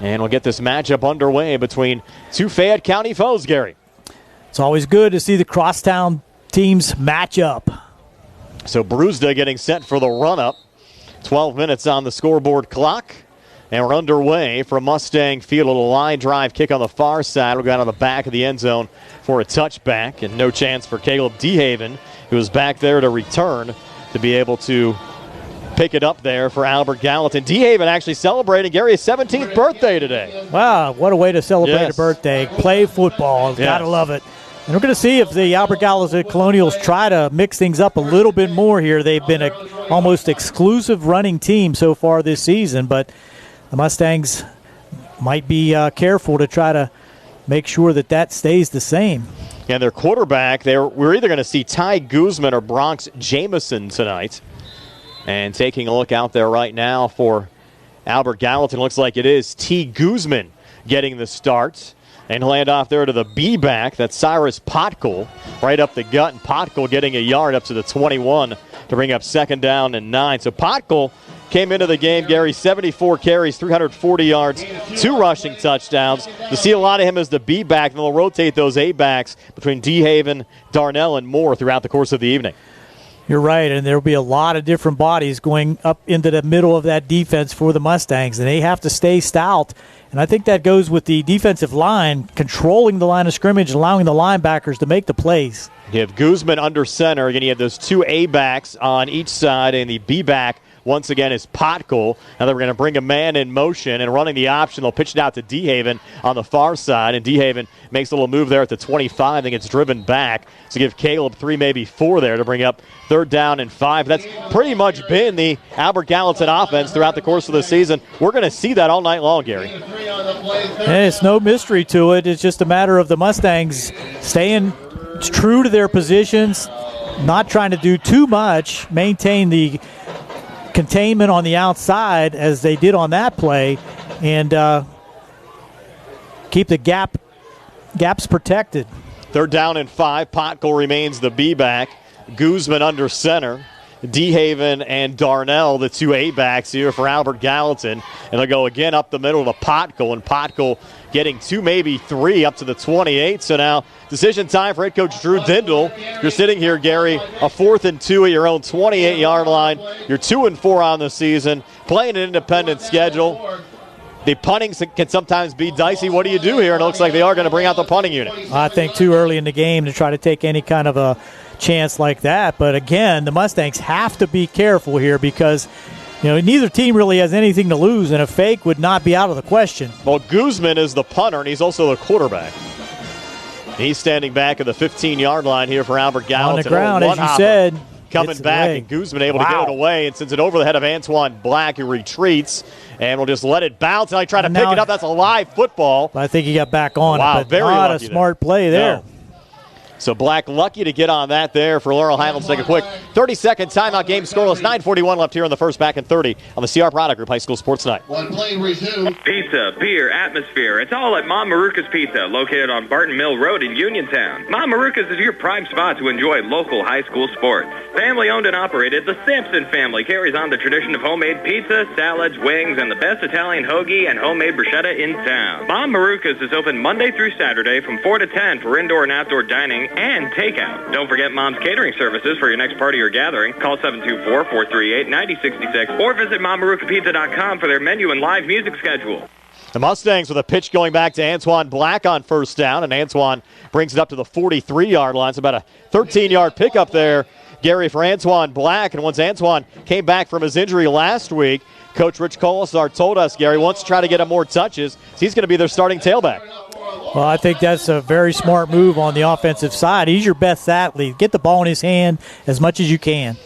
And we'll get this matchup underway between two Fayette County foes, Gary. It's always good to see the crosstown teams match up. So Bruceton getting set for the run-up. 12 minutes on the scoreboard clock. And we're underway from Mustang Field. A little line drive kick on the far side. We'll go out on the back of the end zone for a touchback. And no chance for Caleb DeHaven, who was back there to return, to be able to pick it up there for Albert Gallatin. DeHaven actually celebrating Gary's 17th birthday today. Wow, what a way to celebrate a birthday. Play football. Gotta love it. And we're going to see if the Albert Gallatin Colonials try to mix things up a little bit more here. They've been an almost exclusive running team so far this season, but the Mustangs might be careful to try to make sure that stays the same. And their quarterback, we're either going to see Ty Guzman or Bronx Jameson tonight. And taking a look out there right now for Albert Gallatin, looks like it is T. Guzman getting the start. And hand off there to the B-back. That's Cyrus Potkel right up the gut. And Potkel getting a yard up to the 21 to bring up 2nd down and 9. So Potkel came into the game, Gary, 74 carries, 340 yards, 2 rushing touchdowns. You see a lot of him as the B-back, and they'll rotate those A-backs between DeHaven, Darnell, and Moore throughout the course of the evening. You're right, and there will be a lot of different bodies going up into the middle of that defense for the Mustangs, and they have to stay stout. And I think that goes with the defensive line, controlling the line of scrimmage, allowing the linebackers to make the plays. You have Guzman under center. Again, you have those 2 A-backs on each side, and the B-back once again is Potkel. Now they're going to bring a man in motion and running the option. They'll pitch it out to DeHaven on the far side, and DeHaven makes a little move there at the 25 and gets driven back. So give Caleb 3, maybe 4 there to bring up 3rd down and 5. That's pretty much been the Albert Gallatin offense throughout the course of the season. We're going to see that all night long, Gary. And it's no mystery to it. It's just a matter of the Mustangs staying true to their positions, not trying to do too much, maintain the containment on the outside as they did on that play, and keep the gaps protected. 3rd down and 5. Potkel remains the B-back. Guzman under center. DeHaven and Darnell, the 2 A-backs here for Albert Gallatin. And they'll go again up the middle to Potkel, and Potkel getting 2, maybe 3 up to the 28. So now decision time for head coach Drew Dindle. You're sitting here, Gary, a 4th and 2 at your own 28-yard line. You're 2-4 on the season, playing an independent schedule. the punting can sometimes be dicey. What do you do here? And it looks like they are going to bring out the punting unit. I think too early in the game to try to take any kind of a chance like that. But again, the Mustangs have to be careful here because neither team really has anything to lose, and a fake would not be out of the question. Well, Guzman is the punter, and he's also the quarterback. He's standing back at the 15-yard line here for Albert Gallatin. On the ground, as you said. Coming back, and Guzman able to get it away and sends it over the head of Antoine Black, who retreats, and will just let it bounce. And I try to pick it up. That's a live football. I think he got back on it, but very not a smart play there. No. So Black lucky to get on that there for Laurel Highlands. Take a quick 30-second timeout. Game scoreless. 9:41 left here in the first, back in 30 on the CR Product Group High School Sports Night. One play resumed. Pizza, beer, atmosphere. It's all at Mom Maruka's Pizza, located on Barton Mill Road in Uniontown. Mom Maruka's is your prime spot to enjoy local high school sports. Family owned and operated, the Sampson family carries on the tradition of homemade pizza, salads, wings, and the best Italian hoagie and homemade bruschetta in town. Mom Maruka's is open Monday through Saturday from 4 to 10 for indoor and outdoor dining and takeout. Don't forget Mom's catering services for your next party or gathering. Call 724-438-9066 or visit MomMarukaPizza.com for their menu and live music schedule. The Mustangs with a pitch going back to Antoine Black on first down, and Antoine brings it up to the 43-yard line. It's about a 13-yard pickup there, Gary, for Antoine Black. And once Antoine came back from his injury last week, Coach Rich Colasar told us, Gary, wants to try to get him more touches. He's going to be their starting tailback. Well, I think that's a very smart move on the offensive side. He's your best athlete. Get the ball in his hand as much as you can.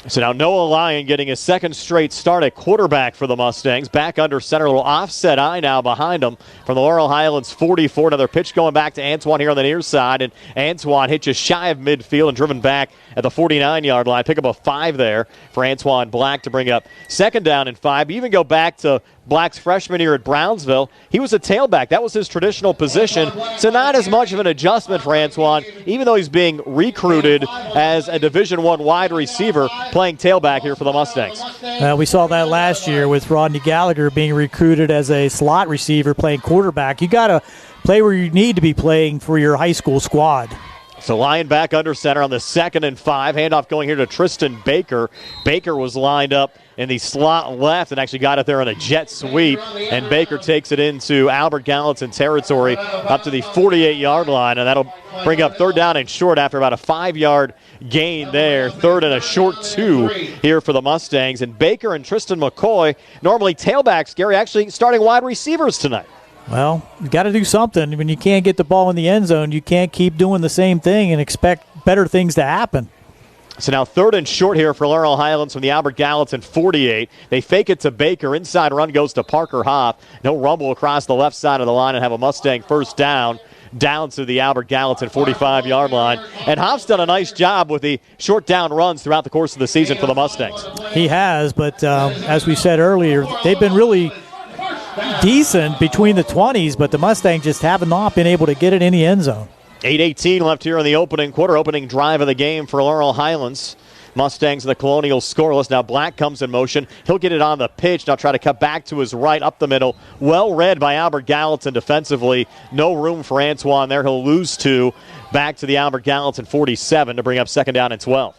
So now Noah Lyon getting his second straight start at quarterback for the Mustangs. Back under center, a little offset eye now behind him from the Laurel Highlands 44. Another pitch going back to Antoine here on the near side, and Antoine hit just shy of midfield and driven back at the 49-yard line. Pick up a 5 there for Antoine Black to bring up second down and 5. Even go back to Black's freshman year at Brownsville. He was a tailback. That was his traditional position. So not as much of an adjustment for Antoine, even though he's being recruited as a Division I wide receiver playing tailback here for the Mustangs. We saw that last year with Rodney Gallagher being recruited as a slot receiver playing quarterback. You got to play where you need to be playing for your high school squad. So Lyon back under center on the 2nd and 5. Handoff going here to Tristan Baker. Baker was lined up in the slot left and actually got it there on a jet sweep. And Baker takes it into Albert Gallatin territory up to the 48-yard line. And that'll bring up third down and short after about a 5-yard gain there. Third and a short 2 here for the Mustangs. And Baker and Tristan McCoy, normally tailbacks, Gary, actually starting wide receivers tonight. Well, you got to do something. When you can't get the ball in the end zone, you can't keep doing the same thing and expect better things to happen. So now third and short here for Laurel Highlands from the Albert Gallatin 48. They fake it to Baker. Inside run goes to Parker Hoff. No rumble across the left side of the line and have a Mustang first down to the Albert Gallatin 45-yard line. And Hoff's done a nice job with the short down runs throughout the course of the season for the Mustangs. He has, but as we said earlier, they've been really decent between the 20s, but the Mustangs just have not been able to get it in the end zone. 8:18 left here in the opening quarter, opening drive of the game for Laurel Highlands. Mustangs and the Colonials scoreless. Now Black comes in motion. He'll get it on the pitch. Now try to cut back to his right up the middle. Well read by Albert Gallatin defensively. No room for Antoine there. He'll lose 2 back to the Albert Gallatin 47 to bring up second down and 12.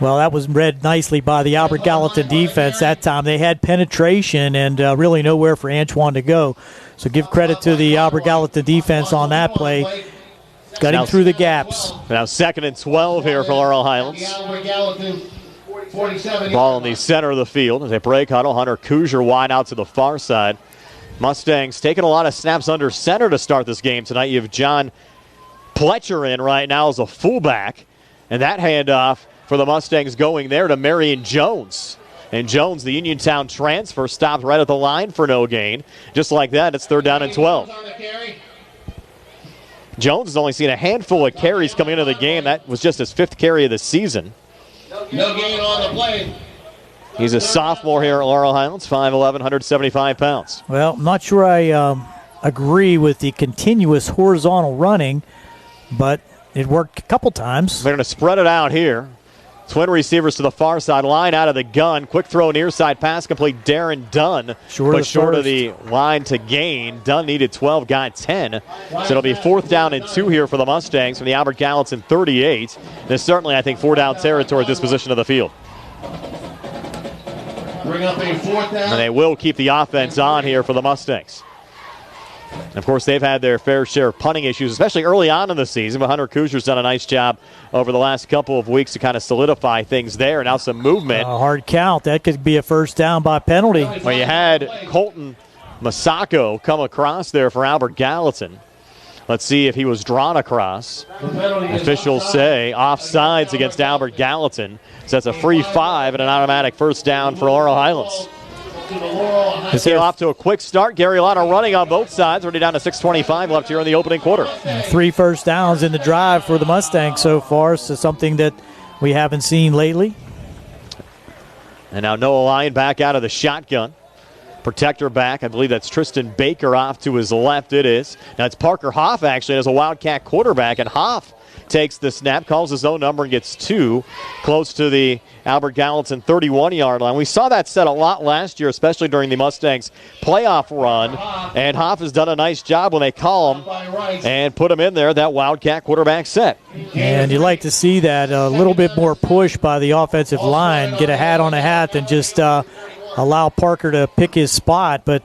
Well, that was read nicely by the Albert Gallatin defense that time. They had penetration and really nowhere for Antoine to go. So give credit to the Albert Gallatin defense on that play. Got him through the gaps. Now second and 12 here for Laurel Highlands. Ball in the center of the field as they break huddle. Hunter Kuzier wide out to the far side. Mustangs taking a lot of snaps under center to start this game tonight. You have John Pletcher in right now as a fullback. And that handoff for the Mustangs going there to Marion Jones. And Jones, the Uniontown transfer, stopped right at the line for no gain. Just like that, it's third down and 12. Jones has only seen a handful of carries coming into the game. That was just his 5th carry of the season. No gain on the play. He's a sophomore here at Laurel Highlands, 5'11", 175 pounds. Well, I'm not sure I agree with the continuous horizontal running, but it worked a couple times. They're going to spread it out here. Twin receivers to the far side. Line out of the gun. Quick throw near side pass complete. Darren Dunn. Short of the line to gain. Dunn needed 12, got 10. So it'll be fourth down and 2 here for the Mustangs from the Albert Gallatin 38. There's certainly, I think, 4 down territory at this position of the field. Bring up a 4th down. And they will keep the offense on here for the Mustangs. And of course, they've had their fair share of punting issues, especially early on in the season. But Hunter Kuzer's done a nice job over the last couple of weeks to kind of solidify things there. Now some movement. A hard count. That could be a first down by penalty. Well, you had Colton Masako come across there for Albert Gallatin. Let's see if he was drawn across. Officials say offsides against Albert Gallatin. So that's a free 5 and an automatic first down for Laurel Highlands. They're off to a quick start. Gary, a lot of running on both sides. Already down to 6:25 left here in the opening quarter. 3 first downs in the drive for the Mustangs so far. So something that we haven't seen lately. And now Noah Lyon back out of the shotgun. Protector back. I believe that's Tristan Baker off to his left. It is. Now it's Parker Hoff actually as a Wildcat quarterback. And Hoff takes the snap, calls his own number, and gets 2 close to the Albert Gallatin 31-yard line. We saw that set a lot last year, especially during the Mustangs playoff run. And Hoff has done a nice job when they call him and put him in there, that Wildcat quarterback set. And you like to see that a little bit more push by the offensive line, get a hat on a hat than just allow Parker to pick his spot. But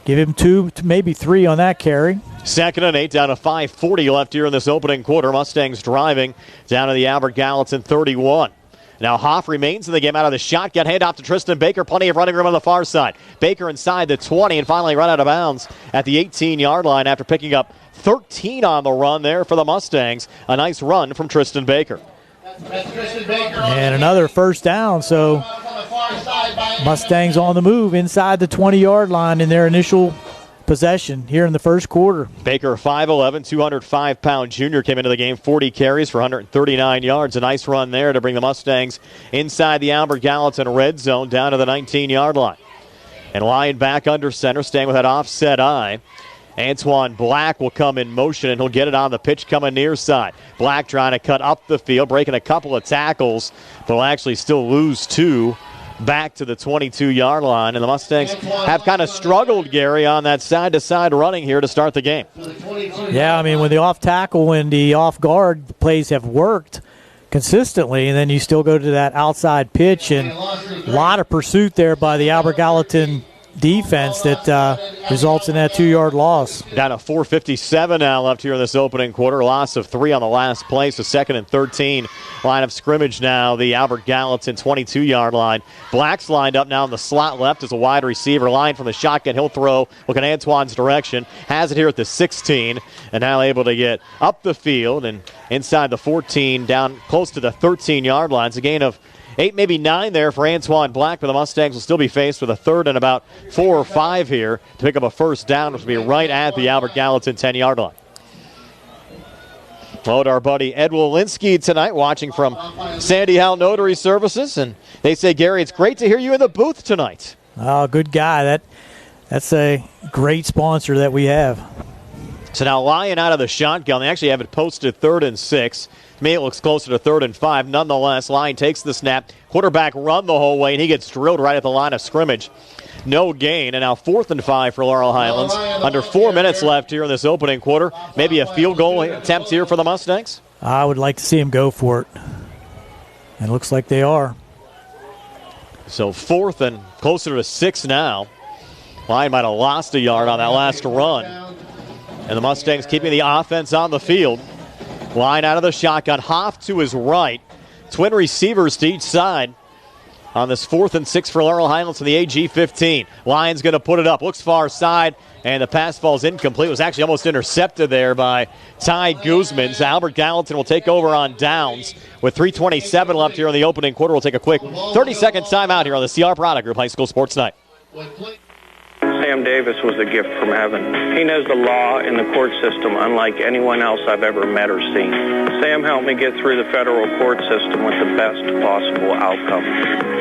give him 2, maybe 3 on that carry. 2nd and 8, down to 5:40 left here in this opening quarter. Mustangs driving down to the Albert Gallatin 31. Now Hoff remains in the game out of the shotgun. Hand off to Tristan Baker. Plenty of running room on the far side. Baker inside the 20 and finally run out of bounds at the 18-yard line after picking up 13 on the run there for the Mustangs. A nice run from Tristan Baker. And another first down, so Mustangs on the move inside the 20-yard line in their initial possession here in the first quarter. Baker, 5'11", 205-pound junior, came into the game, 40 carries for 139 yards. A nice run there to bring the Mustangs inside the Albert Gallatin red zone down to the 19-yard line. And Lyon back under center, staying with that offset eye. Antoine Black will come in motion, and he'll get it on the pitch coming near side. Black trying to cut up the field, breaking a couple of tackles, but will actually still lose 2 back to the 22-yard line. And the Mustangs have kind of struggled, Gary, on that side-to-side running here to start the game. Yeah, I mean, when the off tackle and the off guard plays have worked consistently, and then you still go to that outside pitch, and a lot of pursuit there by the Albert Gallatin defense that results in that 2-yard loss. Down to 4:57 now left here in this opening quarter. Loss of 3 on the last play, so 2nd and 13. Line of scrimmage now, the Albert Gallatin 22-yard line. Black's lined up now in the slot left as a wide receiver. Line from the shotgun. He'll throw. Look at Antoine's direction. Has it here at the 16, and now able to get up the field and inside the 14, down close to the 13-yard line. It's a gain of 8, maybe 9 there for Antoine Black, but the Mustangs will still be faced with a 3rd and about 4 or 5 here to pick up a first down, which will be right at the Albert Gallatin 10-yard line. Hello to our buddy Ed Walensky tonight, watching from Sandy Howell Notary Services, and they say, Gary, it's great to hear you in the booth tonight. Oh, good guy. That's a great sponsor that we have. So now Lyon out of the shotgun. They actually have it posted 3rd and 6. To me, it looks closer to 3rd and 5. Nonetheless, Lyon takes the snap. Quarterback run the whole way, and he gets drilled right at the line of scrimmage. No gain, and now 4th and 5 for Laurel Highlands. Under 4 minutes left here in this opening quarter. Maybe a field goal attempt here for the Mustangs? I would like to see him go for it. And it looks like they are. So 4th and closer to 6 now. Lyon might have lost a yard on that last run. And the Mustangs keeping the offense on the field. Line out of the shotgun. Hoff to his right. Twin receivers to each side on this 4th and 6 for Laurel Highlands from the AG 15. Lyon's going to put it up. Looks far side, and the pass falls incomplete. It was actually almost intercepted there by Ty Guzman. So Albert Gallatin will take over on downs. With 3:27 left here in the opening quarter, we'll take a quick 30-second timeout here on the Chiropractic Group High School Sports Night. Sam Davis was a gift from heaven. He knows the law and the court system unlike anyone else I've ever met or seen. Sam helped me get through the federal court system with the best possible outcome.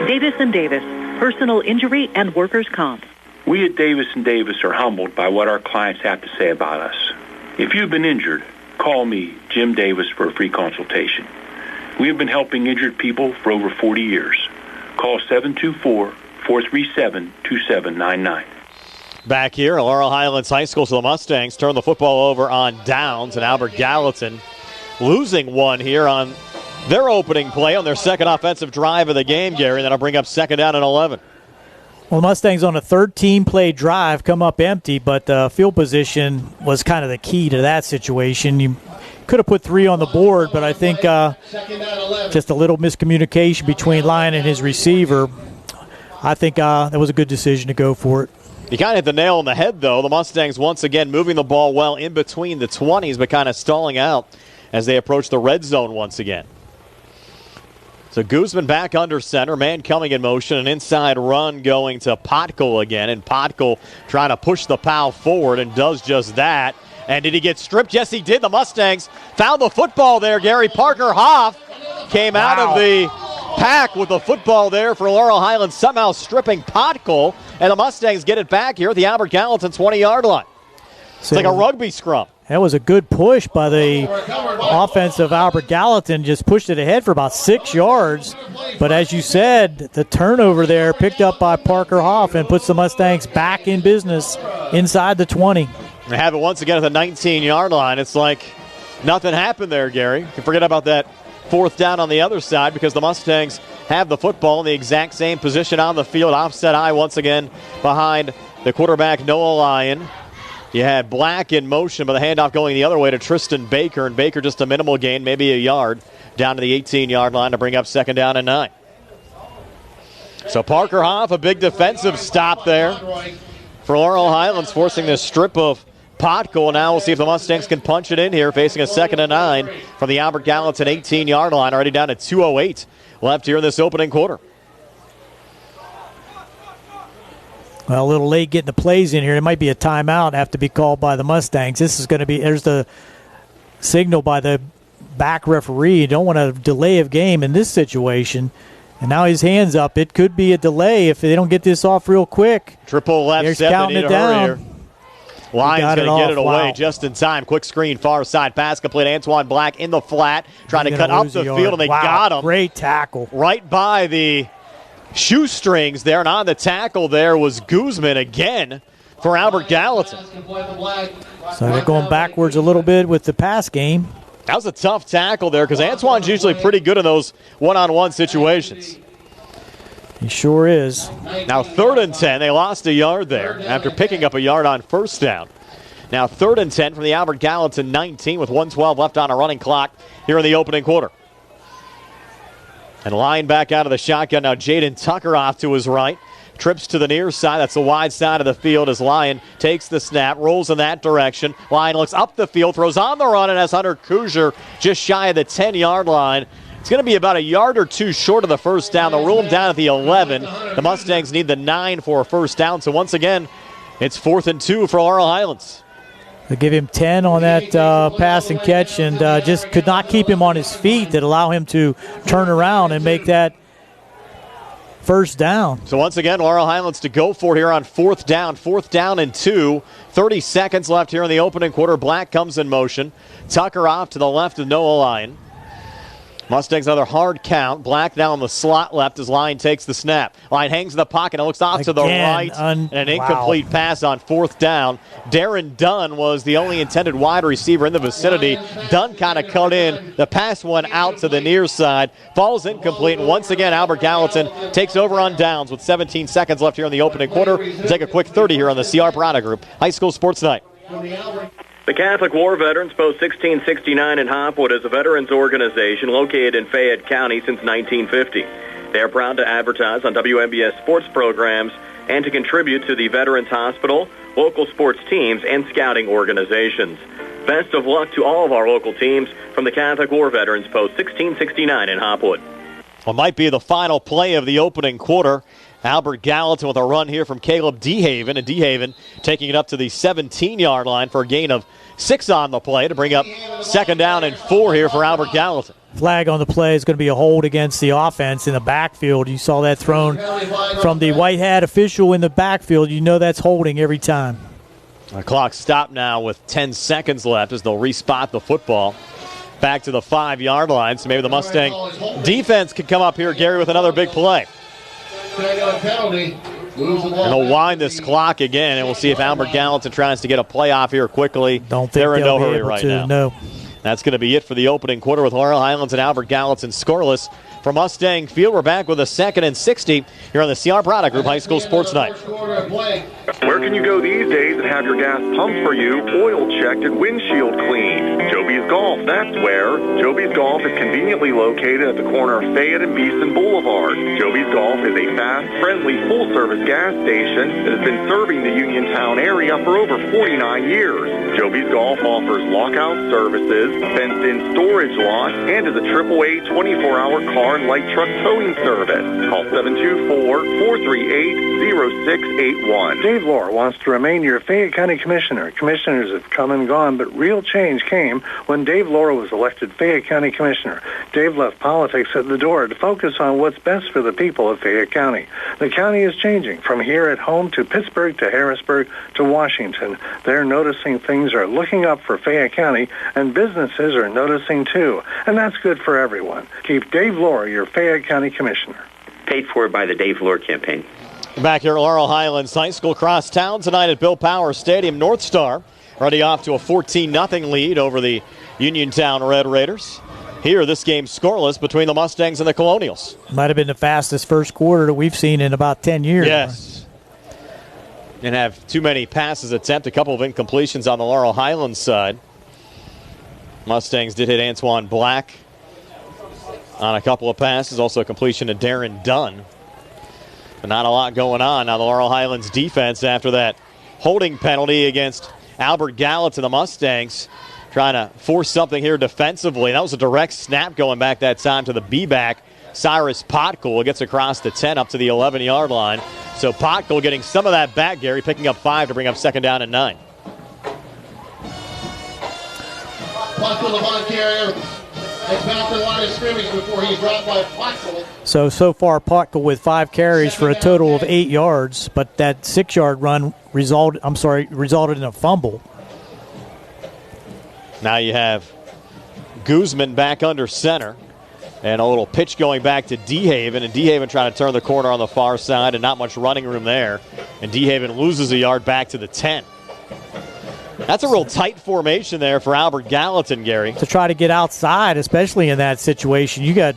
Davis & Davis, personal injury and workers' comp. We at Davis & Davis are humbled by what our clients have to say about us. If you've been injured, call me, Jim Davis, for a free consultation. We have been helping injured people for over 40 years. Call 724-437-2799. Back here at Laurel Highlands High School, so the Mustangs turn the football over on downs, and Albert Gallatin losing one here on their opening play on their second offensive drive of the game, Gary. That'll bring up second down and 11. Well, Mustangs on a 13-play drive come up empty, but field position was kind of the key to that situation. You could have put 3 on the board, but I think just a little miscommunication between Lyon and his receiver. I think that was a good decision to go for it. You kind of hit the nail on the head, though. The Mustangs once again moving the ball well in between the 20s, but kind of stalling out as they approach the red zone once again. So Guzman back under center, man coming in motion, an inside run going to Potkel again, and Potkel trying to push the POW forward and does just that. And did he get stripped? Yes, he did. The Mustangs found the football there. Gary Parker Hoff came out of the pack with the football there for Laurel Highlands, somehow stripping Potkel, and the Mustangs get it back here at the Albert Gallatin 20-yard line. It's like a rugby scrum. That was a good push by the offense of Albert Gallatin. Just pushed it ahead for about 6 yards. But as you said, the turnover there picked up by Parker Hoff and puts the Mustangs back in business inside the 20. They have it once again at the 19-yard line. It's like nothing happened there, Gary. You can forget about that fourth down on the other side because the Mustangs have the football in the exact same position on the field. Offset eye once again behind the quarterback, Noah Lyon. You had Black in motion, but the handoff going the other way to Tristan Baker, and Baker just a minimal gain, maybe a yard, down to the 18-yard line to bring up second down and 9. So Parker Hoff, a big defensive stop there for Laurel Highlands, forcing this strip of Potkel. Now we'll see if the Mustangs can punch it in here, facing a second and 9 from the Albert Gallatin 18-yard line, already down to 2:08 left here in this opening quarter. Well, a little late getting the plays in here. It might be a timeout have to be called by the Mustangs. This is going to be, there's the signal by the back referee. You don't want a delay of game in this situation. And now his hand's up. It could be a delay if they don't get this off real quick. Triple left step, they need to hurry here. Lyon's going to get it away just in time. Quick screen, far side pass complete. Antoine Black in the flat, trying to cut up the field, and they got him. Great tackle. Right by the shoestrings there, and on the tackle there was Guzman again for Albert Gallatin. So they're going backwards a little bit with the pass game. That was a tough tackle there because Antoine's usually pretty good in those one-on-one situations. He sure is. Now 3rd and 10. They lost a yard there after picking up a yard on first down. Now 3rd and 10 from the Albert Gallatin 19 with 1:12 left on a running clock here in the opening quarter. And Lyon back out of the shotgun. Now Jaden Tucker off to his right. Trips to the near side. That's the wide side of the field as Lyon takes the snap, rolls in that direction. Lyon looks up the field, throws on the run, and has Hunter Kuzier just shy of the 10-yard line. It's going to be about a yard or two short of the first down. They'll rule him down at the 11. The Mustangs need the 9 for a first down. So once again, it's 4th and 2 for Laurel Highlands. They give him 10 on that pass and catch, and just could not keep him on his feet that allow him to turn around and make that first down. So once again, Laurel Highlands to go for it here on 4th down. 4th down and 2. 30 seconds left here in the opening quarter. Black comes in motion. Tucker off to the left of Noah Lyon. Mustangs another hard count. Black now in the slot left as Lyon takes the snap. Lyon hangs in the pocket and looks off to the right. And an incomplete pass on 4th down. Darren Dunn was the only intended wide receiver in the vicinity. Dunn kind of cut in. The pass went out to the near side. Falls incomplete. And once again, Albert Gallatin takes over on downs with 17 seconds left here in the opening quarter. We'll take a quick 30 here on the Chiropractic Group High School Sports Night. The Catholic War Veterans Post 1669 in Hopwood is a veterans organization located in Fayette County since 1950. They are proud to advertise on WMBS sports programs and to contribute to the Veterans Hospital, local sports teams, and scouting organizations. Best of luck to all of our local teams from the Catholic War Veterans Post 1669 in Hopwood. Well, might be the final play of the opening quarter. Albert Gallatin with a run here from Caleb DeHaven, and DeHaven taking it up to the 17-yard line for a gain of 6 on the play to bring up second down and 4 here for Albert Gallatin. Flag on the play is going to be a hold against the offense in the backfield. You saw that thrown from the white hat official in the backfield. You know that's holding every time. The clock stopped now with 10 seconds left as they'll respot the football back to the 5-yard line. So maybe the Mustang defense could come up here, Gary, with another big play. And they'll wind this clock again, and we'll see if Albert Gallatin tries to get a play off here quickly. Don't think they're in no they'll be hurry able right to, now. No. That's going to be it for the opening quarter with Laurel Highlands and Albert Gallatin scoreless. From Mustang Field, we're back with a 2nd and 60 here on the CR Product Group High School Sports Night. Where can you go these days and have your gas pumped for you, oil checked, and windshield cleaned? Joby's Golf, that's where. Joby's Golf is conveniently located at the corner of Fayette and Beeson Boulevard. Joby's Golf is a fast, friendly, full-service gas station that has been serving the Uniontown area for over 49 years. Joby's Golf offers lockout services, fenced-in storage lots, and is a AAA 24-hour car and light truck towing service. Call 724-438-0681. Dave Lohr wants to remain your Fayette County Commissioner. Commissioners have come and gone, but real change came when Dave Lohr was elected Fayette County Commissioner. Dave left politics at the door to focus on what's best for the people of Fayette County. The county is changing from here at home to Pittsburgh to Harrisburg to Washington. They're noticing things are looking up for Fayette County, and businesses are noticing too. And that's good for everyone. Keep Dave Lohr your Fayette County Commissioner. Paid for by the Dave Lohr campaign. Back here at Laurel Highlands High School cross town tonight at Bill Power Stadium. North Star already off to a 14-0 lead over the Uniontown Red Raiders. Here, this game scoreless between the Mustangs and the Colonials. Might have been the fastest first quarter that we've seen in about 10 years. Yes. And have too many passes attempted. A couple of incompletions on the Laurel Highlands side. Mustangs did hit Antoine Black on a couple of passes. Also a completion to Darren Dunn. But not a lot going on. Now the Laurel Highlands defense after that holding penalty against Albert Gallatin, the Mustangs, trying to force something here defensively. That was a direct snap going back that time to the B-back. Cyrus Potkuhl gets across the 10 up to the 11-yard line. So Potkuhl getting some of that back, Gary, picking up 5 to bring up 2nd down and 9. Potkuhl, the ball carrier, has been up the line of scrimmage before he's dropped by Potkuhl. So far, Potkuhl with 5 carries for a total of 8 yards, but that 6-yard run resulted in a fumble. Now you have Guzman back under center. And a little pitch going back to DeHaven, and DeHaven trying to turn the corner on the far side, and not much running room there. And DeHaven loses a yard back to the 10. That's a real tight formation there for Albert Gallatin, Gary. To try to get outside, especially in that situation. You got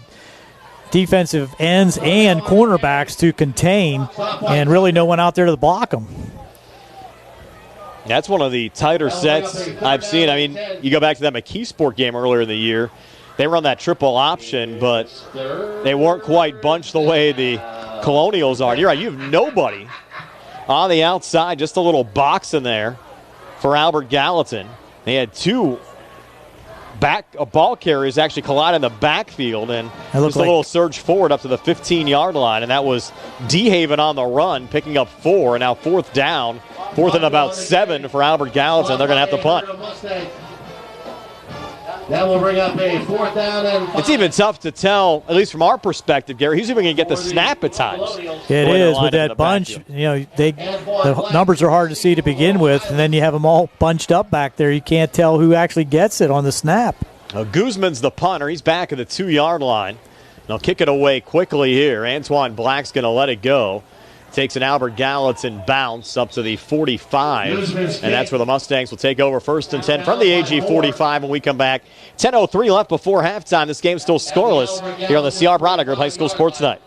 defensive ends and cornerbacks to contain, and really no one out there to block them. That's one of the tighter sets I've seen. I mean, you go back to that McKeesport game earlier in the year. They run that triple option, but they weren't quite bunched the way the Colonials are. You're right, you have nobody on the outside, just a little box in there for Albert Gallatin. They had 2 ball carriers actually collide in the backfield, and just a little surge forward up to the 15-yard line, and that was DeHaven on the run, picking up 4, and now 4th down, 4th and about 7 for Albert Gallatin. They're going to have to punt. That will bring up a 4th down and 5. It's even tough to tell, at least from our perspective, Gary, who's even going to get the snap at times. It is with that bunch. You know, the numbers are hard to see to begin with, and then you have them all bunched up back there. You can't tell who actually gets it on the snap. Now, Guzman's the punter. He's back at the 2-yard line. They'll kick it away quickly here. Antoine Black's going to let it go. Takes an Albert Gallatin bounce up to the 45, and that's where the Mustangs will take over 1st and 10 from the AG 45 when we come back. 10:03 left before halftime. This game's still scoreless here on the CR Product Group High School Sports Night.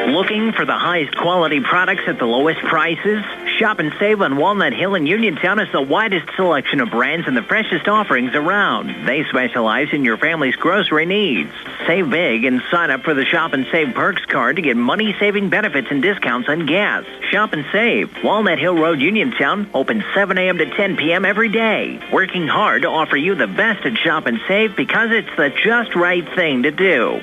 Looking for the highest quality products at the lowest prices? Shop and save on Walnut Hill and Uniontown has the widest selection of brands and the freshest offerings around. They specialize in your family's grocery needs. Save big and sign up for the Shop and Save Perks card to get money-saving benefits and discounts on gas. Shop and save. Walnut Hill Road, Uniontown, open 7 a.m. to 10 p.m. every day. Working hard to offer you the best at Shop and Save because it's the just right thing to do.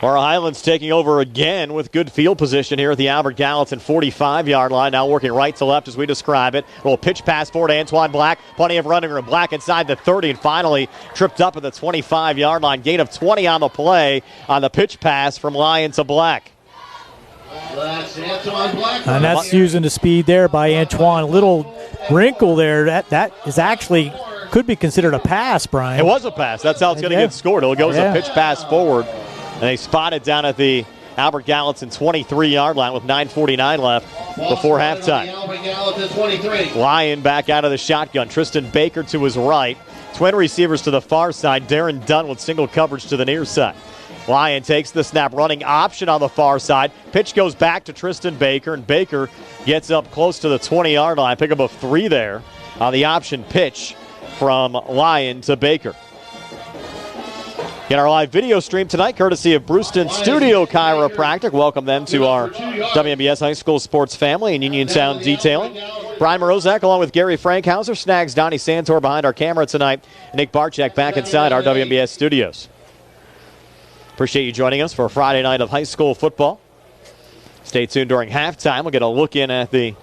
Laurel Highlands taking over again with good field position here at the Albert Gallatin 45-yard line. Now working right to left as we describe it. A little pitch pass forward to Antoine Black. Plenty of running room. Black inside the 30 and finally tripped up at the 25-yard line. Gain of 20 on the play on the pitch pass from Lyon to Black. And that's using the speed there by Antoine. A little wrinkle there. That is actually could be considered a pass, Brian. It was a pass. That's how it's going to get scored. It goes a pitch pass forward. And they spot it down at the Albert Gallatin 23-yard line with 9:49 left before halftime. Lyon back out of the shotgun. Tristan Baker to his right. Twin receivers to the far side. Darren Dunn with single coverage to the near side. Lyon takes the snap, running option on the far side. Pitch goes back to Tristan Baker, and Baker gets up close to the 20-yard line. Pick up a 3 there on the option pitch from Lyon to Baker. In our live video stream tonight, courtesy of Bruceton Studio Chiropractic. Welcome them to our WMBS High School sports family in Uniontown Detailing. Brian Morozak along with Gary Frankhauser. Snags Donnie Santor behind our camera tonight. Nick Barczyk back inside our WMBS studios. Appreciate you joining us for a Friday night of high school football. Stay tuned during halftime. We'll get a look in at the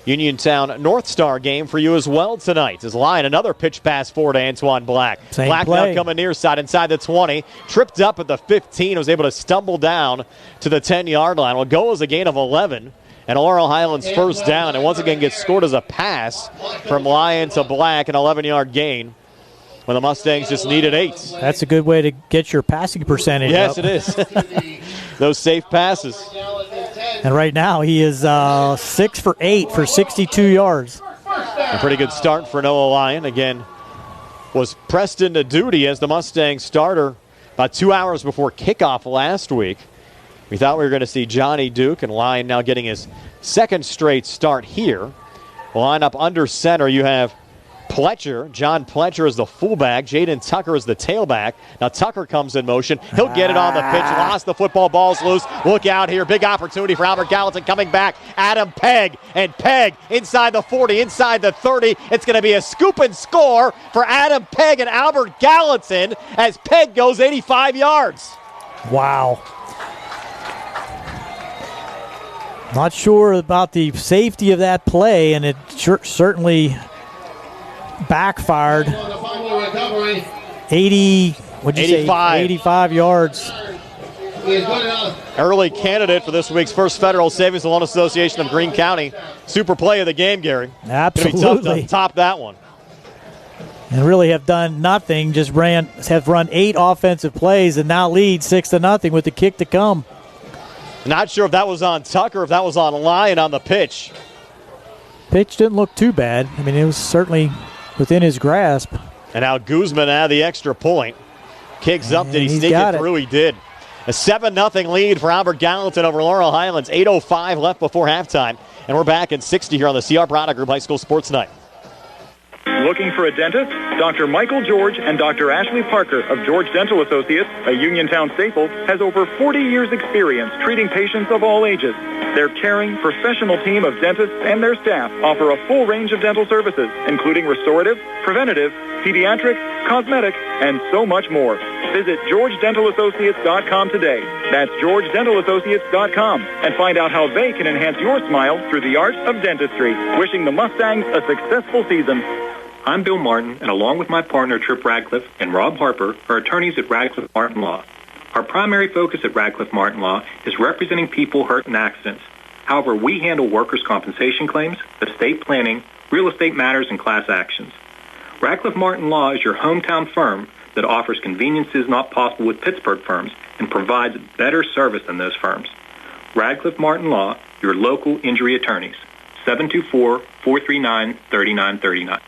Uniontown North Star game for you as well tonight. As Lyon, another pitch pass forward to Antoine Black. Black now coming near side inside the 20. Tripped up at the 15. Was able to stumble down to the 10-yard line. Will go as a gain of 11. And Laurel Highlands first down. And once again gets scored as a pass from Lyon to Black, an 11-yard gain, when the Mustangs just needed 8. That's a good way to get your passing percentage up. Yes, it is. Those safe passes. And right now he is 6 for 8 for 62 yards. A pretty good start for Noah Lyon. Again, was pressed into duty as the Mustangs starter about 2 hours before kickoff last week. We thought we were going to see Johnny Duke, and Lyon now getting his second straight start here. Line up under center, you have Pletcher. John Pletcher is the fullback. Jaden Tucker is the tailback. Now Tucker comes in motion. He'll get it on the pitch. Lost the football. Ball's loose. Look out here. Big opportunity for Albert Gallatin coming back. Adam Pegg. And Pegg inside the 40, inside the 30. It's going to be a scoop and score for Adam Pegg and Albert Gallatin as Pegg goes 85 yards. Wow. Not sure about the safety of that play, and it certainly backfired. 85 yards. Early candidate for this week's first Federal Savings and Loan Association of Greene County super play of the game, Gary. Absolutely. It'll be tough to top that one. And really have done nothing, just have run 8 offensive plays and now lead 6-0 with the kick to come. Not sure if that was on Tucker, if that was on Lyon on the pitch. Pitch didn't look too bad. I mean, it was certainly within his grasp. And now Guzman out of the extra point. Kicks up. Did he sneak it through? He did. A 7-0 lead for Albert Gallatin over Laurel Highlands. 8:05 left before halftime. And we're back in 60 here on the Chiropractic Group High School Sports Night. Looking for a dentist? Dr. Michael George and Dr. Ashley Parker of George Dental Associates, a Uniontown staple, has over 40 years' experience treating patients of all ages. Their caring, professional team of dentists and their staff offer a full range of dental services, including restorative, preventative, pediatric, cosmetic, and so much more. Visit GeorgeDentalAssociates.com today. That's GeorgeDentalAssociates.com, and find out how they can enhance your smile through the art of dentistry. Wishing the Mustangs a successful season. I'm Bill Martin, and along with my partner Trip Radcliffe and Rob Harper, are attorneys at Radcliffe Martin Law. Our primary focus at Radcliffe Martin Law is representing people hurt in accidents. However, we handle workers' compensation claims, estate planning, real estate matters, and class actions. Radcliffe Martin Law is your hometown firm that offers conveniences not possible with Pittsburgh firms and provides better service than those firms. Radcliffe Martin Law, your local injury attorneys. 724-439-3939.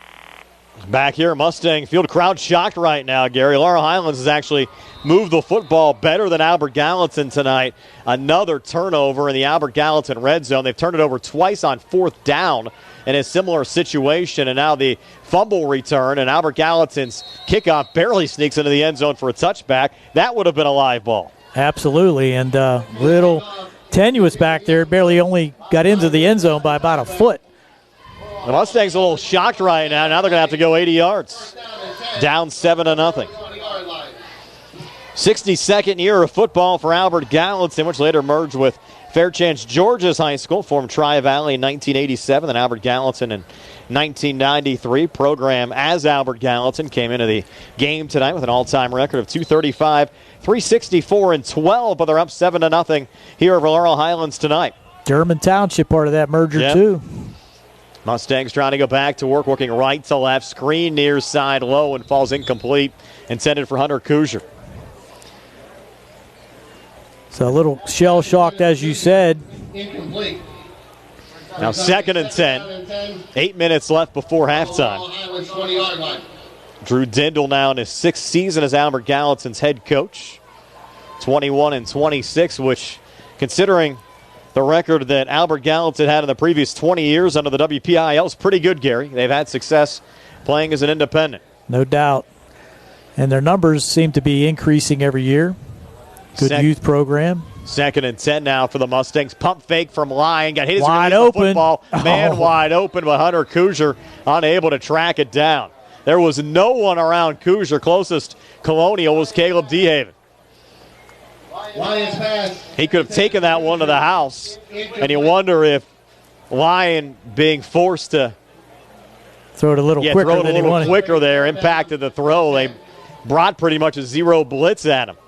Back here at Mustang Field, crowd shocked right now, Gary. Laurel Highlands has actually moved the football better than Albert Gallatin tonight. Another turnover in the Albert Gallatin red zone. They've turned it over twice on 4th down in a similar situation, and now the fumble return, and Albert Gallatin's kickoff barely sneaks into the end zone for a touchback. That would have been a live ball. Absolutely, and little tenuous back there. Barely only got into the end zone by about a foot. The Mustangs a little shocked right now. Now they're going to have to go 80 yards. Down 7-0. 62nd year of football for Albert Gallatin, which later merged with Fairchance Georges High School, formed Tri-Valley in 1987, and Albert Gallatin in 1993. Program as Albert Gallatin came into the game tonight with an all-time record of 235, 364, and 12, but they're up 7-0 here over Laurel Highlands tonight. Durham Township part of that merger, too. Mustangs trying to go back to work, working right to left. Screen near side low and falls incomplete. Intended for Hunter Kuzier. So a little shell-shocked, as you said. Incomplete. Now 2nd and 10. 8 minutes left before halftime. 20-yard line. Drew Dindal now in his 6th season as Albert Gallatin's head coach. 21-26, which, considering the record that Albert Gallatin had in the previous 20 years under the WPIAL, is pretty good, Gary. They've had success playing as an independent. No doubt. And their numbers seem to be increasing every year. Good youth program. 2nd and 10 now for the Mustangs. Pump fake from Lyon. Got hit as wide he released open. The football. Man wide open, but Hunter Kuzier unable to track it down. There was no one around Kuzier. Closest Colonial was Caleb DeHaven. Lions pass. He could have taken that one to the house, and you wonder if Lyon being forced to throw it a little quicker throw it than a he little wanted. quicker there impacted the throw. They brought pretty much a zero blitz at him.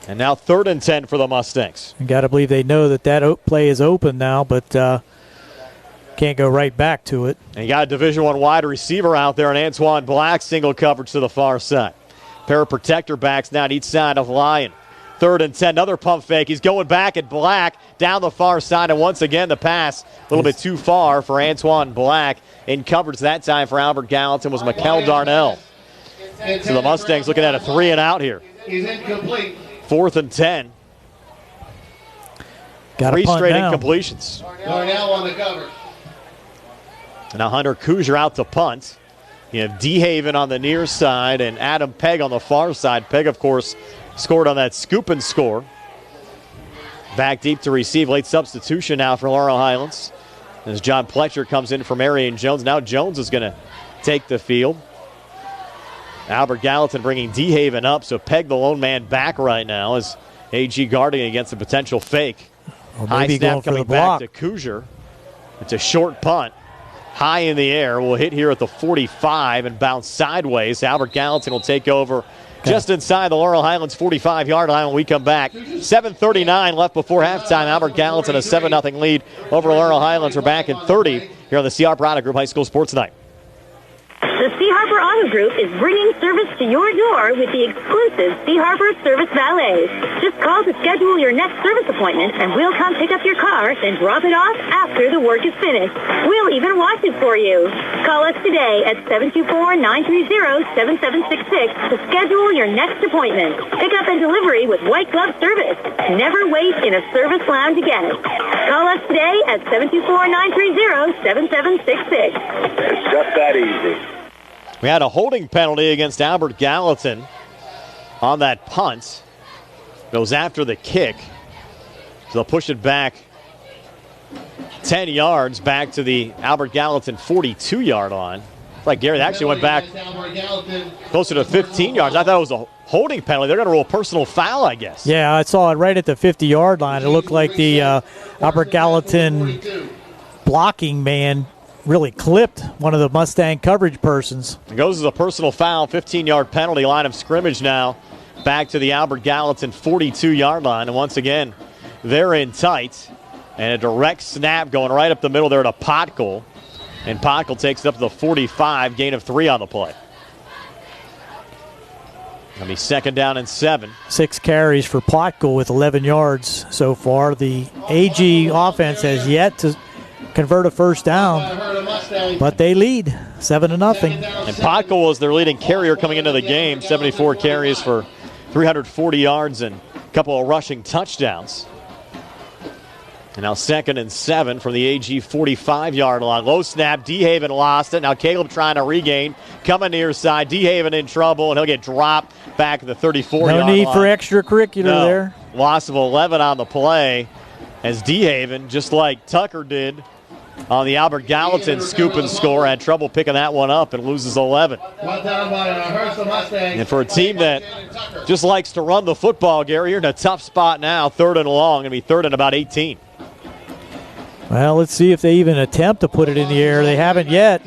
And now 3rd and 10 for the Mustangs. You got to believe they know that play is open now, but can't go right back to it. And you got a Division I wide receiver out there, and Antoine Black single coverage to the far side. Pair of protector backs now on each side of Lyon. 3rd and 10, another pump fake. He's going back at Black down the far side, and once again the pass a little bit too far for Antoine Black. In coverage that time for Albert Gallatin was Mikel Darnell. So the Mustangs looking at a 3 and out here. He's incomplete. 4th and 10. Got 3 straight now. incompletions. Darnell on the cover. Now Hunter Kuzier out to punt. You have DeHaven on the near side and Adam Pegg on the far side. Pegg, of course, scored on that scoop and score. Back deep to receive. Late substitution now for Laurel Highlands. As John Pletcher comes in for Marion Jones. Now Jones is going to take the field. Albert Gallatin bringing DeHaven up, so Pegg the lone man back right now as AG guarding against a potential fake. High snap coming back to Kuzier. It's a short punt. High in the air. Will hit here at the 45 and bounce sideways. Albert Gallatin will take over just inside the Laurel Highlands 45-yard line when we come back. 7:39 left before halftime. Albert Gallatin a 7-0 lead over Laurel Highlands. We're back in 30 here on the C.R. Auto Group High School Sports Night. The C. Harbor Auto Group is bringing service to your door with the exclusive C. Harbor Service Valets. Just call to schedule your next service appointment, and we'll come pick up your car, then drop it off after the work is finished. We'll even wash it for you. Call us today at 724-930-7766 to schedule your next appointment. Pickup and delivery with white glove service. Never wait in a service lounge again. Call us today at 724-930-7766. It's just that easy. We had a holding penalty against Albert Gallatin on that punt. Goes after the kick. So they'll push it back 10 yards back to the Albert Gallatin 42-yard line. Like Gary, that actually went back closer to 15 yards. I thought it was a holding penalty. They're going to roll personal foul, I guess. Yeah, I saw it right at the 50-yard line. It looked like the Albert Gallatin blocking man really clipped one of the Mustang coverage persons. It goes as a personal foul, 15-yard penalty, line of scrimmage now. Back to the Albert Gallatin 42-yard line. And once again, they're in tight. And a direct snap going right up the middle there to Potkel. And Potkel takes it up to the 45, gain of 3 on the play. It'll be 2nd down and 7. 6 carries for Potkel with 11 yards so far. The AG offense has yet to convert a first down, but they lead 7-0. And Potkel was their leading carrier coming into the game. 74 carries for 340 yards and a couple of rushing touchdowns. And now 2nd and 7 from the AG 45-yard line. Low snap, DeHaven lost it. Now Caleb trying to regain. Coming near side, DeHaven in trouble, and he'll get dropped back at the 34-yard line. No need for extracurricular there. Loss of 11 on the play as DeHaven, just like Tucker did on the Albert Gallatin scoop and score, had trouble picking that one up and loses 11. And for a team that just likes to run the football, Gary, you're in a tough spot now. 3rd and long, and be 3rd and about 18. Well, let's see if they even attempt to put it in the air. They haven't yet.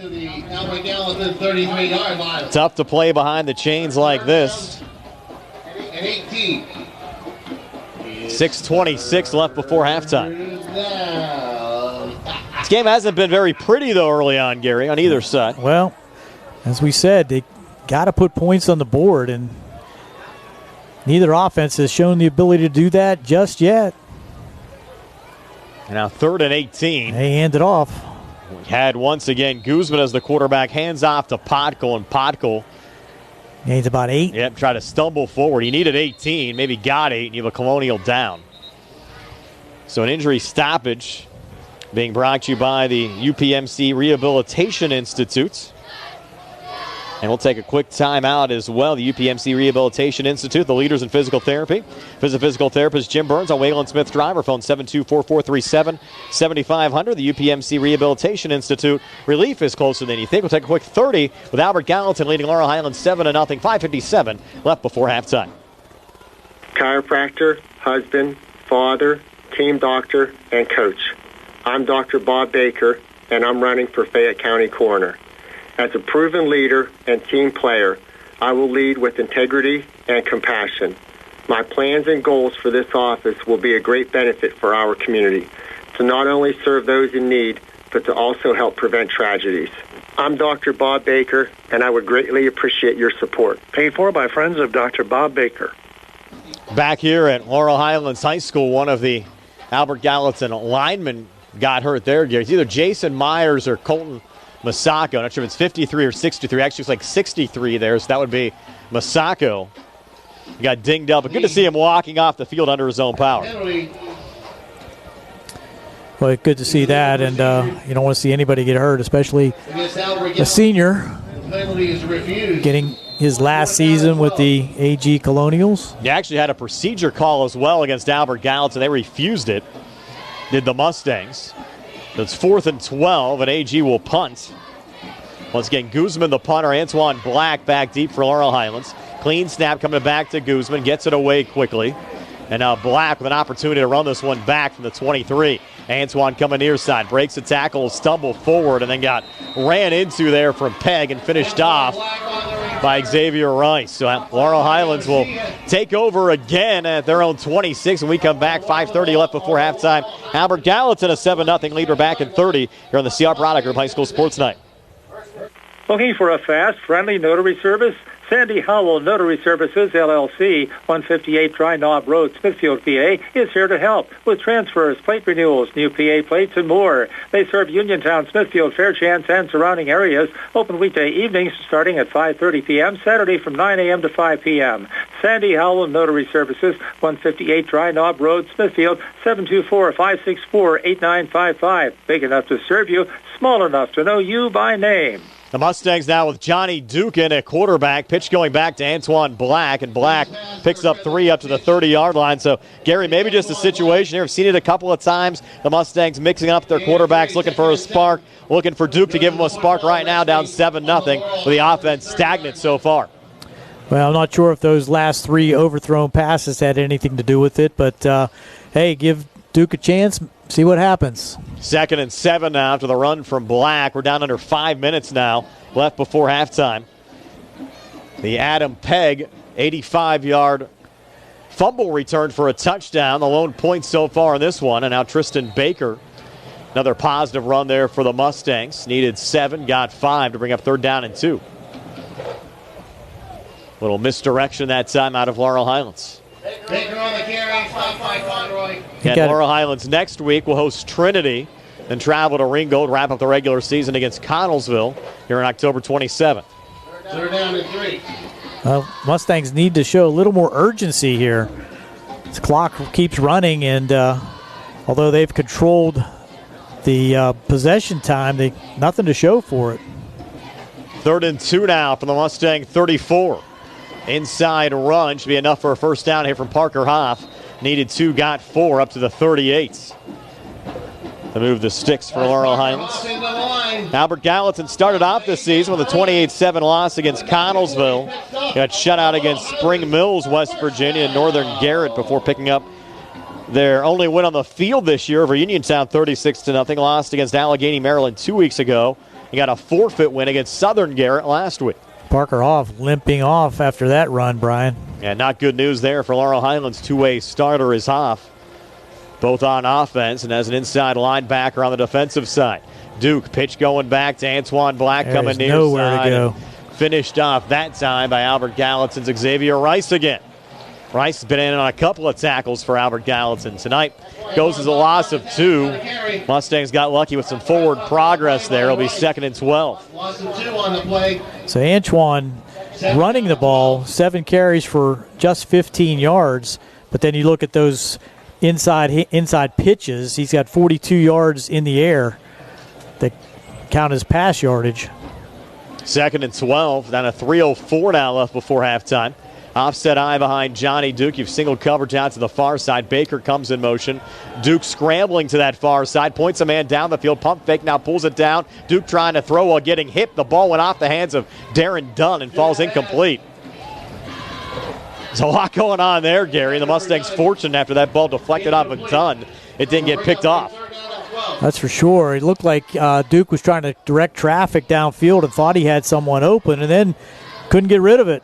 Tough to play behind the chains like this. 6:26 left before halftime. This game hasn't been very pretty, though, early on, Gary, on either side. Well, as we said, they got to put points on the board, and neither offense has shown the ability to do that just yet. And now 3rd and 18. They hand it off. We had once again Guzman as the quarterback, hands off to Podkel, and Podkel gains about 8. Yep, try to stumble forward. He needed 18, maybe got 8, and you have a Colonial down. So an injury stoppage being brought to you by the UPMC Rehabilitation Institute. And we'll take a quick timeout as well. The UPMC Rehabilitation Institute, the leaders in physical therapy. Visit physical therapist Jim Burns on Wayland Smith Drive, or phone 724-437-7500. The UPMC Rehabilitation Institute. Relief is closer than you think. We'll take a quick 30 with Albert Gallatin leading Laurel Highlands 7-0. 5:57 left before halftime. Chiropractor, husband, father, team doctor, and coach. I'm Dr. Bob Baker, and I'm running for Fayette County Coroner. As a proven leader and team player, I will lead with integrity and compassion. My plans and goals for this office will be a great benefit for our community, to not only serve those in need, but to also help prevent tragedies. I'm Dr. Bob Baker, and I would greatly appreciate your support. Paid for by friends of Dr. Bob Baker. Back here at Laurel Highlands High School, one of the Albert Gallatin linemen got hurt there. It's either Jason Myers or Colton Masako. I'm not sure if it's 53 or 63. Actually, it's like 63 there, so that would be Masako. He got dinged up, but good to see him walking off the field under his own power. Well, good to see that, and you don't want to see anybody get hurt, especially a senior getting his last season with the AG Colonials. He actually had a procedure call as well against Albert Gallatin. They refused it, did the Mustangs. It's 4th and 12, and AG will punt. Once again, Guzman, the punter. Antoine Black back deep for Laurel Highlands. Clean snap coming back to Guzman. Gets it away quickly. And now Black with an opportunity to run this one back from the 23. Antoine coming near side. Breaks a tackle, stumbled forward, and then got ran into there from Peg and finished off by Xavier Rice. So Laurel Highlands will take over again at their own 26 when we come back. 5:30 left before halftime. Albert Gallatin a 7-0 lead. We're back in 30 here on the Chiropractic Group High School Sports Night. Looking for a fast, friendly notary service? Sandy Howell Notary Services, LLC, 158 Dry Knob Road, Smithfield, PA, is here to help with transfers, plate renewals, new PA plates, and more. They serve Uniontown, Smithfield, Fairchance, and surrounding areas. Open weekday evenings starting at 5:30 p.m., Saturday from 9 a.m. to 5 p.m. Sandy Howell Notary Services, 158 Dry Knob Road, Smithfield, 724-564-8955. Big enough to serve you, small enough to know you by name. The Mustangs now with Johnny Dukin at quarterback. Pitch going back to Antoine Black, and Black picks up 3 up to the 30-yard line. So, Gary, maybe just a situation here. I've seen it a couple of times. The Mustangs mixing up their quarterbacks, looking for a spark, looking for Duke to give them a spark right now, down 7-0 with the offense stagnant so far. Well, I'm not sure if those last 3 overthrown passes had anything to do with it, but, hey, give Duke a chance. See what happens. 2nd and 7 now after the run from Black. We're down under 5 minutes now left before halftime. The Adam Pegg 85-yard fumble return for a touchdown. The lone point so far in this one. And now Tristan Baker. Another positive run there for the Mustangs. Needed 7, got 5 to bring up 3rd down and 2. Little misdirection that time out of Laurel Highlands. Baker on the carry, stop by Conroy. And Laurel Highlands next week will host Trinity, then travel to Ringgold, wrap up the regular season against Connellsville here on October 27th. 3rd down and 3. Mustangs need to show a little more urgency here. The clock keeps running, and although they've controlled the possession time, they nothing to show for it. 3rd and 2 now from the Mustang 34. Inside run should be enough for a first down here from Parker Hoff. Needed 2, got 4 up to the 38. To move the sticks for Laurel Highlands. Albert Gallatin started off this season with a 28-7 loss against Connellsville. Got shut out against Spring Mills, West Virginia, and Northern Garrett before picking up their only win on the field this year over Uniontown, 36-0. Lost against Allegheny, Maryland 2 weeks ago. He got a forfeit win against Southern Garrett last week. Parker Hoff limping off after that run, Brian. Yeah, not good news there for Laurel Highlands. Two-way starter is Hoff, both on offense and as an inside linebacker on the defensive side. Duke, pitch going back to Antoine Black, coming near nowhere side. To go. Finished off that time by Albert Gallatin's Xavier Rice again. Rice has been in on a couple of tackles for Albert Gallatin tonight. Goes as a loss of 2. Mustangs got lucky with some forward progress there. It'll be 2nd and 12. Loss of 2 on the play. So Antoine running the ball, 7 carries for just 15 yards. But then you look at those inside pitches. He's got 42 yards in the air that count as pass yardage. 2nd and 12. Down to 3:04 now left before halftime. Offset eye behind Johnny Duke. You've single coverage out to the far side. Baker comes in motion. Duke scrambling to that far side. Points a man down the field. Pump fake, now pulls it down. Duke trying to throw while getting hit. The ball went off the hands of Darren Dunn and falls incomplete. There's a lot going on there, Gary. The Mustangs fortunate after that ball deflected off of Dunn. It didn't get picked off. That's for sure. It looked like Duke was trying to direct traffic downfield and thought he had someone open and then couldn't get rid of it.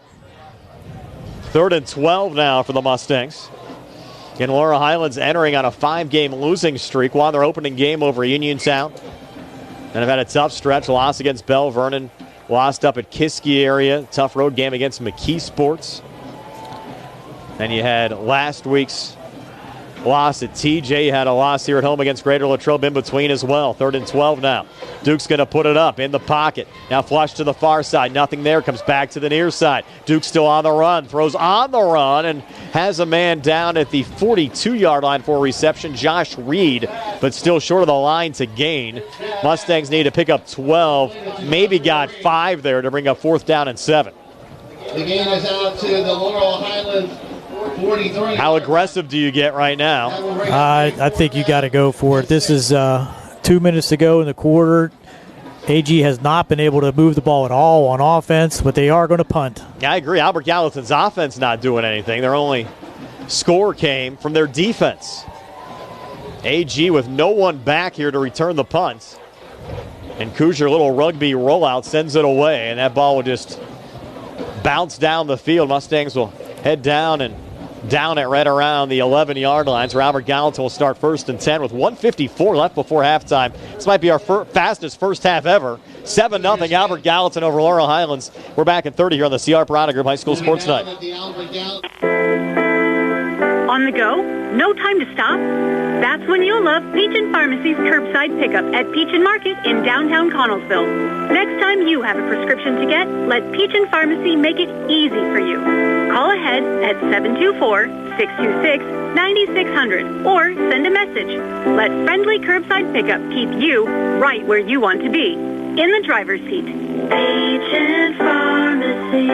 3rd and 12 now for the Mustangs. And Laurel Highlands entering on a 5-game losing streak, won their opening game over Uniontown. And have had a tough stretch. Loss against Bell Vernon. Lost up at Kiski area. Tough road game against McKee Sports. And you had last week's loss at TJ. You had a loss here at home against Greater Latrobe in between as well. 3rd and 12 now. Duke's going to put it up in the pocket. Now flush to the far side. Nothing there. Comes back to the near side. Duke's still on the run. Throws on the run and has a man down at the 42-yard line for a reception. Josh Reed, but still short of the line to gain. Mustangs need to pick up 12. Maybe got 5 there to bring up 4th down and 7. The game is out to the Laurel Highlands 43. How aggressive do you get right now? I think you got to go for it. This is 2 minutes to go in the quarter. AG has not been able to move the ball at all on offense, but they are going to punt. Yeah, I agree. Albert Gallatin's offense not doing anything. Their only score came from their defense. AG with no one back here to return the punt. And Kuzier, a little rugby rollout, sends it away, and that ball will just bounce down the field. Mustangs will head down and down at right around the 11-yard line. So Albert Gallatin will start 1st and 10 with 1:54 left before halftime. This might be our fastest first half ever. 7-0 Albert Gallatin over Laurel Highlands. We're back at 30 here on the CR Parada Group High School Sports Night. On the go? No time to stop? That's when you'll love Peachin Pharmacy's curbside pickup at Peachin Market in downtown Connellsville. Next time you have a prescription to get, let Peachin Pharmacy make it easy for you. Call ahead at 724-626-9600 or send a message. Let friendly curbside pickup keep you right where you want to be, in the driver's seat. Peachin Pharmacy,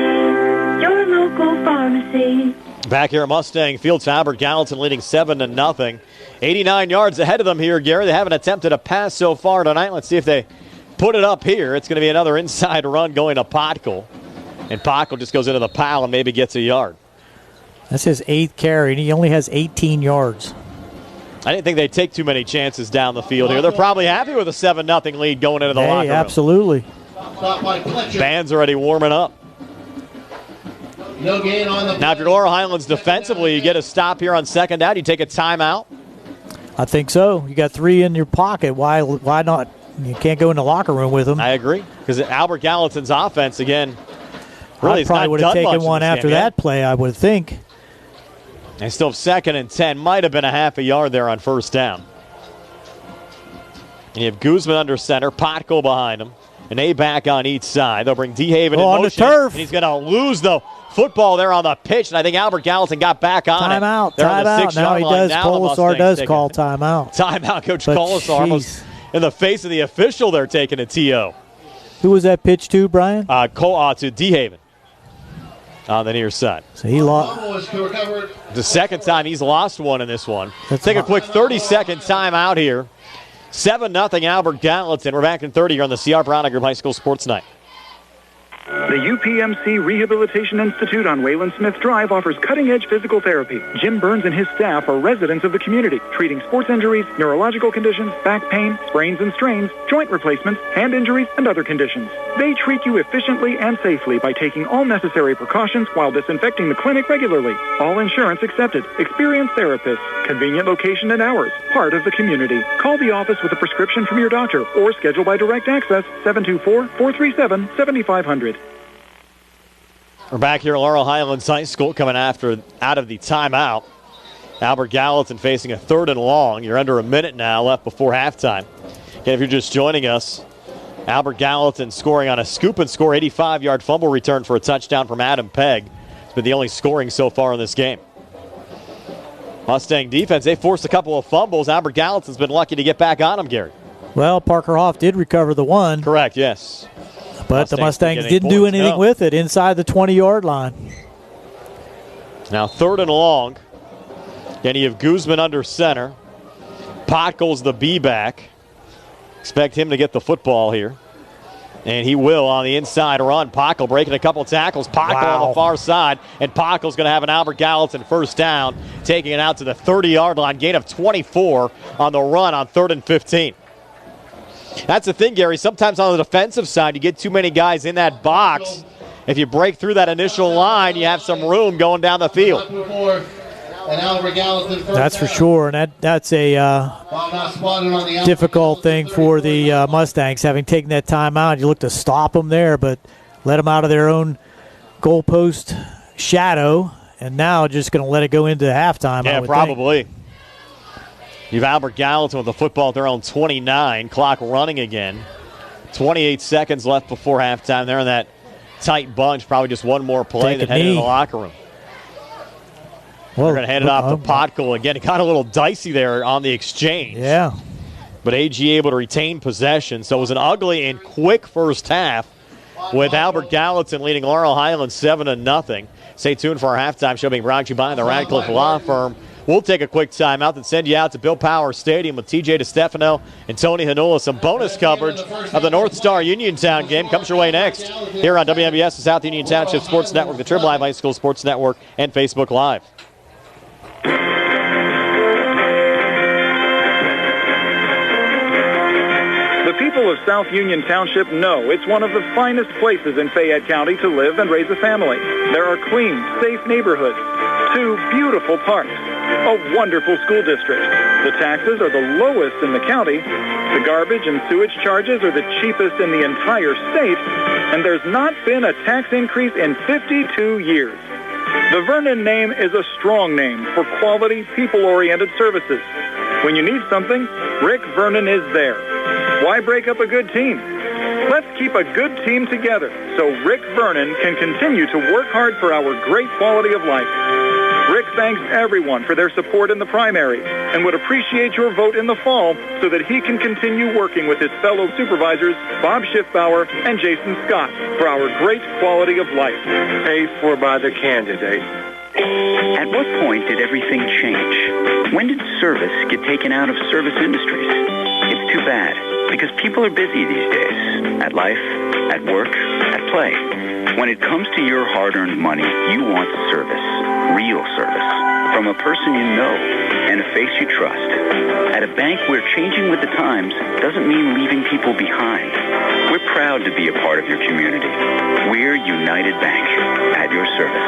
your local pharmacy. Back here at Mustang Field, Albert Gallatin leading 7-0. 89 yards ahead of them here, Gary. They haven't attempted a pass so far tonight. Let's see if they put it up here. It's going to be another inside run going to Potkel. And Potkel just goes into the pile and maybe gets a yard. That's his 8th carry, and he only has 18 yards. I didn't think they'd take too many chances down the field here. They're probably happy with a 7-0 lead going into the locker room. Absolutely. Band's already warming up. No gain on the now, if you're Laurel Highlands defensively, you get a stop here on 2nd down. You take a timeout. I think so. You got 3 in your pocket. Why not? You can't go in the locker room with them. I agree. Because Albert Gallatin's offense, again, really I probably would have taken one after that play, I would think. They still have 2nd and 10. Might have been a half a yard there on 1st down. And you have Guzman under center, Potkel behind him, and A back on each side. They'll bring DeHaven in on motion. The turf. And he's going to lose the football there on the pitch, and I think Albert Gallatin got back on timeout, it. They're on the 6-yard line. Now Colasar does call timeout. Timeout, Coach Colasar almost in the face of the official. They're taking a TO. Who was that pitch to, Brian? To DeHaven on the near side. So he lost. The 2nd time he's lost one in this one. Let's take a quick 30-second timeout here. 7-0 Albert Gallatin. We're back in 30 here on the CR Parada Group High School Sports Night. The UPMC Rehabilitation Institute on Wayland Smith Drive offers cutting-edge physical therapy. Jim Burns and his staff are residents of the community, treating sports injuries, neurological conditions, back pain, sprains and strains, joint replacements, hand injuries, and other conditions. They treat you efficiently and safely by taking all necessary precautions while disinfecting the clinic regularly. All insurance accepted. Experienced therapists. Convenient location and hours. Part of the community. Call the office with a prescription from your doctor or schedule by direct access 724-437-7500. We're back here at Laurel Highlands High School coming out of the timeout. Albert Gallatin facing a 3rd and long. You're under a minute now left before halftime. Again, if you're just joining us, Albert Gallatin scoring on a scoop and score 85-yard fumble return for a touchdown from Adam Pegg. It's been the only scoring so far in this game. Mustang defense, they forced a couple of fumbles. Albert Gallatin's been lucky to get back on them, Gary. Well, Parker Hoff did recover the one. Correct, yes. But the Mustangs didn't do anything with it inside the 20-yard line. Now 3rd and long. Again, you have Guzman under center. Potkel's the B-back. Expect him to get the football here. And he will on the inside run. Potkel breaking a couple tackles. Potkel on the far side. And Potkel's going to have an Albert Gallatin first down, taking it out to the 30-yard line. Gain of 24 on the run on 3rd and 15. That's the thing, Gary. Sometimes on the defensive side, you get too many guys in that box. If you break through that initial line, you have some room going down the field. That's for sure, and that's a difficult thing for the Mustangs, having taken that timeout. You look to stop them there, but let them out of their own goalpost shadow, and now just going to let it go into halftime. Yeah, probably. You've Albert Gallatin with the football at their own 29. Clock running again. 28 seconds left before halftime. They're in that tight bunch. Probably just one more play that headed in the locker room. Well, they're going to hand it off to Potkel again. It got a little dicey there on the exchange. Yeah. But AG able to retain possession. So it was an ugly and quick first half with Albert Gallatin leading Laurel Highlands 7-0. Stay tuned for our halftime show being brought to you by the Radcliffe Law Firm. We'll take a quick timeout and send you out to Bill Power Stadium with TJ DeStefano and Tony Hanula. Some bonus coverage of the North Star Uniontown game comes your way next here on WMBS, the South Union Township Sports Network, the Trib Live High School Sports Network, and Facebook Live. The people of South Union Township know it's one of the finest places in Fayette County to live and raise a family. There are clean, safe neighborhoods, 2 beautiful parks, a wonderful school district. The taxes are the lowest in the county. The garbage and sewage charges are the cheapest in the entire state. And there's not been a tax increase in 52 years. The Vernon name is a strong name for quality, people-oriented services. When you need something, Rick Vernon is there. Why break up a good team? Let's keep a good team together so Rick Vernon can continue to work hard for our great quality of life. Rick thanks everyone for their support in the primary and would appreciate your vote in the fall so that he can continue working with his fellow supervisors, Bob Schiffbauer and Jason Scott, for our great quality of life. Paid for by the candidate. At what point did everything change? When did service get taken out of service industries? It's too bad, because people are busy these days. At life, at work, at play. When it comes to your hard-earned money, you want service. Real service. From a person you know and a face you trust. At a bank where changing with the times doesn't mean leaving people behind. We're proud to be a part of your community. We're United Bank, at your service.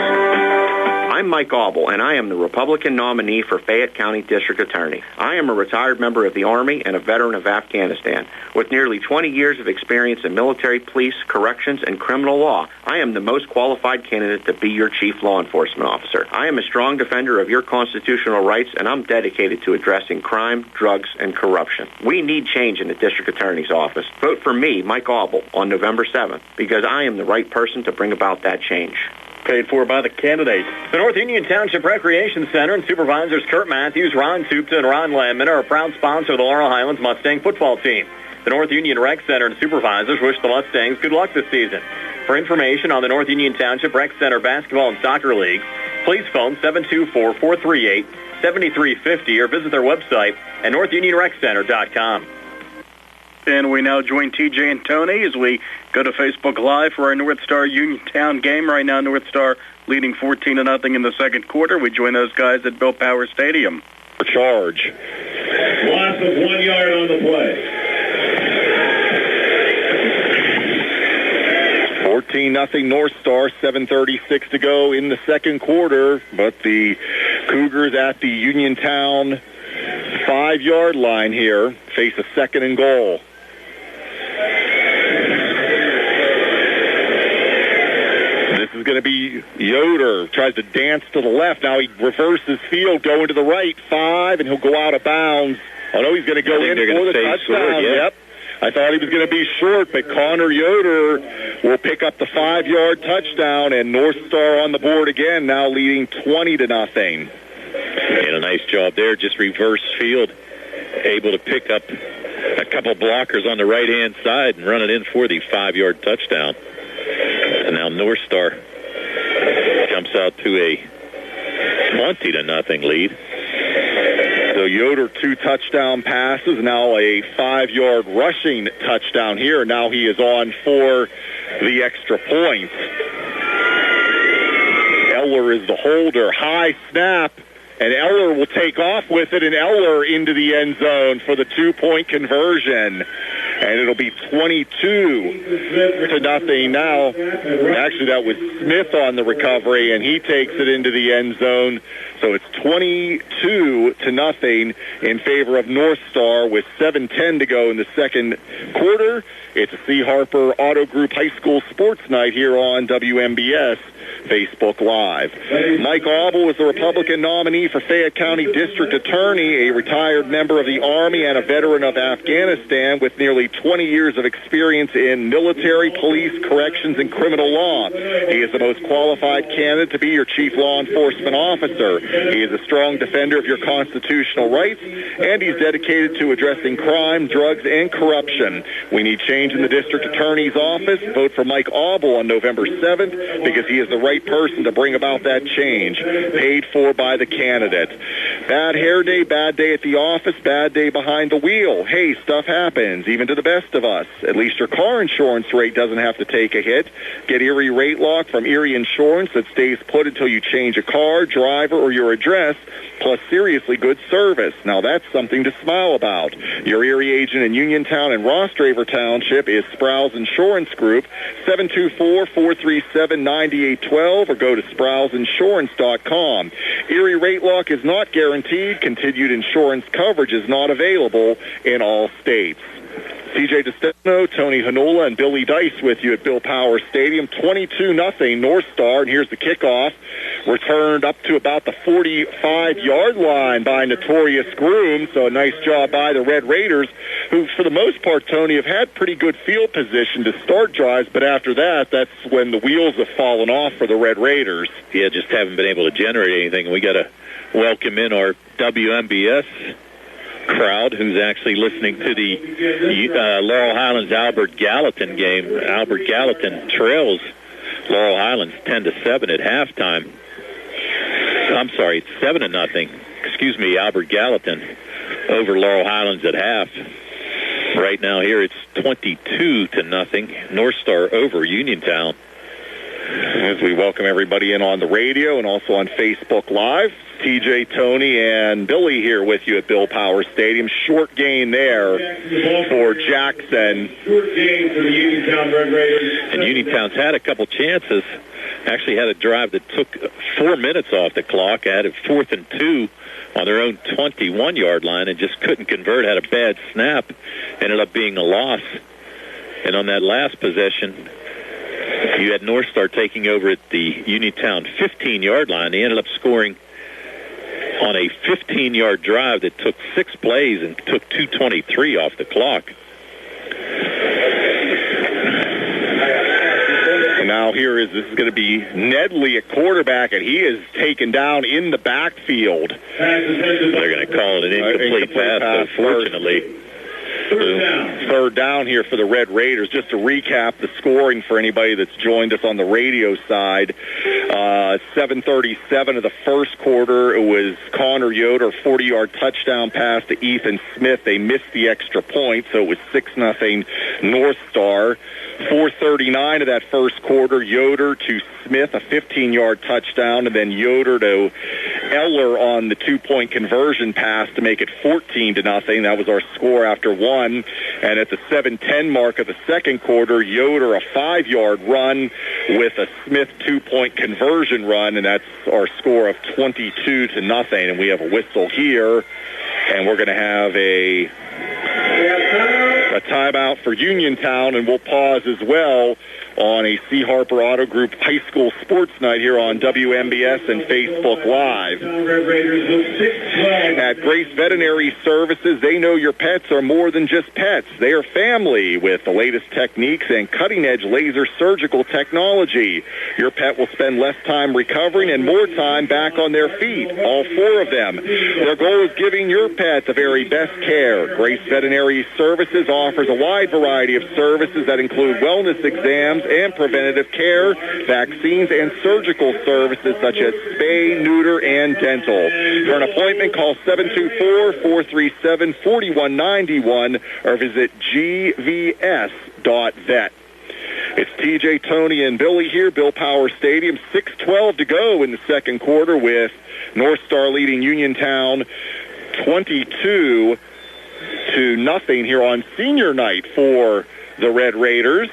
I'm Mike Auble, and I am the Republican nominee for Fayette County District Attorney. I am a retired member of the Army and a veteran of Afghanistan. With nearly 20 years of experience in military, police, corrections, and criminal law, I am the most qualified candidate to be your chief law enforcement officer. I am a strong defender of your constitutional rights, and I'm dedicated to addressing crime, drugs, and corruption. We need change in the District Attorney's office. Vote for me, Mike Auble, on November 7th, because I am the right person to bring about that change. Paid for by the candidate. The North Union Township Recreation Center and supervisors Kurt Matthews, Ron Tupta, and Ron Landman are a proud sponsor of the Laurel Highlands Mustang football team. The North Union Rec Center and supervisors wish the Mustangs good luck this season. For information on the North Union Township Rec Center basketball and soccer leagues, please phone 724-438-7350 or visit their website at northunionreccenter.com. And we now join TJ and Tony as we go to Facebook Live for our North Star Uniontown game. Right now, North Star leading 14-0 in the second quarter. We join those guys at Bill Power Stadium. Charge. Loss of 1 yard on the play. 14-0 North Star, 7:36 to go in the second quarter. But the Cougars at the Uniontown 5-yard line here face a 2nd and goal. This is is going to be Yoder. Tries to dance to the left. Now he reverses field, going to the right, 5, and he'll go out of bounds. Oh, no, he's going to go in for the touchdown. Short, yeah. Yep. I thought he was going to be short, but Connor Yoder will pick up the 5-yard touchdown, and North Star on the board again, now leading 20-0. And a nice job there, just reverse field, able to pick up a couple blockers on the right-hand side and run it in for the 5-yard touchdown. And now North Star jumps out to a 20-0 lead. So Yoder 2 touchdown passes, now a 5-yard rushing touchdown here. Now he is on for the extra point. Eller is the holder. High snap, and Eller will take off with it, and Eller into the end zone for the 2-point conversion. And it'll be 22-0 now. Actually, that was Smith on the recovery, and he takes it into the end zone. So it's 22-0 in favor of North Star with 7:10 to go in the second quarter. It's a C. Harper Auto Group High School Sports Night here on WMBS Facebook Live. Mike Auble is the Republican nominee for Fayette County District Attorney, a retired member of the Army and a veteran of Afghanistan with nearly 20 years of experience in military, police, corrections, and criminal law. He is the most qualified candidate to be your chief law enforcement officer. He is a strong defender of your constitutional rights, and he's dedicated to addressing crime, drugs, and corruption. We need change in the district attorney's office. Vote for Mike Auble on November 7th because he is the right person to bring about that change. Paid for by the candidate. Bad hair day, bad day at the office, bad day behind the wheel. Hey, stuff happens, even to the best of us. At least your car insurance rate doesn't have to take a hit. Get Erie Rate Lock from Erie Insurance that stays put until you change a car, driver, or your address, plus seriously good service. Now that's something to smile about. Your Erie agent in Uniontown and Rostraver Township is Sprouse Insurance Group, 724-437-9812, or go to sprousesinsurance.com. Erie Rate Lock is not guaranteed. Continued insurance coverage is not available in all states. CJ DeStefano, Tony Hanola, and Billy Dice with you at Bill Power Stadium. 22-0 North Star, and here's the kickoff. Returned up to about the 45-yard line by Notorious Groom, so a nice job by the Red Raiders, who for the most part, Tony, have had pretty good field position to start drives, but after that, that's when the wheels have fallen off for the Red Raiders. Yeah, just haven't been able to generate anything. We got to welcome in our WMBS crowd who's actually listening to the Laurel Highlands Albert Gallatin game. Albert Gallatin trails Laurel Highlands 10-7 at halftime. I'm sorry, it's 7-0. Excuse me, Albert Gallatin over Laurel Highlands at half. Right now here it's 22-0. North Star over Uniontown. As we welcome everybody in on the radio and also on Facebook Live. TJ, Tony, and Billy here with you at Bill Power Stadium. Short gain there for Jackson. Short gain for the Uniontown Red Raiders. And Uniontown's had a couple chances. Actually had a drive that took 4 minutes off the clock. Added 4th and 2 on their own 21-yard line and just couldn't convert. Had a bad snap. Ended up being a loss. And on that last possession, you had North Star taking over at the Uniontown 15-yard line. They ended up scoring on a 15-yard drive that took 6 plays and took 2:23 off the clock. And now this is going to be Nedley at quarterback, and he is taken down in the backfield. They're going to call it an incomplete pass, unfortunately. Third down here for the Red Raiders. Just to recap the scoring for anybody that's joined us on the radio side. 7:37 of the first quarter. It was Connor Yoder, 40-yard touchdown pass to Ethan Smith. They missed the extra point, so it was 6-0 North Star. 4:39 of that first quarter, Yoder to Smith, a 15-yard touchdown, and then Yoder to Eller on the 2-point conversion pass to make it 14-0. That was our score after one. And at the 7:10 mark of the second quarter, Yoder a 5-yard run with a Smith 2-point conversion run, and that's our score of 22-0. And we have a whistle here, and we're going to have a timeout for Uniontown, and we'll pause as well on a C. Harper Auto Group High School Sports Night here on WMBS and Facebook Live. At Grace Veterinary Services, they know your pets are more than just pets. They are family with the latest techniques and cutting-edge laser surgical technology. Your pet will spend less time recovering and more time back on their feet, all 4 of them. Their goal is giving your pet the very best care. Grace Veterinary Services offers a wide variety of services that include wellness exams and preventative care, vaccines, and surgical services such as spay, neuter, and dental. For an appointment, call 724-437-4191 or visit gvs.vet. It's TJ, Tony, and Billy here, Bill Power Stadium. 6:12 to go in the second quarter with North Star leading Uniontown 22-0 here on senior night for the Red Raiders.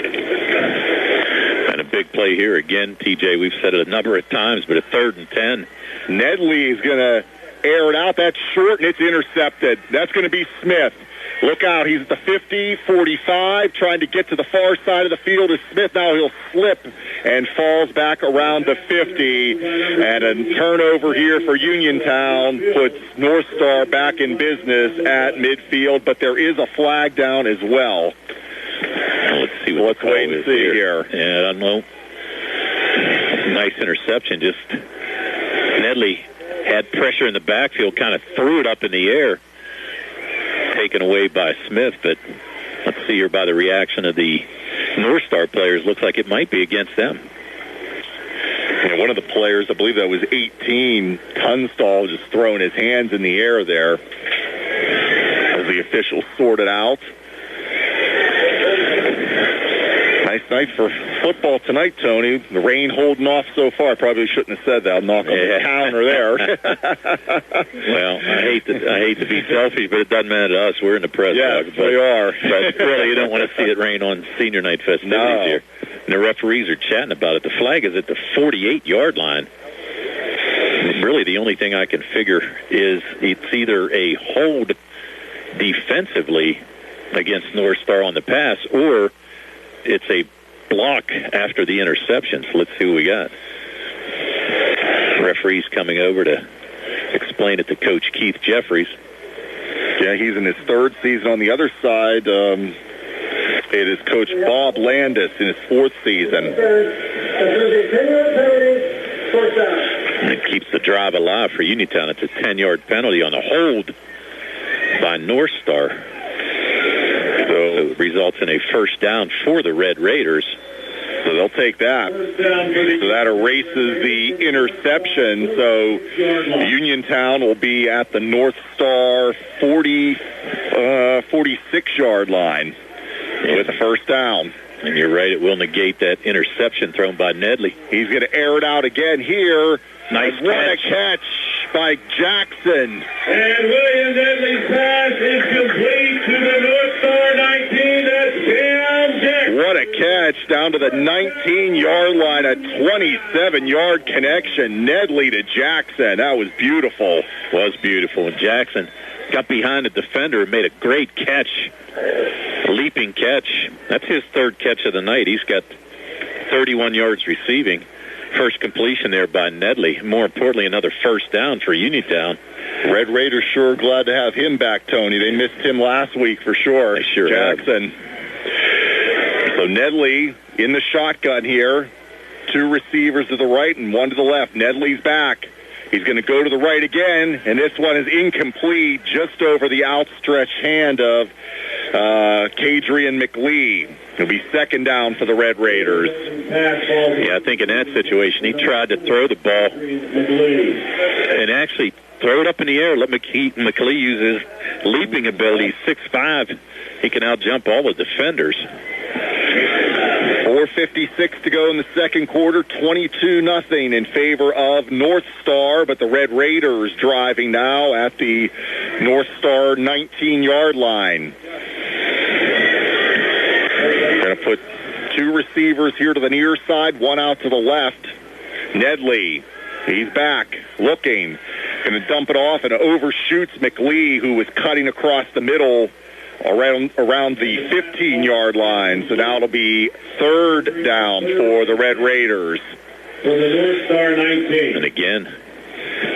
And a big play here again, TJ. We've said it a number of times, but a 3rd and 10. Nedley is going to air it out. That's short, and it's intercepted. That's going to be Smith. Look out. He's at the 50, 45, trying to get to the far side of the field is Smith. Now he'll slip and falls back around the 50. And a turnover here for Uniontown puts North Star back in business at midfield, but there is a flag down as well. Let's see what Let's wait and see here. Yeah, I don't know. Nice interception. Just Nedley had pressure in the backfield, kind of threw it up in the air. Taken away by Smith, but let's see here by the reaction of the North Star players. Looks like it might be against them. And one of the players, I believe that was 18, Tunstall, just throwing his hands in the air there as the officials sorted out. Nice night for football tonight, Tony. The rain holding off so far. Probably shouldn't have said that. I'll knock on the counter there. Well, I hate to be selfish, but it doesn't matter to us. We're in the press box. Yes, we are. But really, you don't want to see it rain on senior night festivities here. And the referees are chatting about it. The flag is at the 48-yard line. Really, the only thing I can figure is it's either a hold defensively against North Star on the pass, or it's a block after the interception. So let's see what we got. Referee's coming over to explain it to Coach Keith Jeffries. Yeah, he's in his 3rd season. On the other side, it is Coach Bob Landis in his 4th season. And it keeps the drive alive for Uniontown. It's a 10-yard penalty on a hold by North Star. So it results in a first down for the Red Raiders. So they'll take that. So that erases the interception. So Uniontown will be at the North Star 46-yard line with a first down. And you're right, it will negate that interception thrown by Nedley. He's going to air it out again here. Nice catch by Jackson. And William Nedley's pass is complete to the North Star 19. That's Cam Jackson. What a catch down to the 19-yard line, a 27-yard connection. Nedley to Jackson. That was beautiful. Was beautiful. And Jackson got behind the defender and made a great catch. Leaping catch. That's his 3rd catch of the night. He's got 31 yards receiving. First completion there by Nedley. More importantly, another first down for Uniontown. Red Raiders sure glad to have him back, Tony. They missed him last week for sure. They sure Jackson. Have. So Nedley in the shotgun here. 2 receivers to the right and 1 to the left. Nedley's back. He's going to go to the right again, and this one is incomplete, just over the outstretched hand of Kadrian McLee. It'll be 2nd down for the Red Raiders. Yeah, I think in that situation, he tried to throw the ball and actually throw it up in the air. Let McLee use his leaping ability. 6'5". He can out-jump all the defenders. 4:56 to go in the second quarter, 22-0 in favor of North Star, but the Red Raiders driving now at the North Star 19-yard line. Going to put 2 receivers here to the near side, 1 out to the left. Nedley, he's back, looking, going to dump it off and overshoots McLee, who was cutting across the middle around the 15-yard line. So now it'll be third down for the Red Raiders. For the North Star 19. And again,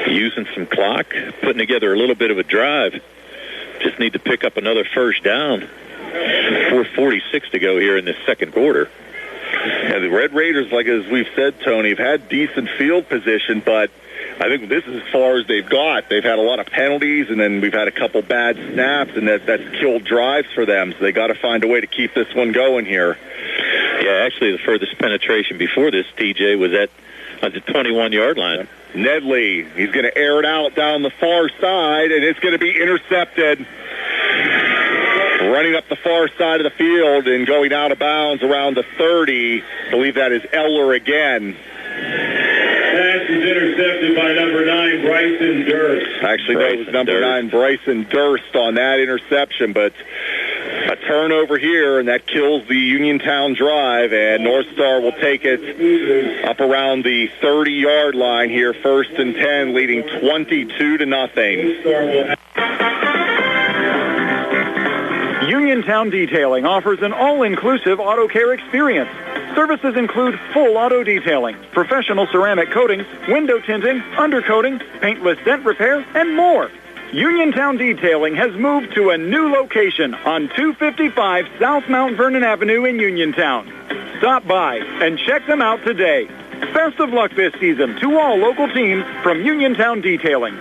using some clock, putting together a little bit of a drive. Just need to pick up another first down. 4:46 to go here in this second quarter. And the Red Raiders, like as we've said, Tony, have had decent field position, but I think this is as far as they've got. They've had a lot of penalties, and then we've had a couple bad snaps, and that's killed drives for them. So they got to find a way to keep this one going here. Yeah, actually, the furthest penetration before this, TJ, was at the 21-yard line. Nedley, he's going to air it out down the far side, and it's going to be intercepted. Running up the far side of the field and going out of bounds around the 30. I believe that is Eller again. Pass is intercepted by number 9, Bryson Durst. Actually, that was number 9, Bryson Durst on that interception, but a turnover here, and that kills the Uniontown drive, and North Star will take it up around the 30-yard line here, 1st and 10, leading 22-0. Uniontown Detailing offers an all-inclusive auto care experience. Services include full auto detailing, professional ceramic coatings, window tinting, undercoating, paintless dent repair, and more. Uniontown Detailing has moved to a new location on 255 South Mount Vernon Avenue in Uniontown. Stop by and check them out today. Best of luck this season to all local teams from Uniontown Detailing.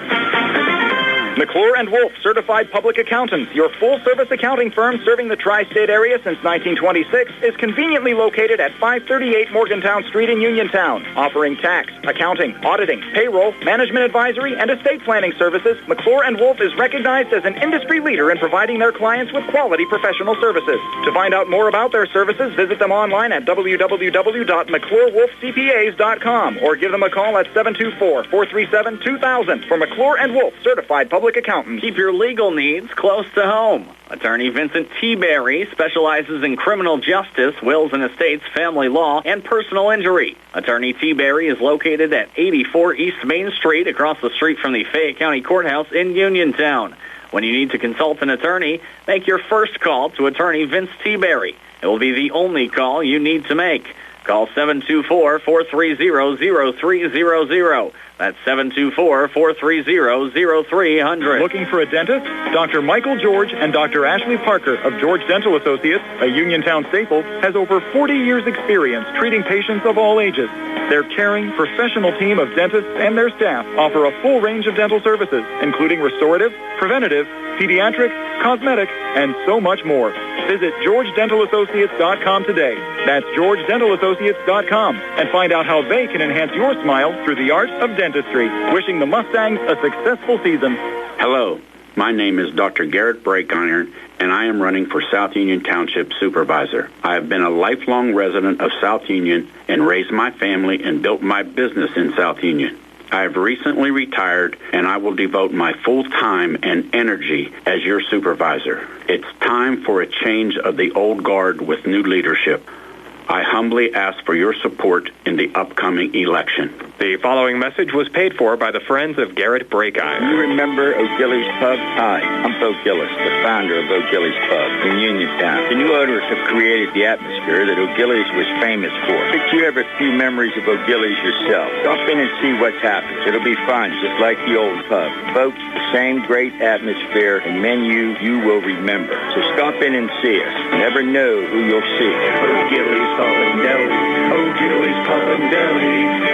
McClure & Wolf Certified Public Accountants, your full-service accounting firm serving the tri-state area since 1926, is conveniently located at 538 Morgantown Street in Uniontown. Offering tax, accounting, auditing, payroll, management advisory, and estate planning services, McClure & Wolf is recognized as an industry leader in providing their clients with quality professional services. To find out more about their services, visit them online at www.mcclurewolfcpas.com or give them a call at 724-437-2000 for McClure & Wolf Certified Public Accountants. Keep your legal needs close to home. Attorney Vincent T. Berry specializes in criminal justice, wills and estates, family law, and personal injury. Attorney T. Berry is located at 84 East Main Street, across the street from the Fayette County Courthouse in Uniontown. When you need to consult an attorney, make your first call to Attorney Vince T. Berry. It will be the only call you need to make. Call 724-430-0300. That's 724-430-0300. Looking for a dentist? Dr. Michael George and Dr. Ashley Parker of George Dental Associates, a Uniontown staple, has over 40 years' experience treating patients of all ages. Their caring, professional team of dentists and their staff offer a full range of dental services, including restorative, preventative, pediatric, cosmetic, and so much more. Visit GeorgeDentalAssociates.com today. That's GeorgeDentalAssociates.com, and find out how they can enhance your smile through the art of dentistry. Wishing the Mustangs a successful season. Hello, my name is Dr. Garrett Breakiron, and I am running for South Union Township Supervisor. I have been a lifelong resident of South Union and raised my family and built my business in South Union. I have recently retired, and I will devote my full time and energy as your supervisor. It's time for a change of the old guard with new leadership. I humbly ask for your support in the upcoming election. The following message was paid for by the Friends of Garrett Breakiron. You remember O'Gilly's Pub? Hi, I'm Bo Gillis, the founder of O'Gilly's Pub in Uniontown. The new owners have created the atmosphere that O'Gilly's was famous for. Pick you have a few memories of O'Gilly's yourself. Stop in and see what's happened. It'll be fun, just like the old pub. Folks, the same great atmosphere and menu you will remember. So stop in and see us. You never know who you'll see. O'Gilly's Pub and Deli. O'Gilly's Pub and Deli.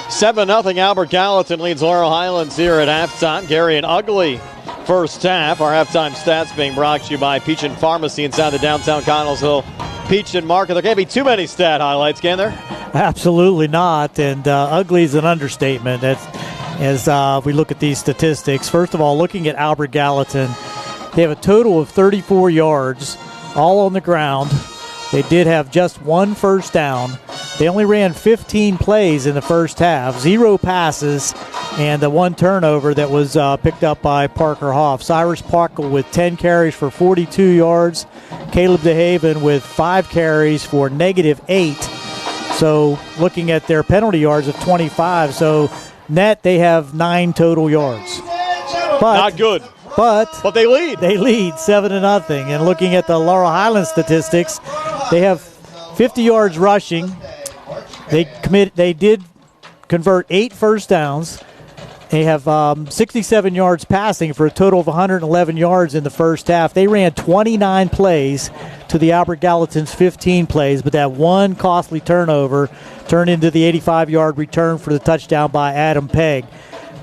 7-0 Albert Gallatin leads Laurel Highlands here at halftime. Gary, an ugly first half. Our halftime stats being brought to you by Peach and Pharmacy inside the downtown Connellsville Peach and Market. There can't be too many stat highlights, can there? Absolutely not, and ugly is an understatement as we look at these statistics. First of all, looking at Albert Gallatin, they have a total of 34 yards, all on the ground. They did have just one first down. They only ran 15 plays in the first half, 0 passes, and the one turnover that was picked up by Parker Hoff. Cyrus Parker with 10 carries for 42 yards. Caleb DeHaven with 5 carries for -8. So looking at their penalty yards of 25. So net, they have 9 total yards. But, not good. But they lead. They lead 7-0. And looking at the Laurel Highlands statistics, they have 50 yards rushing. They did convert 8 first downs. They have 67 yards passing for a total of 111 yards in the first half. They ran 29 plays to the Albert Gallatin's 15 plays, but that one costly turnover turned into the 85-yard return for the touchdown by Adam Pegg.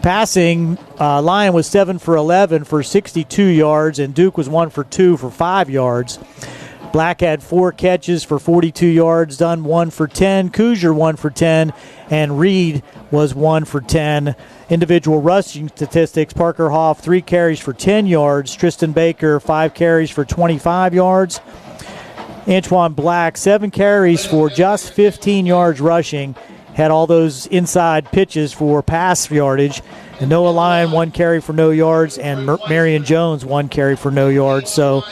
Passing, Lyon was 7 for 11 for 62 yards, and Duke was 1 for 2 for 5 yards. Black had 4 catches for 42 yards, Dunn 1 for 10, Coosier 1 for 10, and Reed was 1 for 10. Individual rushing statistics, Parker Hoff 3 carries for 10 yards, Tristan Baker 5 carries for 25 yards, Antoine Black 7 carries for just 15 yards rushing, had all those inside pitches for pass yardage. And Noah Lyon 1 carry for no yards, and Marion Jones 1 carry for no yards. So,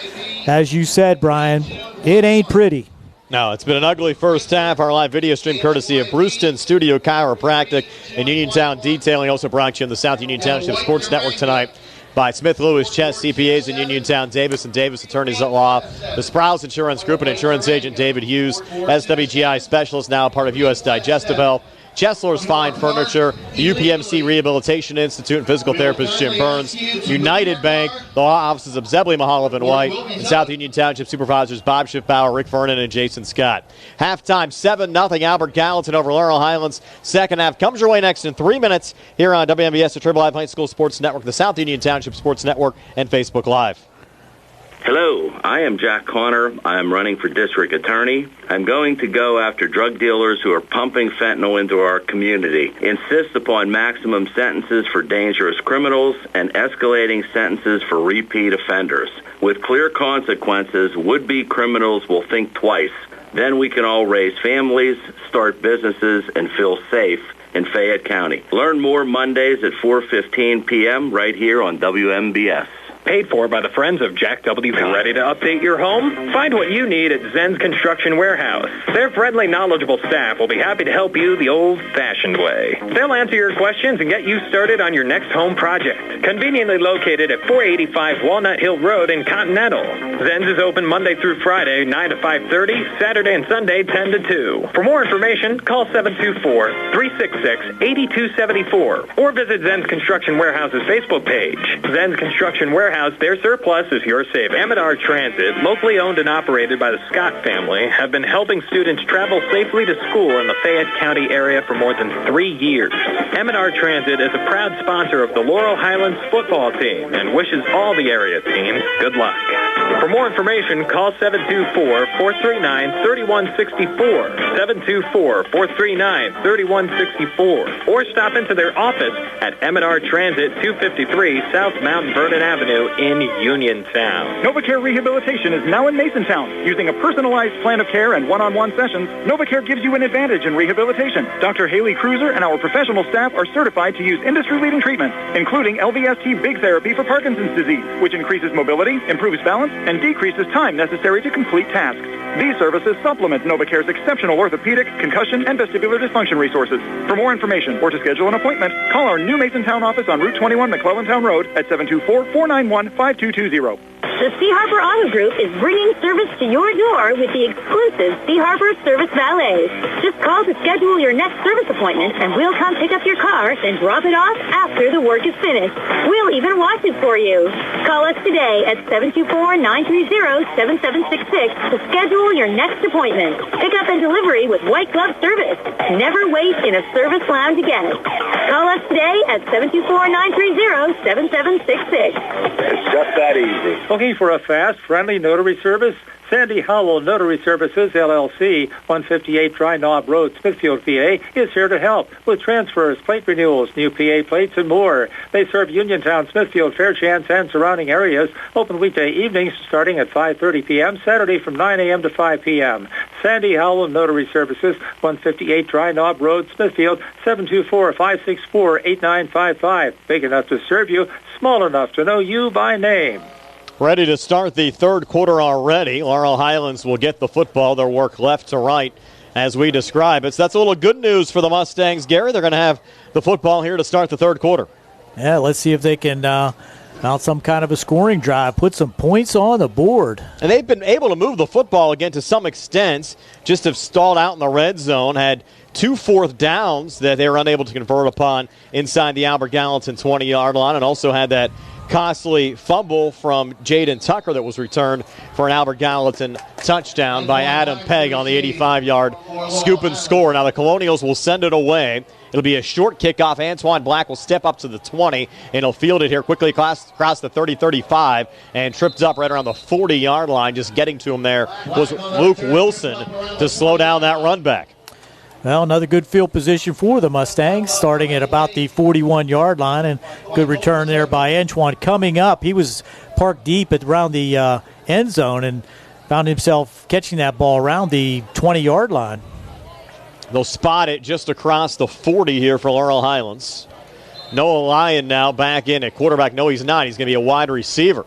as you said, Brian, it ain't pretty. No, it's been an ugly first half. Our live video stream courtesy of Bruceton Studio Chiropractic and Uniontown Detailing, also brought to you on the South Union Township Sports Network tonight by Smith Lewis Chess CPAs in Uniontown, Davis & Davis Attorneys at Law, the Sprouse Insurance Group and insurance agent David Hughes, SWGI Specialist, now a part of U.S. Digestive Health, Chesler's Fine Furniture, the UPMC Rehabilitation Institute, and physical therapist Jim Burns, United Bank, the law offices of Zebley, Mahaloff, and White, and South Union Township supervisors Bob Schiffbauer, Rick Vernon, and Jason Scott. Halftime, 7-0 Albert Gallatin over Laurel Highlands. Second half comes your way next in 3 minutes here on WMBS, the Triple Live High School Sports Network, the South Union Township Sports Network, and Facebook Live. Hello, I am Jack Connor. I am running for district attorney. I'm going to go after drug dealers who are pumping fentanyl into our community, insist upon maximum sentences for dangerous criminals, and escalating sentences for repeat offenders. With clear consequences, would-be criminals will think twice. Then we can all raise families, start businesses, and feel safe in Fayette County. Learn more Mondays at 4:15 p.m. right here on WMBS. Paid for by the Friends of Jack W. Ready to update your home? Find what you need at Zen's Construction Warehouse. Their friendly, knowledgeable staff will be happy to help you the old-fashioned way. They'll answer your questions and get you started on your next home project. Conveniently located at 485 Walnut Hill Road in Continental. Zen's is open Monday through Friday, 9 to 5:30, Saturday and Sunday, 10 to 2. For more information, call 724-366-8274 or visit Zen's Construction Warehouse's Facebook page. Zen's Construction Warehouse, their surplus is your savings. M&R Transit, locally owned and operated by the Scott family, have been helping students travel safely to school in the Fayette County area for more than 3 years. M&R Transit is a proud sponsor of the Laurel Highlands football team and wishes all the area teams good luck. For more information, call 724-439-3164, 724-439-3164, or stop into their office at M&R Transit, 253 South Mount Vernon Avenue in Uniontown. NovaCare Rehabilitation is now in Masontown. Using a personalized plan of care and one-on-one sessions, NovaCare gives you an advantage in rehabilitation. Dr. Haley Cruiser and our professional staff are certified to use industry-leading treatments, including LVST Big Therapy for Parkinson's disease, which increases mobility, improves balance, and decreases time necessary to complete tasks. These services supplement NovaCare's exceptional orthopedic, concussion, and vestibular dysfunction resources. For more information or to schedule an appointment, call our new Masontown office on Route 21 McClellantown Road at 724-491-5220. The Sea Harbor Auto Group is bringing service to your door with the exclusive Sea Harbor Service Valets. Just call to schedule your next service appointment, and we'll come pick up your car, then drop it off after the work is finished. We'll even wash it for you. Call us today at 724-930-7766 to schedule your next appointment. Pickup and delivery with white glove service. Never wait in a service lounge again. Call us today at 724-930-7766. It's just that easy. Looking for a fast, friendly notary service? Sandy Howell Notary Services, LLC, 158 Dry Knob Road, Smithfield, PA, is here to help with transfers, plate renewals, new PA plates, and more. They serve Uniontown, Smithfield, Fairchance, and surrounding areas. Open weekday evenings starting at 5:30 p.m., Saturday from 9 a.m. to 5 p.m. Sandy Howell Notary Services, 158 Dry Knob Road, Smithfield, 724-564-8955. Big enough to serve you, small enough to know you by name. Ready to start the third quarter already. Laurel Highlands will get the football. Their work left to right as we describe it. So that's a little good news for the Mustangs. Gary, they're going to have the football here to start the third quarter. Yeah, let's see if they can Mount some kind of a scoring drive, put some points on the board. And they've been able to move the football again to some extent, just have stalled out in the red zone, had 2 fourth downs that they were unable to convert upon inside the Albert Gallatin 20-yard line, and also had that costly fumble from Jaden Tucker that was returned for an Albert Gallatin touchdown by Adam Pegg on the 85-yard scoop and score. Now the Colonials will send it away. It'll be a short kickoff. Antoine Black will step up to the 20, and he'll field it here quickly across the 30-35 and tripped up right around the 40-yard line. Just getting to him there was Luke Wilson to slow down that run back. Well, another good field position for the Mustangs, starting at about the 41-yard line, and good return there by Antoine. Coming up, he was parked deep around the end zone and found himself catching that ball around the 20-yard line. They'll spot it just across the 40 here for Laurel Highlands. Noah Lyon now back in at quarterback. No, he's not. He's going to be a wide receiver.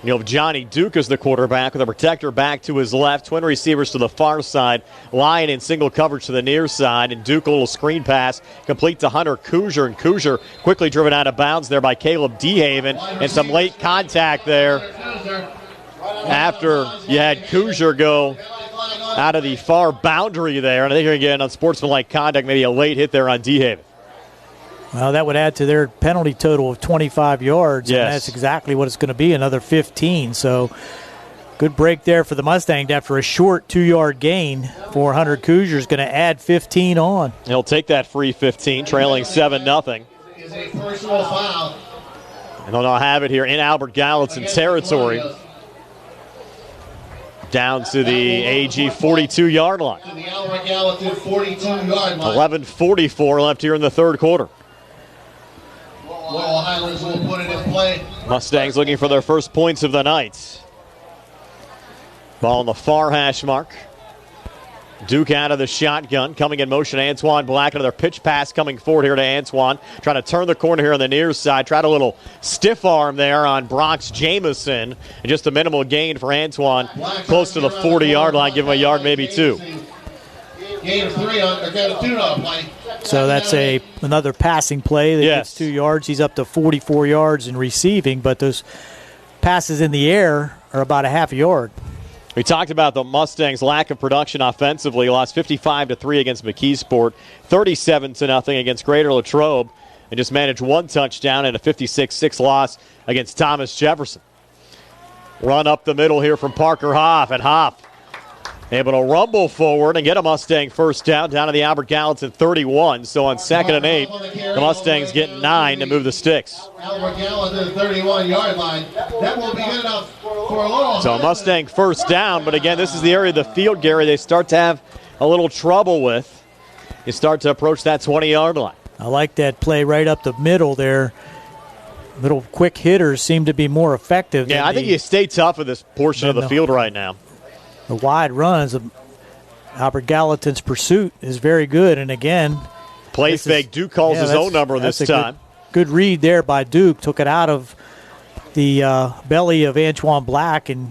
You have Johnny Duke as the quarterback with a protector back to his left. Twin receivers to the far side. Lyon in single coverage to the near side. And Duke a little screen pass complete to Hunter Kuzier. And Kuzier quickly driven out of bounds there by Caleb DeHaven. And some late contact there after you had Kuzier go out of the far boundary there. And I think you're going to get unsportsmanlike conduct, maybe a late hit there on DeHaven. Well, that would add to their penalty total of 25 yards. Yes. And that's exactly what it's going to be, another 15. So good break there for the Mustangs after a short 2-yard gain. 400 Cougars going to add 15 on. He'll take that free 15, trailing 7-0. Is a personal foul. And they'll now have it here in Albert Gallatin territory. Down to the AG 42-yard line. To the Albert Gallatin 42-yard line. 11:44 left here in the third quarter. Laurel Highlands will put it in play. Mustangs looking for their first points of the night. Ball on the far hash mark. Duke out of the shotgun, coming in motion. Antoine Black, another pitch pass coming forward here to Antoine. Trying to turn the corner here on the near side. Tried a little stiff arm there on Bronx Jamison. And just a minimal gain for Antoine. Close to the 40-yard line. Give him a yard, maybe 2. Gain of 3 on, or got a 2-yard play. So that's another passing play that gets 2 yards. He's up to 44 yards in receiving, but those passes in the air are about a half a yard. We talked about the Mustangs' lack of production offensively. Lost 55-3 against McKeesport, 37-0 against Greater Latrobe, and just managed 1 touchdown and a 56-6 loss against Thomas Jefferson. Run up the middle here from Parker Hoff, and Hoff able to rumble forward and get a Mustang first down to the Albert Gallatin 31. So on 2nd and 8, the Mustangs get 9 to move the sticks. Albert Gallatin 31-yard line. That will be good enough for Laurel. So a Mustang first down, but again, this is the area of the field, Gary, they start to have a little trouble with. You start to approach that 20-yard line. I like that play right up the middle there. Little quick hitters seem to be more effective. Yeah, I think you stay tough with this portion of the field right now. The wide runs of Albert Gallatin's pursuit is very good. And again, play fake. Duke calls his own number this time. Good read there by Duke. Took it out of the belly of Antoine Black, and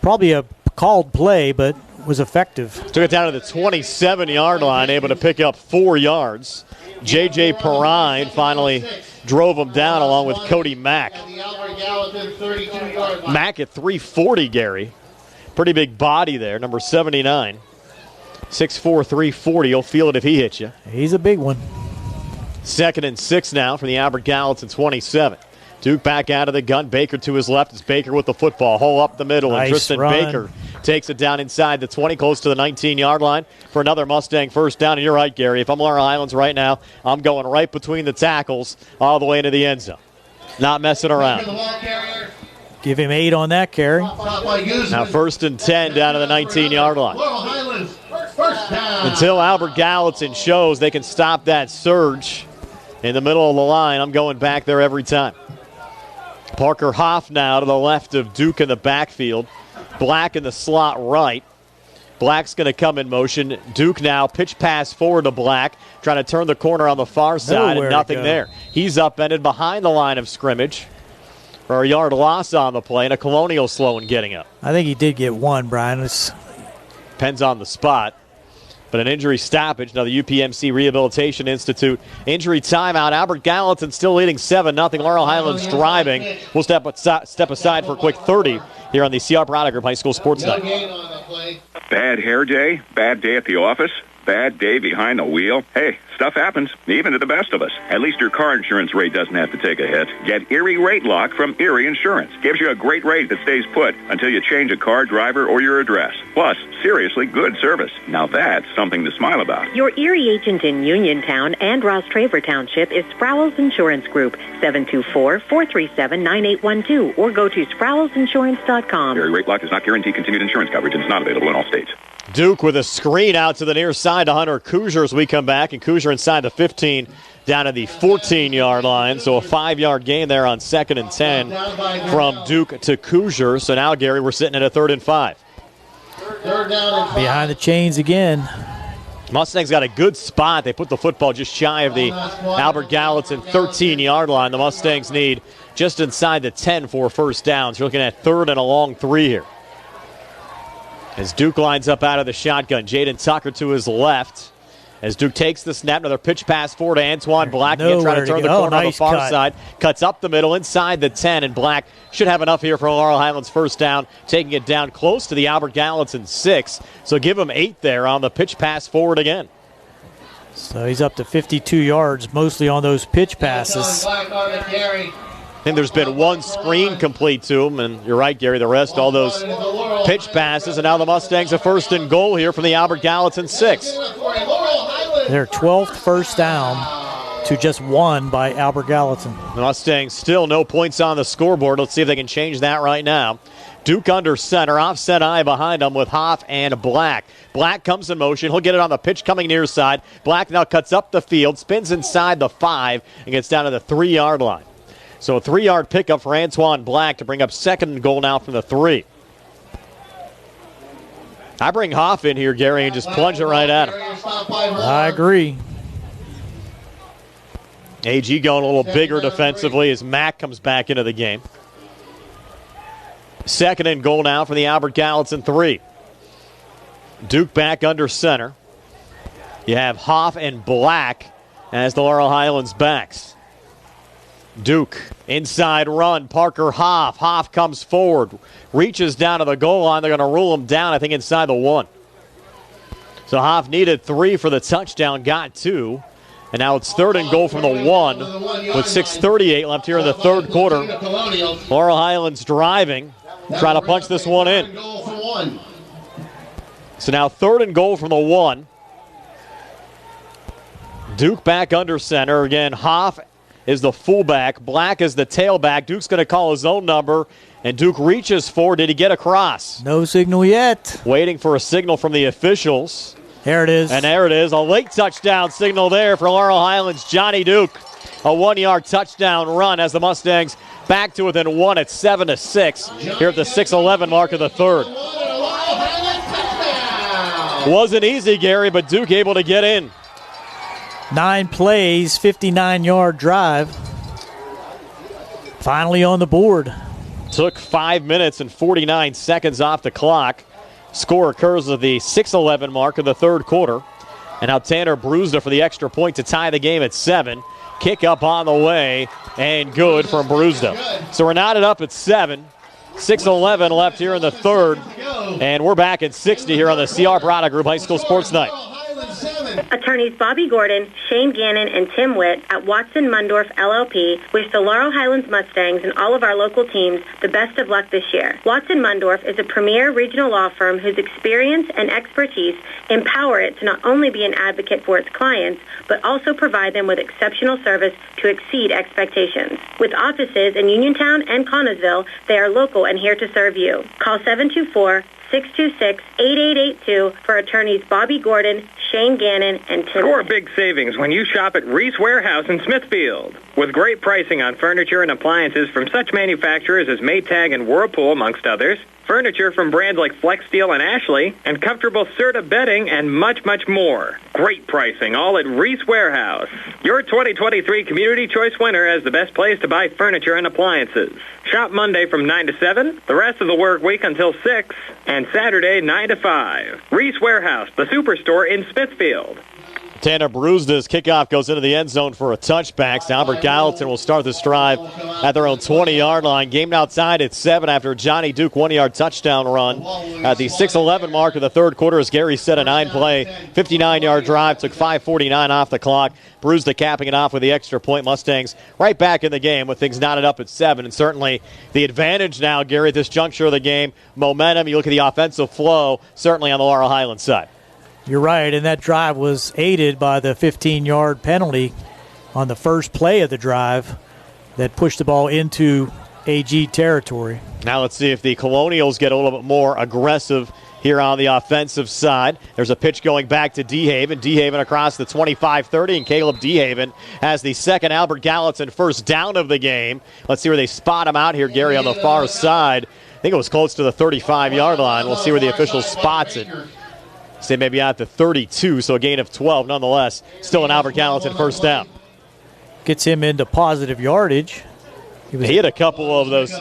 probably a called play, but was effective. Took it down to the 27-yard line, able to pick up 4 yards. J.J. Perrine finally drove him down along with Cody Mack. Mack at 340, Gary. Pretty big body there, number 79. 6'4", 340. He'll feel it if he hits you. He's a big one. 2nd and 6 now for the Albert Gallatin 27. Duke back out of the gun. Baker to his left. It's Baker with the football. Hole up the middle. Nice and Tristan run. Baker takes it down inside the 20, close to the 19-yard line for another Mustang first down. And you're right, Gary. If I'm Laurel Highlands right now, I'm going right between the tackles all the way into the end zone. Not messing around. Give him 8 on that carry. Now 1st and 10 down to the 19-yard line. Until Albert Gallatin shows they can stop that surge in the middle of the line, I'm going back there every time. Parker Hoff now to the left of Duke in the backfield. Black in the slot right. Black's going to come in motion. Duke now pitch pass forward to Black, trying to turn the corner on the far side, and nothing there. He's upended behind the line of scrimmage for a yard loss on the play, and a Colonial slow in getting up. I think he did get 1, Brian. Depends on the spot. But an injury stoppage. Now the UPMC Rehabilitation Institute injury timeout. Albert Gallatin still leading 7-0. Laurel Highlands driving. We'll step aside for a quick 30 here on the CR Product Group High School Sports Night. Bad hair day, bad day at the office, bad day behind the wheel. Hey, stuff happens, even to the best of us. At least your car insurance rate doesn't have to take a hit. Get Erie Rate Lock from Erie Insurance. Gives you a great rate that stays put until you change a car, driver, or your address. Plus, seriously good service. Now that's something to smile about. Your Erie agent in Uniontown and Ross Traver Township is Sproul's Insurance Group, 724-437-9812, or go to SproulsInsurance.com. Erie Rate Lock does not guarantee continued insurance coverage and is not available in all states. Duke with a screen out to the near side to Hunter Kuzier as we come back, and Kuzier inside the 15 down to the 14-yard line. So a 5-yard gain there on 2nd and 10 from Duke to Kuzier. So now, Gary, we're sitting at a 3rd and 5. Behind the chains again. Mustangs got a good spot. They put the football just shy of the Albert Gallatin 13-yard line. The Mustangs need just inside the 10 for first downs. You're looking at 3rd and a long 3 here. As Duke lines up out of the shotgun, Jaden Tucker to his left. As Duke takes the snap, another pitch pass forward to Antoine Black. Again, trying to turn the corner on the far side. Cuts up the middle inside the 10, and Black should have enough here for Laurel Highlands first down, taking it down close to the Albert Gallatin 6. So give him 8 there on the pitch pass forward again. So he's up to 52 yards, mostly on those pitch passes. I think there's been one screen complete to him, and you're right, Gary, the rest, all those pitch passes, and now the Mustangs a 1st and goal here from the Albert Gallatin 6. Their 12th first down to just 1 by Albert Gallatin. The Mustangs still no points on the scoreboard. Let's see if they can change that right now. Duke under center, offset eye behind him with Hoff and Black. Black comes in motion. He'll get it on the pitch coming near side. Black now cuts up the field, spins inside the 5, and gets down to the 3-yard line. So a 3-yard pickup for Antoine Black to bring up 2nd and goal now from the 3. I bring Hoff in here, Gary, and just plunge it right at him. I agree. AG going a little bigger defensively as Mack comes back into the game. 2nd and goal now for the Albert Gallatin 3. Duke back under center. You have Hoff and Black as the Laurel Highlands backs. Duke, inside run, Parker Hoff. Hoff comes forward, reaches down to the goal line. They're going to rule him down, I think, inside the 1. So Hoff needed 3 for the touchdown, got 2. And now it's 3rd and goal from the 1 with 6:38 left here in the 3rd quarter. Laurel Highlands driving, trying to punch this one in. So now 3rd and goal from the 1. Duke back under center. Again, Hoff is the fullback. Black is the tailback. Duke's going to call his own number, and Duke reaches for. Did he get across? No signal yet. Waiting for a signal from the officials. There it is. And there it is. A late touchdown signal there for Laurel Highlands. Johnny Duke, a 1-yard touchdown run as the Mustangs back to within 1 at 7-6 here at the 6:11 mark of the 3rd. Wasn't easy, Gary, but Duke able to get in. 9 plays, 59-yard drive. Finally on the board. Took 5 minutes and 49 seconds off the clock. Score occurs at the 6:11 mark of the 3rd quarter. And now Tanner Bruceton for the extra point to tie the game at 7. Kick up on the way, and good from Bruceton. So we're knotted up at 7. 6:11 left here in the 3rd. And we're back at 60 here on the CR Product Group High School Sports Night. Attorneys Bobby Gordon, Shane Gannon, and Tim Witt at Watson Mundorf LLP wish the Laurel Highlands Mustangs and all of our local teams the best of luck this year. Watson Mundorf is a premier regional law firm whose experience and expertise empower it to not only be an advocate for its clients, but also provide them with exceptional service to exceed expectations. With offices in Uniontown and Connellsville, they are local and here to serve you. Call 724-626-8882 for attorneys Bobby Gordon, Shane Gannon, and Tim. Score big savings when you shop at Reese Warehouse in Smithfield. With great pricing on furniture and appliances from such manufacturers as Maytag and Whirlpool, amongst others, furniture from brands like Flexsteel and Ashley, and comfortable Serta bedding, and much, much more. Great pricing, all at Reese Warehouse. Your 2023 Community Choice winner as the best place to buy furniture and appliances. Shop Monday from 9 to 7, the rest of the work week until 6, and Saturday 9 to 5. Reese Warehouse, the superstore in Smithfield. Tanner Bruceton's kickoff goes into the end zone for a touchback. So Albert Gallatin will start this drive at their own 20-yard line. Game outside at 7 after a Johnny Duke 1-yard touchdown run. At the 6:11 mark of the third quarter, as Gary said, a 9-play, 59-yard drive. Took 5:49 off the clock. Bruceton capping it off with the extra point. Mustangs right back in the game with things knotted up at 7. And certainly the advantage now, Gary, at this juncture of the game, momentum. You look at the offensive flow, certainly on the Laurel Highlands side. You're right, and that drive was aided by the 15-yard penalty on the first play of the drive that pushed the ball into AG territory. Now let's see if the Colonials get a little bit more aggressive here on the offensive side. There's a pitch going back to DeHaven. DeHaven across the 25-30, and Caleb DeHaven has the second Albert Gallatin first down of the game. Let's see where they spot him out here, Gary, on the far side. I think it was close to the 35-yard line. We'll see where the official spots it. Say maybe at the 32, so a gain of 12. Nonetheless, still an Albert Gallatin first down. Gets him into positive yardage. He had a couple of those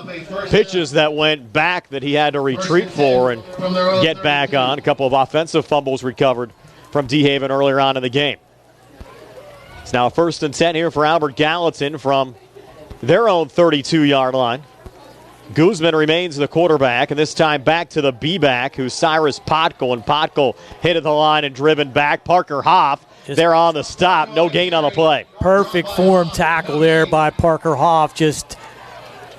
pitches that went back that he had to retreat for and get back on. A couple of offensive fumbles recovered from DeHaven earlier on in the game. It's now a 1st and 10 here for Albert Gallatin from their own 32-yard line. Guzman remains the quarterback, and this time back to the B-back, who's Cyrus Potkel. And Potkel hit at the line and driven back. Parker Hoff there on the stop. No gain on the play. Perfect form tackle there by Parker Hoff. Just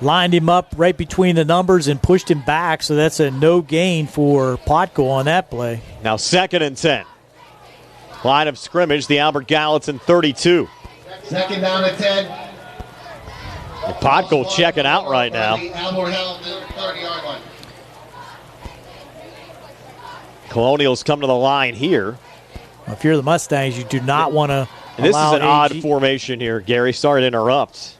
lined him up right between the numbers and pushed him back, so that's a no gain for Potkel on that play. Now 2nd and 10. Line of scrimmage, the Albert Gallatin 32. 2nd down at 10. Potkel checking out right now. Colonials come to the line here. If you're the Mustangs, you do not want to. And this is an odd formation here, Gary. Sorry to interrupt.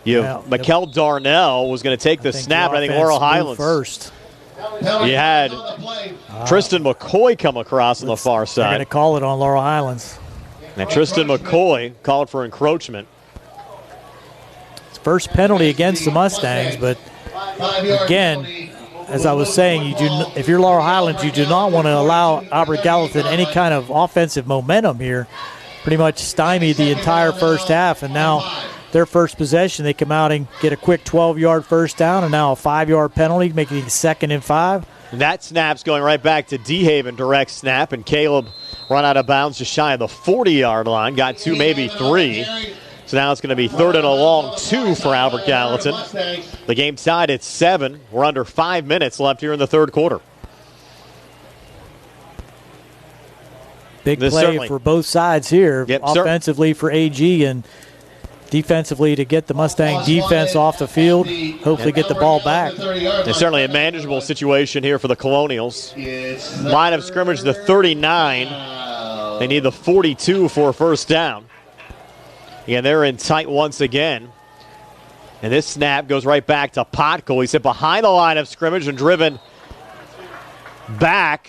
Mikel Darnell was going to take the snap, and I think Laurel Highlands first. You had Tristan McCoy come across on the far side. They're going to call it on Laurel Highlands. And Tristan McCoy called for encroachment. First penalty against the Mustangs, but again, as I was saying, if you're Laurel Highlands, you do not want to allow Albert Gallatin any kind of offensive momentum here. Pretty much stymied the entire first half, and now their first possession, they come out and get a quick 12-yard first down, and now a 5-yard penalty, making it 2nd and 5. That snap's going right back to DeHaven, direct snap, and Caleb run out of bounds just shy of the 40-yard line. Got 2, maybe 3. So now it's going to be 3rd and a long 2 for Albert Gallatin. The game tied at 7. We're under 5 minutes left here in the third quarter. Big play for both sides here. Yep, offensively for AG and defensively to get the Mustang defense off the field. Hopefully get the ball back. It's certainly a manageable situation here for the Colonials. Line of scrimmage, the 39. They need the 42 for a first down. Again, they're in tight once again. And this snap goes right back to Potkel. He's hit behind the line of scrimmage and driven back.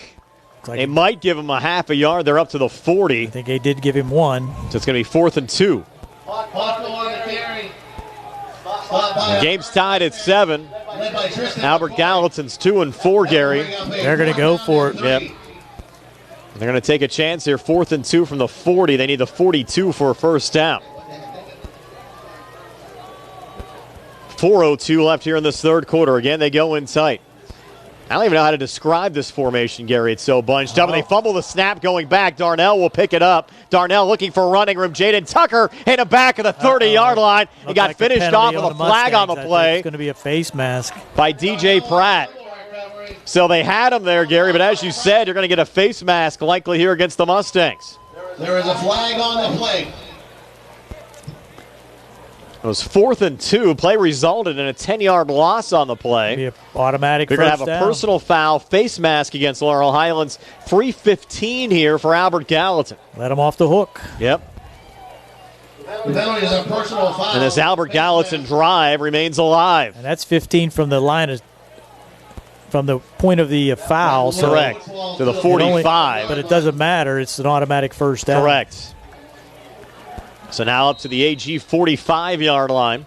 They might give him a half a yard. They're up to the 40. I think they did give him 1. So it's going to be 4th and 2. The game's tied at 7. Albert Gallatin's 2 and 4, Gary. They're going to go for it. Yep. They're going to take a chance here. 4th and 2 from the 40. They need the 42 for a first down. 4:02 left here in this third quarter. Again, they go in tight. I don't even know how to describe this formation, Gary. It's so bunched up. And they fumble the snap going back. Darnell will pick it up. Darnell looking for running room. Jaden Tucker in the back of the 30-yard line. He got finished off with a flag on the play. It's going to be a face mask by DJ Pratt. So they had him there, Gary. But as you said, you're going to get a face mask likely here against the Mustangs. There is a flag on the play. It was 4th and 2. Play resulted in a 10-yard loss on the play. Be an automatic They're going to have a personal foul, face mask against Laurel Highlands. 3:15 here for Albert Gallatin. Let him off the hook. Yep. The penalty is a personal foul. And this Albert Gallatin drive remains alive. And that's 15 from the line from the point of the foul. So correct. To the 45. But it doesn't matter. It's an automatic first down. Correct. So now up to the AG 45-yard line.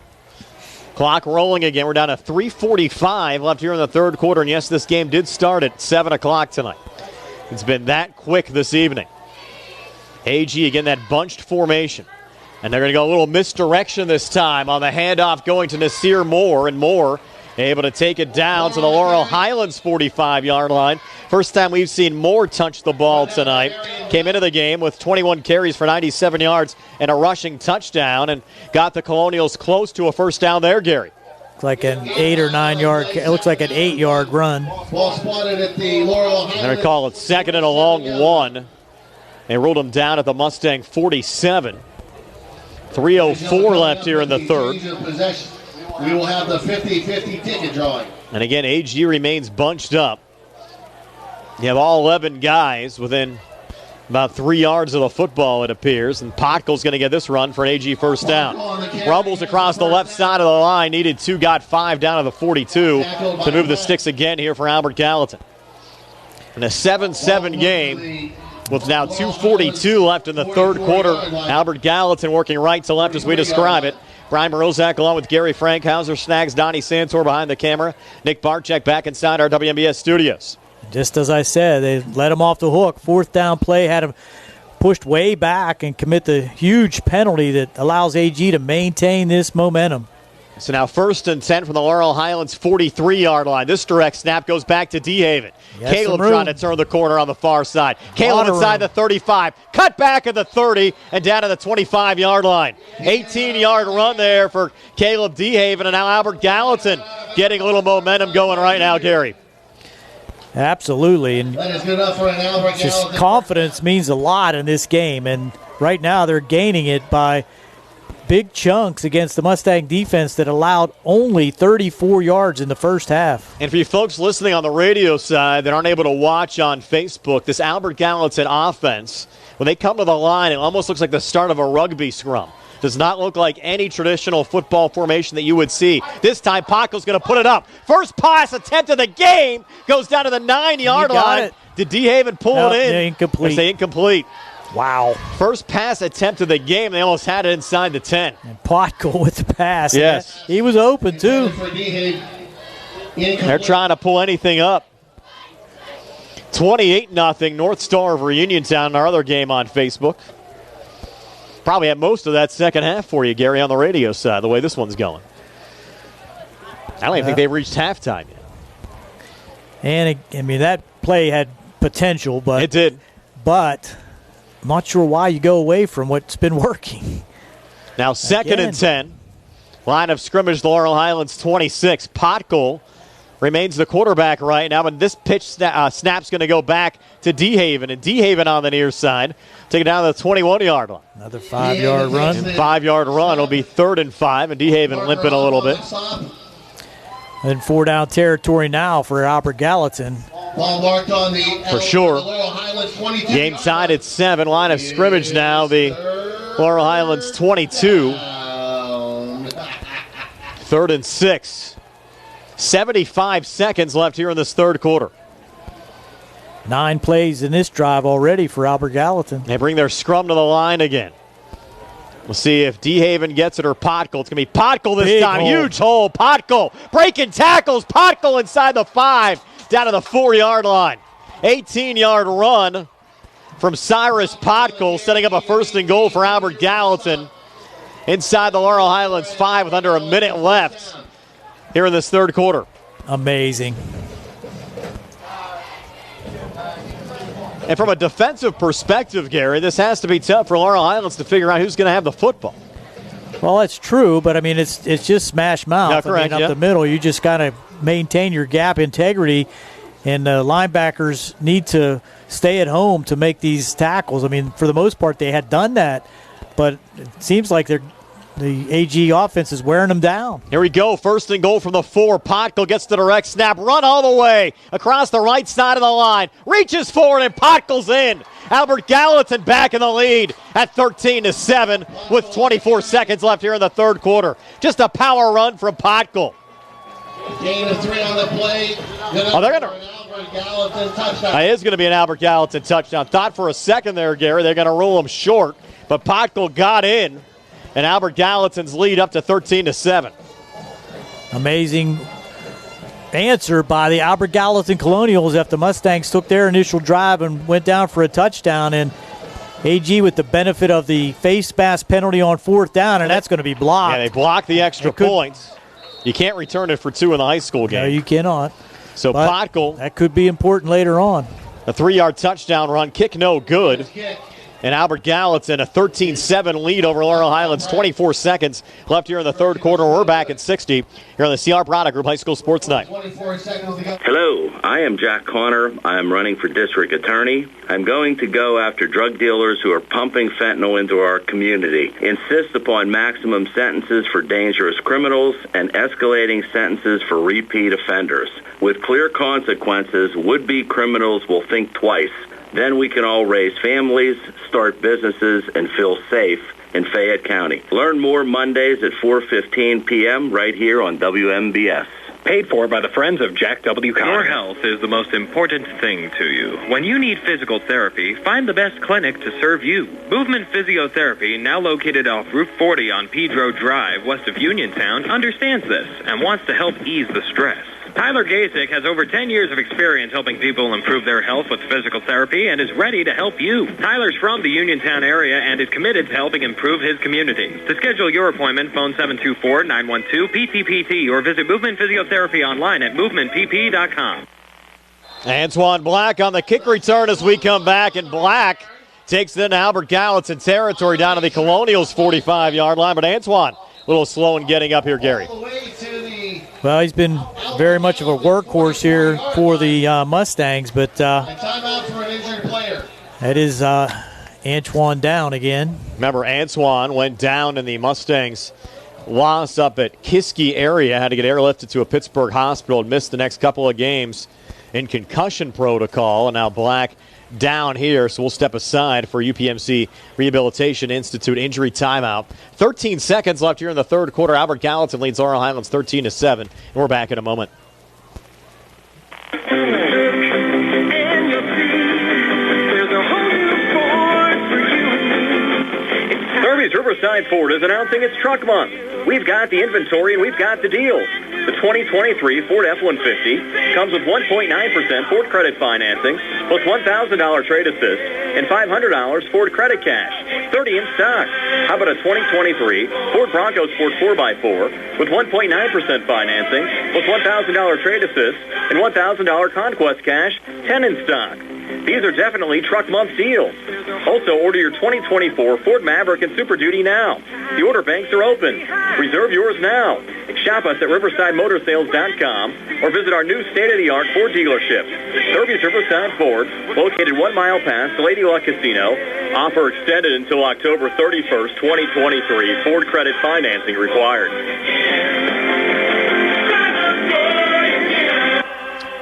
Clock rolling again. We're down to 3:45 left here in the third quarter. And yes, this game did start at 7 o'clock tonight. It's been that quick this evening. AG again, that bunched formation. And they're going to go a little misdirection this time on the handoff going to Nasir Moore. And Moore able to take it down to the Laurel Highlands 45-yard line. First time we've seen Moore touch the ball tonight. Came into the game with 21 carries for 97 yards and a rushing touchdown and got the Colonials close to a first down there, Gary. Like an 8 or 9 yard, it looks like an 8-yard run. Ball spotted at the Laurel Highlands. They're going to call it second and a long one. They ruled him down at the Mustang 47. 3:04 left here in the third. We will have the 50-50 ticket drawing. And again, AG remains bunched up. You have all 11 guys within about 3 yards of the football, it appears. And Potkel's going to get this run for an AG first down. Rumbles across the left side of the line. Needed 2, got 5 down to the 42 to move the sticks again here for Albert Gallatin. In a 7-7 game with now 2:42 left in the third quarter. Albert Gallatin working right to left as we describe it. Brian Morozak along with Gary Frankhauser, Snags, Donnie Santor behind the camera. Nick Barczyk back inside our WMBS studios. Just as I said, they let him off the hook. Fourth down play had him pushed way back and commit the huge penalty that allows AG to maintain this momentum. So now 1st and 10 from the Laurel Highlands 43-yard line. This direct snap goes back to DeHaven. Caleb trying to turn the corner on the far side. Caleb inside the 35. Cut back at the 30 and down to the 25-yard line. 18-yard run there for Caleb DeHaven. And now Albert Gallatin getting a little momentum going right now, Gary. Absolutely. And that is good enough for an Albert just Gallatin. Confidence means a lot in this game. And right now they're gaining it by big chunks against the Mustang defense that allowed only 34 yards in the first half. And for you folks listening on the radio side that aren't able to watch on Facebook, this Albert Gallatin offense, when they come to the line, it almost looks like the start of a rugby scrum. Does not look like any traditional football formation that you would see. This time, Potkel's going to put it up. First pass attempt of the game goes down to the 9-yard line. Did DeHaven pull it in? Incomplete. I say incomplete. Wow. First pass attempt of the game. They almost had it inside the 10. And Potkel with the pass. Yes. He was open, too. They're trying to pull anything up. 28-0 North Star over Uniontown, our other game on Facebook. Probably had most of that second half for you, Gary, on the radio side, the way this one's going. I don't even think they've reached halftime yet. And, I mean, that play had potential, but it did. But I'm not sure why you go away from what's been working. Now 2nd and 10. Line of scrimmage, the Laurel Highlands 26. Potkel remains the quarterback right now, but this pitch snap's going to go back to DeHaven. And DeHaven on the near side, take it down to the 21-yard line. Another 5-yard run. And 5-yard run. It'll be 3rd and 5, and DeHaven limping a little bit. And 4-down territory now for Albert Gallatin. Ball marked on the for sure. Laurel Highlands 22. Game tied at 7. Line of scrimmage now, the Laurel Highlands 22. 3rd and 6. 75 seconds left here in this third quarter. 9 plays in this drive already for Albert Gallatin. They bring their scrum to the line again. We'll see if DeHaven gets it or Potkel. It's going to be Potkel this Big time. hole. Huge hole. Potkel breaking tackles. Potkel inside the 5, down to the 4-yard line. 18-yard run from Cyrus Potkel, setting up a 1st and goal for Albert Gallatin inside the Laurel Highlands 5 with under a minute left here in this third quarter. Amazing. And from a defensive perspective, Gary, this has to be tough for Laurel Highlands to figure out who's going to have the football. Well, that's true, but I mean, it's just smash mouth. Yeah, correct, up the middle, you just got to maintain your gap integrity, and the linebackers need to stay at home to make these tackles. I mean, for the most part, they had done that, but it seems like they're the AG offense is wearing them down. Here we go. First and goal from the 4. Potkill gets the direct snap. Run all the way across the right side of the line. Reaches forward, and Potkill's in. Albert Gallatin back in the lead at 13-7 with 24 seconds left here in the third quarter. Just a power run from Potkill. Gain of 3 on the play. They're going to. It is going to be an Albert Gallatin touchdown. Thought for a second there, Gary, they're going to rule him short, but Potkill got in, and Albert Gallatin's lead up to 13-7. Amazing answer by the Albert Gallatin Colonials after the Mustangs took their initial drive and went down for a touchdown, and AG with the benefit of the face mask penalty on 4th down, and that's going to be blocked. Yeah, they blocked the extra points. You can't return it for 2 in the high school game. No, you cannot. So Potkill. That could be important later on. A 3-yard touchdown run. Kick no good. And Albert Gallatin, a 13-7 lead over Laurel Highlands. 24 seconds left here in the third quarter. We're back at 60 here on the CR Product Group High School Sports Night. Hello, I am Jack Conner. I am running for district attorney. I'm going to go after drug dealers who are pumping fentanyl into our community, insist upon maximum sentences for dangerous criminals, and escalating sentences for repeat offenders. With clear consequences, would-be criminals will think twice. Then we can all raise families, start businesses, and feel safe in Fayette County. Learn more Mondays at 4:15 p.m. right here on WMBS. Paid for by the Friends of Jack W. Conner. Your health is the most important thing to you. When you need physical therapy, find the best clinic to serve you. Movement Physiotherapy, now located off Route 40 on Pedro Drive, west of Uniontown, understands this and wants to help ease the stress. Tyler Gasick has over 10 years of experience helping people improve their health with physical therapy and is ready to help you. Tyler's from the Uniontown area and is committed to helping improve his community. To schedule your appointment, phone 724-912-PTPT or visit Movement Physiotherapy online at movementpp.com. Antoine Black on the kick return as we come back, and Black takes it into Albert Gallatin territory down to the Colonials' 45-yard line, but Antoine a little slow in getting up here, Gary. Well, he's been very much of a workhorse here for the Mustangs, but timeout for an injured player. That is Antoine down again. Remember, Antoine went down in the Mustangs' loss up at Kiski area, had to get airlifted to a Pittsburgh hospital and missed the next couple of games in concussion protocol, and now Black down here, so we'll step aside for UPMC Rehabilitation Institute injury timeout. 13 seconds left here in the third quarter. Albert Gallatin leads Laurel Highlands 13-7, and we're back in a moment. Derby's Riverside Ford is announcing its Truck Month. We've got the inventory and we've got the deals. The 2023 Ford F-150 comes with 1.9% Ford credit financing plus $1,000 trade assist and $500 Ford credit cash. 30 in stock. How about a 2023 Ford Bronco Sport 4x4 with 1.9% financing plus $1,000 trade assist and $1,000 Conquest cash, 10 in stock. These are definitely Truck Month deals. Also, order your 2024 Ford Maverick and Super Duty now. The order banks are open. Reserve yours now. Shop us at riversidemotorsales.com or visit our new state-of-the-art Ford dealership. Derby's Riverside Ford, located 1 mile past the Lady Luck Casino. Offer extended until October 31st, 2023. Ford credit financing required.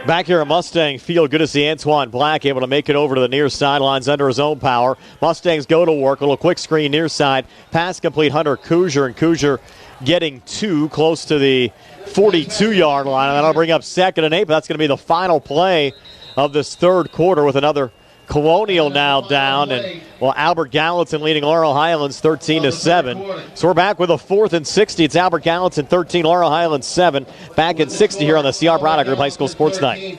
Back here at Mustang Field, good to see Antoine Black able to make it over to the near sidelines under his own power. Mustangs go to work. A little quick screen near side. Pass complete Hunter Kuzier, and Kuzier getting 2 close to the 42-yard line. And that'll bring up 2nd and 8, but that's going to be the final play of this third quarter with another Colonial now down, and Albert Gallatin leading Laurel Highlands 13-7. So we're back with a 4th and 60. It's Albert Gallatin 13, Laurel Highlands 7. Back at 60 here on the CR Product Group High School Sports Night.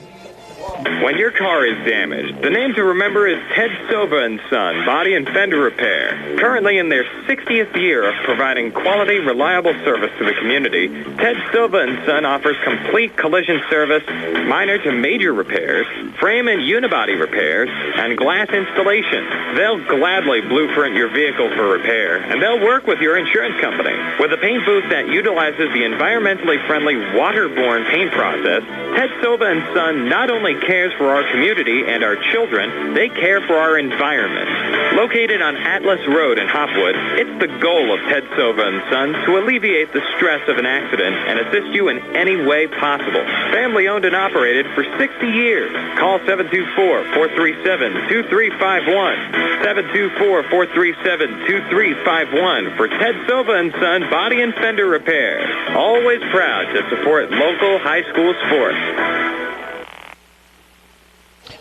When your car is damaged, the name to remember is Ted Silva & Son, Body and Fender Repair. Currently in their 60th year of providing quality, reliable service to the community, Ted Silva & Son offers complete collision service, minor to major repairs, frame and unibody repairs, and glass installation. They'll gladly blueprint your vehicle for repair, and they'll work with your insurance company. With a paint booth that utilizes the environmentally friendly waterborne paint process, Ted Silva & Son not only cares for our community and our children, they care for our environment. Located on Atlas Road in Hopwood, it's the goal of Ted Sova and Sons to alleviate the stress of an accident and assist you in any way possible. Family owned and operated for 60 years. Call 724-437-2351. 724-437-2351 for Ted Sova and Son Body and Fender Repair. Always proud to support local high school sports.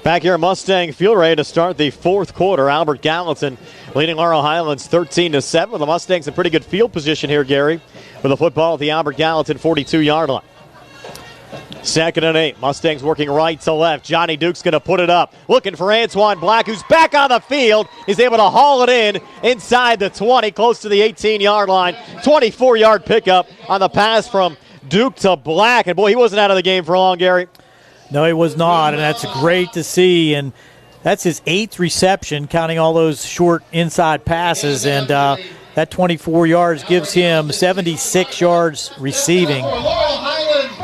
Back here at Mustang Field, ready to start the fourth quarter. Albert Gallatin leading Laurel Highlands 13-7. The Mustangs in pretty good field position here, Gary, with the football at the Albert Gallatin 42-yard line. 2nd and 8. Mustangs working right to left. Johnny Duke's going to put it up. Looking for Antoine Black, who's back on the field. He's able to haul it in inside the 20, close to the 18-yard line. 24-yard pickup on the pass from Duke to Black. And, boy, he wasn't out of the game for long, Gary. No, he was not, and that's great to see. And that's his 8th reception, counting all those short inside passes. And that 24 yards gives him 76 yards receiving.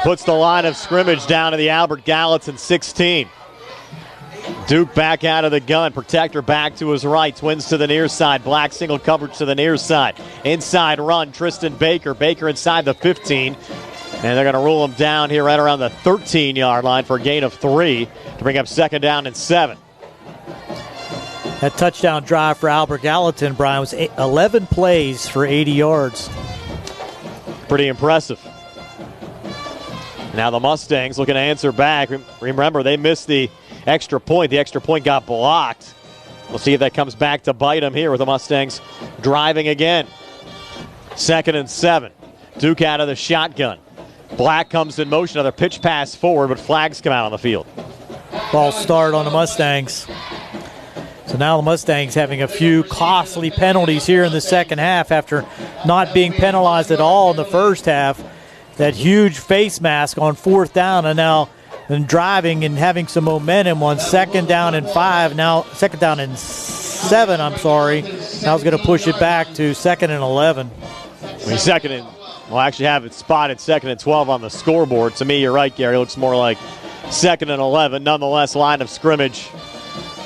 Puts the line of scrimmage down to the Albert Gallatin 16. Duke back out of the gun. Protector back to his right. Twins to the near side. Black single coverage to the near side. Inside run, Tristan Baker. Baker inside the 15. And they're going to rule him down here right around the 13-yard line for a gain of 3 to bring up 2nd down and 7. That touchdown drive for Albert Gallatin, Brian, was 11 plays for 80 yards. Pretty impressive. Now the Mustangs looking to answer back. Remember, they missed the extra point. The extra point got blocked. We'll see if that comes back to bite them here with the Mustangs driving again. 2nd and 7. Duke out of the shotgun. Black comes in motion. Another pitch pass forward, but flags come out on the field. Ball start on the Mustangs. So now the Mustangs having a few costly penalties here in the second half after not being penalized at all in the first half. That huge face mask on 4th down, and now driving and having some momentum on 2nd down and 5. Now 2nd down and 7, I'm sorry. Now he's going to push it back to 2nd and 11. We'll actually have it spotted 2nd and 12 on the scoreboard. To me, you're right, Gary. It looks more like 2nd and 11. Nonetheless, line of scrimmage.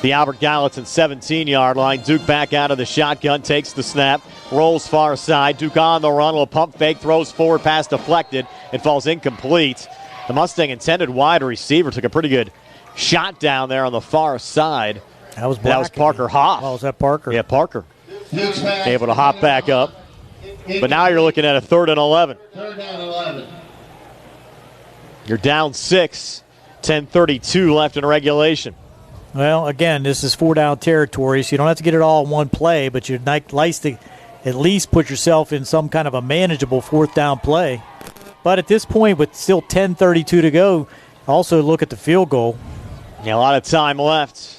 The Albert Gallatin 17-yard line. Duke back out of the shotgun, takes the snap, rolls far side. Duke on the run, will pump fake, throws forward, pass deflected, and falls incomplete. The Mustang intended wide receiver took a pretty good shot down there on the far side. That was Parker Hoff. Oh, was that Parker? Yeah, Parker. Able to hop back up. But now you're looking at a 3rd and 11. 3rd down 11. You're down 6. 10:32 left in regulation. Well, again, this is 4-down territory, so you don't have to get it all in one play, but you'd like to at least put yourself in some kind of a manageable 4th down play. But at this point, with still 10:32 to go, also look at the field goal. Yeah, a lot of time left.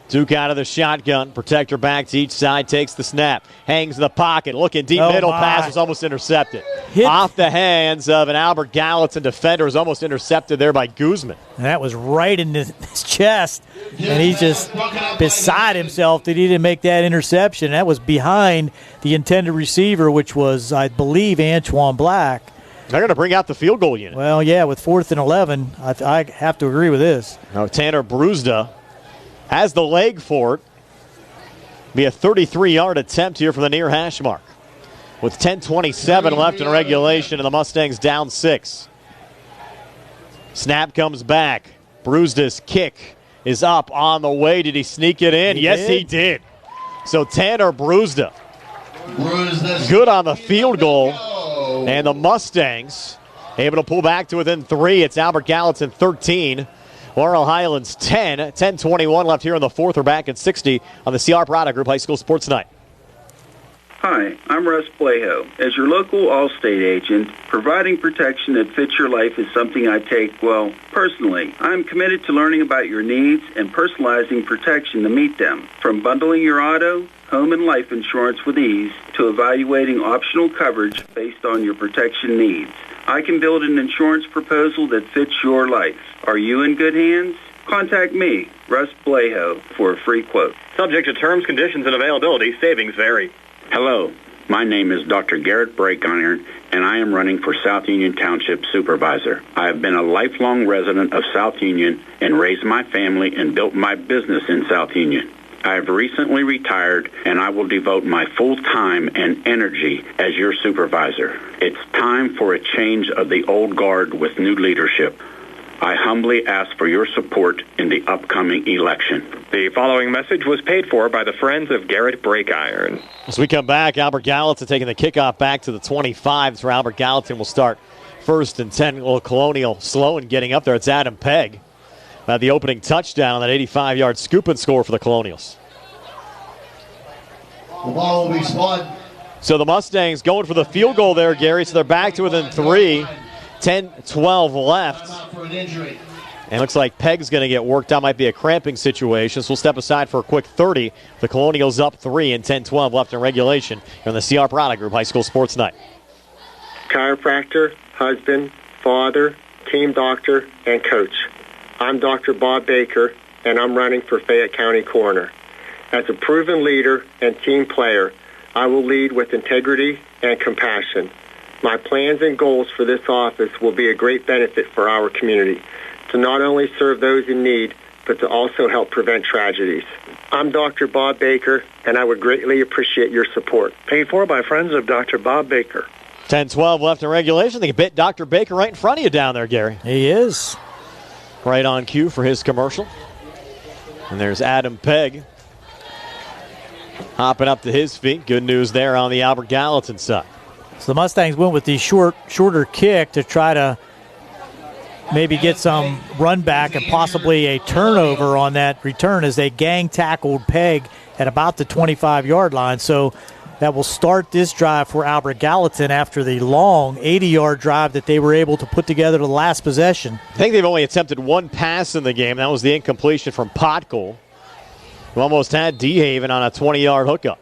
Duke out of the shotgun. Protector back to each side, takes the snap, hangs in the pocket, looking deep, middle pass was almost intercepted. Off the hands of an Albert Gallatin defender, was almost intercepted there by Guzman. And that was right in his chest, and he's just beside himself that he didn't make that interception. That was behind the intended receiver, which was, I believe, Antoine Black. They're going to bring out the field goal unit. Well, yeah, with 4th and 11, I have to agree with this. Now Tanner Bruceton has the leg for it. Be a 33-yard attempt here from the near hash mark. With 10:27 left in regulation, and the Mustangs down 6. Snap comes back. Bruceton's kick is up on the way. Did he sneak it in? Yes, he did. So Tanner Bruceton, good on the field goal. And the Mustangs able to pull back to within 3. It's Albert Gallatin 13. Laurel Highlands 10. 10:21 left here in the fourth. We're back at 60 on the CR Product Group High School Sports Night. Hi, I'm Russ Blejo. As your local Allstate agent, providing protection that fits your life is something I take, well, personally. I'm committed to learning about your needs and personalizing protection to meet them. From bundling your auto, home, and life insurance with ease to evaluating optional coverage based on your protection needs. I can build an insurance proposal that fits your life. Are you in good hands? Contact me, Russ Blejo, for a free quote. Subject to terms, conditions, and availability. Savings vary. Hello, My name is Dr. Garrett Breakiron, and I am running for South Union Township Supervisor. I have been a lifelong resident of South Union and raised my family and built my business in South Union. I have recently retired, and I will devote my full time and energy as your supervisor. It's time for a change of the old guard with new leadership. I humbly ask for your support in the upcoming election. The following message was paid for by the Friends of Garrett Breakiron. As we come back, Albert Gallatin taking the kickoff back to the 25. That's where Albert Gallatin will start first and 10. A little Colonial slow in getting up there. It's Adam Pegg. The opening touchdown, that 85-yard scoop and score for the Colonials. The ball will be spun. So the Mustangs going for the field goal there, Gary. So they're back to within 3. 10-12 left. And it looks like Pegg's going to get worked out. Might be a cramping situation. So we'll step aside for a quick 30. The Colonials up 3 and 10-12 left in regulation here on the CR Product Group High School Sports Night. Chiropractor, husband, father, team doctor, and coach. I'm Dr. Bob Baker, and I'm running for Fayette County Coroner. As a proven leader and team player, I will lead with integrity and compassion. My plans and goals for this office will be a great benefit for our community, to not only serve those in need, but to also help prevent tragedies. I'm Dr. Bob Baker, and I would greatly appreciate your support. Paid for by Friends of Dr. Bob Baker. 10-12 left in regulation. They can bit Dr. Baker right in front of you down there, Gary. He is. Right on cue for his commercial. And there's Adam Pegg hopping up to his feet. Good news there on the Albert Gallatin side. So the Mustangs went with the shorter kick to try to maybe get some run back and possibly a turnover on that return as they gang tackled Pegg at about the 25-yard line. So that will start this drive for Albert Gallatin after the long 80-yard drive that they were able to put together the last possession. I think they've only attempted one pass in the game. That was the incompletion from Potkill, who almost had DeHaven on a 20-yard hookup.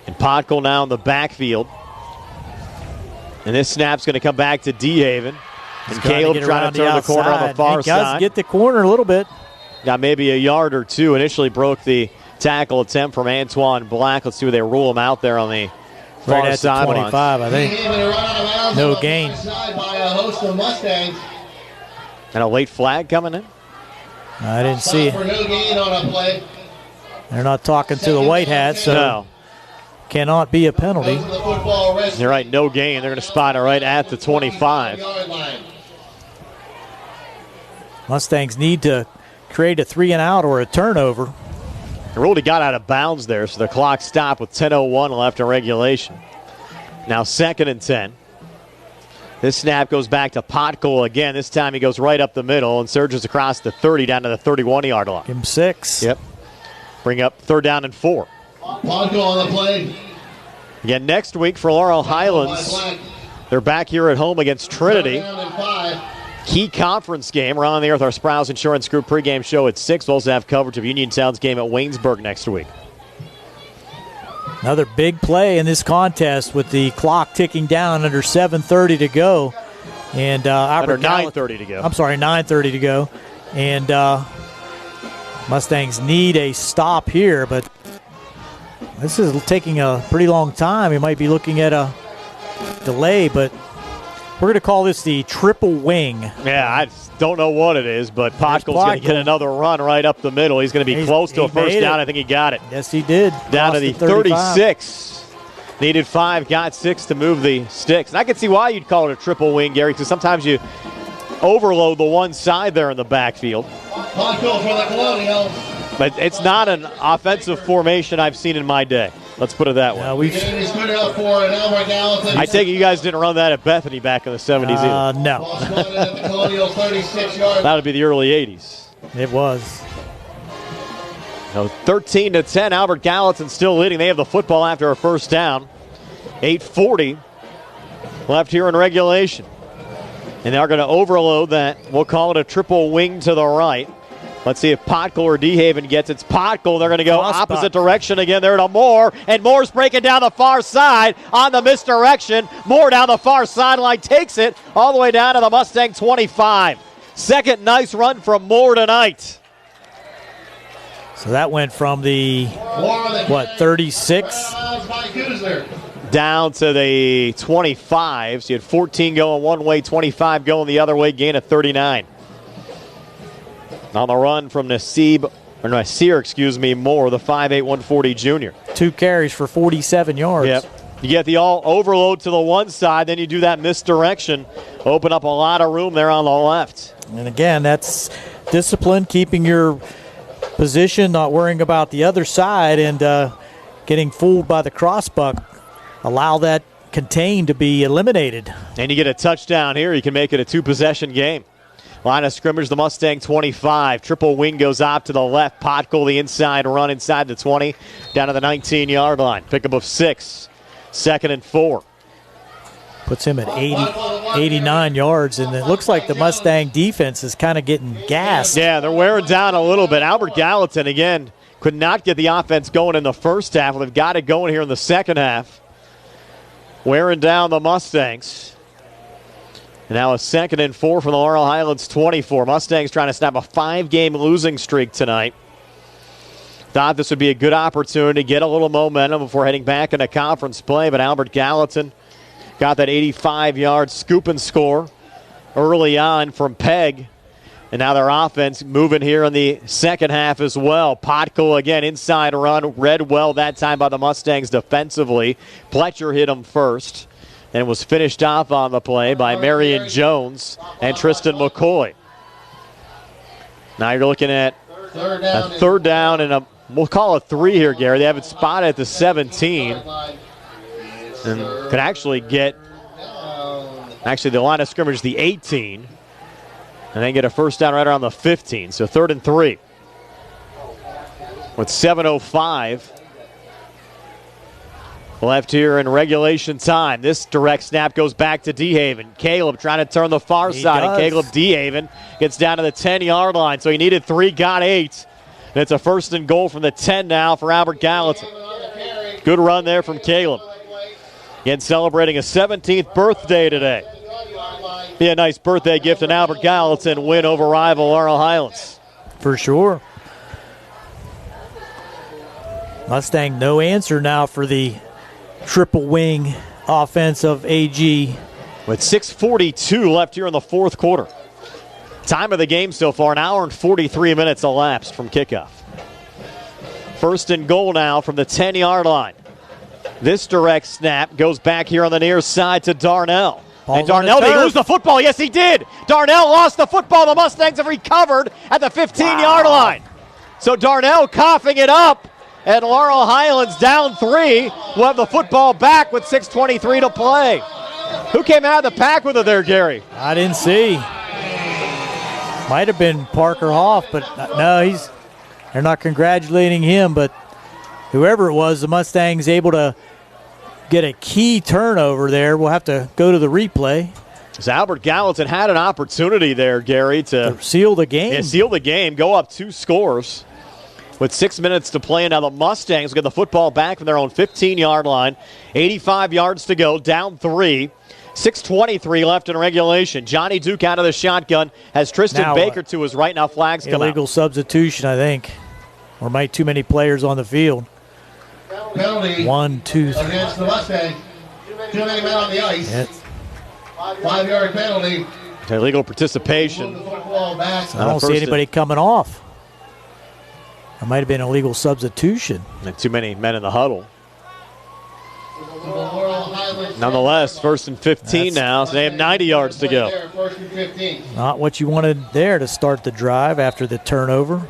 And Potkill now in the backfield. And this snap's going to come back to DeHaven. And Caleb trying to turn the corner on the far side. He does get the corner a little bit. Got maybe a yard or two. Initially broke the tackle attempt from Antoine Black. Let's see where they rule him out there on the far right side. 25, I think. No gain. And a late flag coming in. I didn't see it. No gain on a play. They're not talking to the White Hats, so no. Cannot be a penalty. You're right, no gain. They're going to spot it right at the 25. Mustangs need to create a 3-and-out or a turnover. They really got out of bounds there, so the clock stopped with 10:01 left in regulation. Now 2nd and 10. This snap goes back to Potkill again. This time he goes right up the middle and surges across the 30 down to the 31-yard line. Give him 6. Yep. Bring up 3rd down and 4. Potkill on the play. Again, next week for Laurel Highlands, they're back here at home against Trinity. Key conference game. We're on the air with our Sprouse Insurance Group pregame show at 6. We'll also have coverage of Uniontown's game at Waynesburg next week. Another big play in this contest with the clock ticking down under 7:30 to go. And under 9:30 to go. I'm sorry, 9:30 to go. And Mustangs need a stop here, but this is taking a pretty long time. We might be looking at a delay, but we're going to call this the triple wing. Yeah, I don't know what it is, but Potskill's going to get another run right up the middle. He's going to be close to a first down. I think he got it. Yes, he did. Down to the 36. Needed 5, got 6 to move the sticks. And I can see why you'd call it a triple wing, Gary, because sometimes you overload the one side there in the backfield. Potkill for the Colonials. But it's not an offensive formation I've seen in my day. Let's put it that way. I take it you guys didn't run that at Bethany back in the 70s either. No. That would be the early 80s. It was. So 13-10, Albert Gallatin still leading. They have the football after a first down. 8:40 left here in regulation. And they're going to overload that. We'll call it a triple wing to the right. Let's see if Potkill or DeHaven gets it. It's Potkill. They're going to go opposite direction again. They're to Moore, and Moore's breaking down the far side on the misdirection. Moore down the far sideline takes it all the way down to the Mustang 25. Second nice run from Moore tonight. So that went from the, 36? Down to the 25. So you had 14 going one way, 25 going the other way, gain of 39. On the run from Nasir, Moore, the 5'8", 140 junior. 2 carries for 47 yards. Yep. You get the all overload to the one side, then you do that misdirection. Open up a lot of room there on the left. And again, that's discipline, keeping your position, not worrying about the other side, and getting fooled by the crossbuck. Allow that contain to be eliminated. And you get a touchdown here, you can make it a 2-possession game. Line of scrimmage, the Mustang 25. Triple wing goes out to the left. Potkel, the inside run inside the 20, down to the 19-yard line. Pickup of 6. 2nd and 4. Puts him at 89 yards, and it looks like the Mustang defense is kind of getting gassed. Yeah, they're wearing down a little bit. Albert Gallatin, again, could not get the offense going in the first half. They've got it going here in the second half. Wearing down the Mustangs. And now a 2nd and 4 from the Laurel Highlands 24. Mustangs trying to snap a 5-game losing streak tonight. Thought this would be a good opportunity to get a little momentum before heading back into conference play, but Albert Gallatin got that 85-yard scoop and score early on from Peg. And now their offense moving here in the second half as well. Potkel again, inside run, read well that time by the Mustangs defensively. Pletcher hit him first and was finished off on the play by Marion Jones and Tristan McCoy. Now you're looking at a third down and we'll call it 3 here, Gary. They have it spotted at the 17. And could actually get, the line of scrimmage, the 18. And then get a first down right around the 15. So 3rd and 3. With 7:05 left here in regulation time. This direct snap goes back to DeHaven. Caleb trying to turn the far side. And Caleb DeHaven gets down to the 10-yard line. So he needed 3, got 8. And it's a 1st and goal from the 10 now for Albert Gallatin. Good run there from Caleb. Again, celebrating a 17th birthday today. Be a nice birthday gift, an Albert Gallatin win over rival Laurel Highlands. For sure. Mustang, no answer now for the triple wing offense of AG. With 6:42 left here in the fourth quarter. Time of the game so far, 1 hour and 43 minutes elapsed from kickoff. 1st and goal now from the 10-yard line. This direct snap goes back here on the near side to Darnell. And Darnell, did he lose the football? Yes, he did. Darnell lost the football. The Mustangs have recovered at the 15-yard line. So Darnell coughing it up, and Laurel Highlands down 3. Will have the football back with 6:23 to play. Who came out of the pack with it there, Gary? I didn't see. Might have been Parker Hoff, but no, they're not congratulating him, but whoever it was, the Mustangs able to get a key turnover there. We'll have to go to the replay. So Albert Gallatin had an opportunity there, Gary, to seal the game. Yeah, seal the game, go up 2 scores with 6 minutes to play. Now the Mustangs get the football back from their own 15-yard line. 85 yards to go, down 3. 6:23 left in regulation. Johnny Duke out of the shotgun has Tristan Baker to his right. Now flags come out. Illegal substitution, I think. Or might too many players on the field. Penalty 1, 2, 3. Against the Mustangs. Too many men on the ice. Yes. 5-yard penalty. Illegal participation. I don't see anybody coming off. It might have been illegal substitution. And too many men in the huddle. Nonetheless, 1st and 15 now, so they have 90 yards to go. Not what you wanted there to start the drive after the turnover.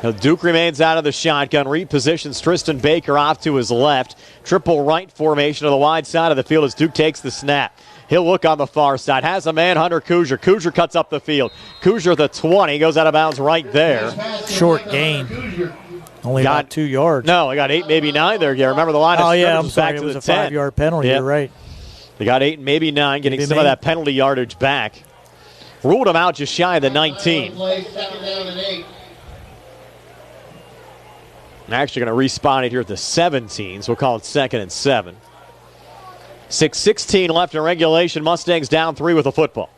Now Duke remains out of the shotgun, repositions Tristan Baker off to his left. Triple right formation to the wide side of the field as Duke takes the snap. He'll look on the far side. Has a man, Hunter Kuzier. Kuzier cuts up the field. Kuzier the 20, goes out of bounds right there. Short gain. Only got 2 yards. No, I got 8, maybe 9 there. Yeah, remember the line of scrimmage was back to the 10. It was a 5-yard penalty. Yep. You're right. They got 8, maybe 9, getting some of that penalty yardage back. Ruled him out just shy of the 19. I'm actually going to respawn it here at the 17, so we'll call it 2nd and 7. 6:16 left in regulation. Mustangs down 3 with the football.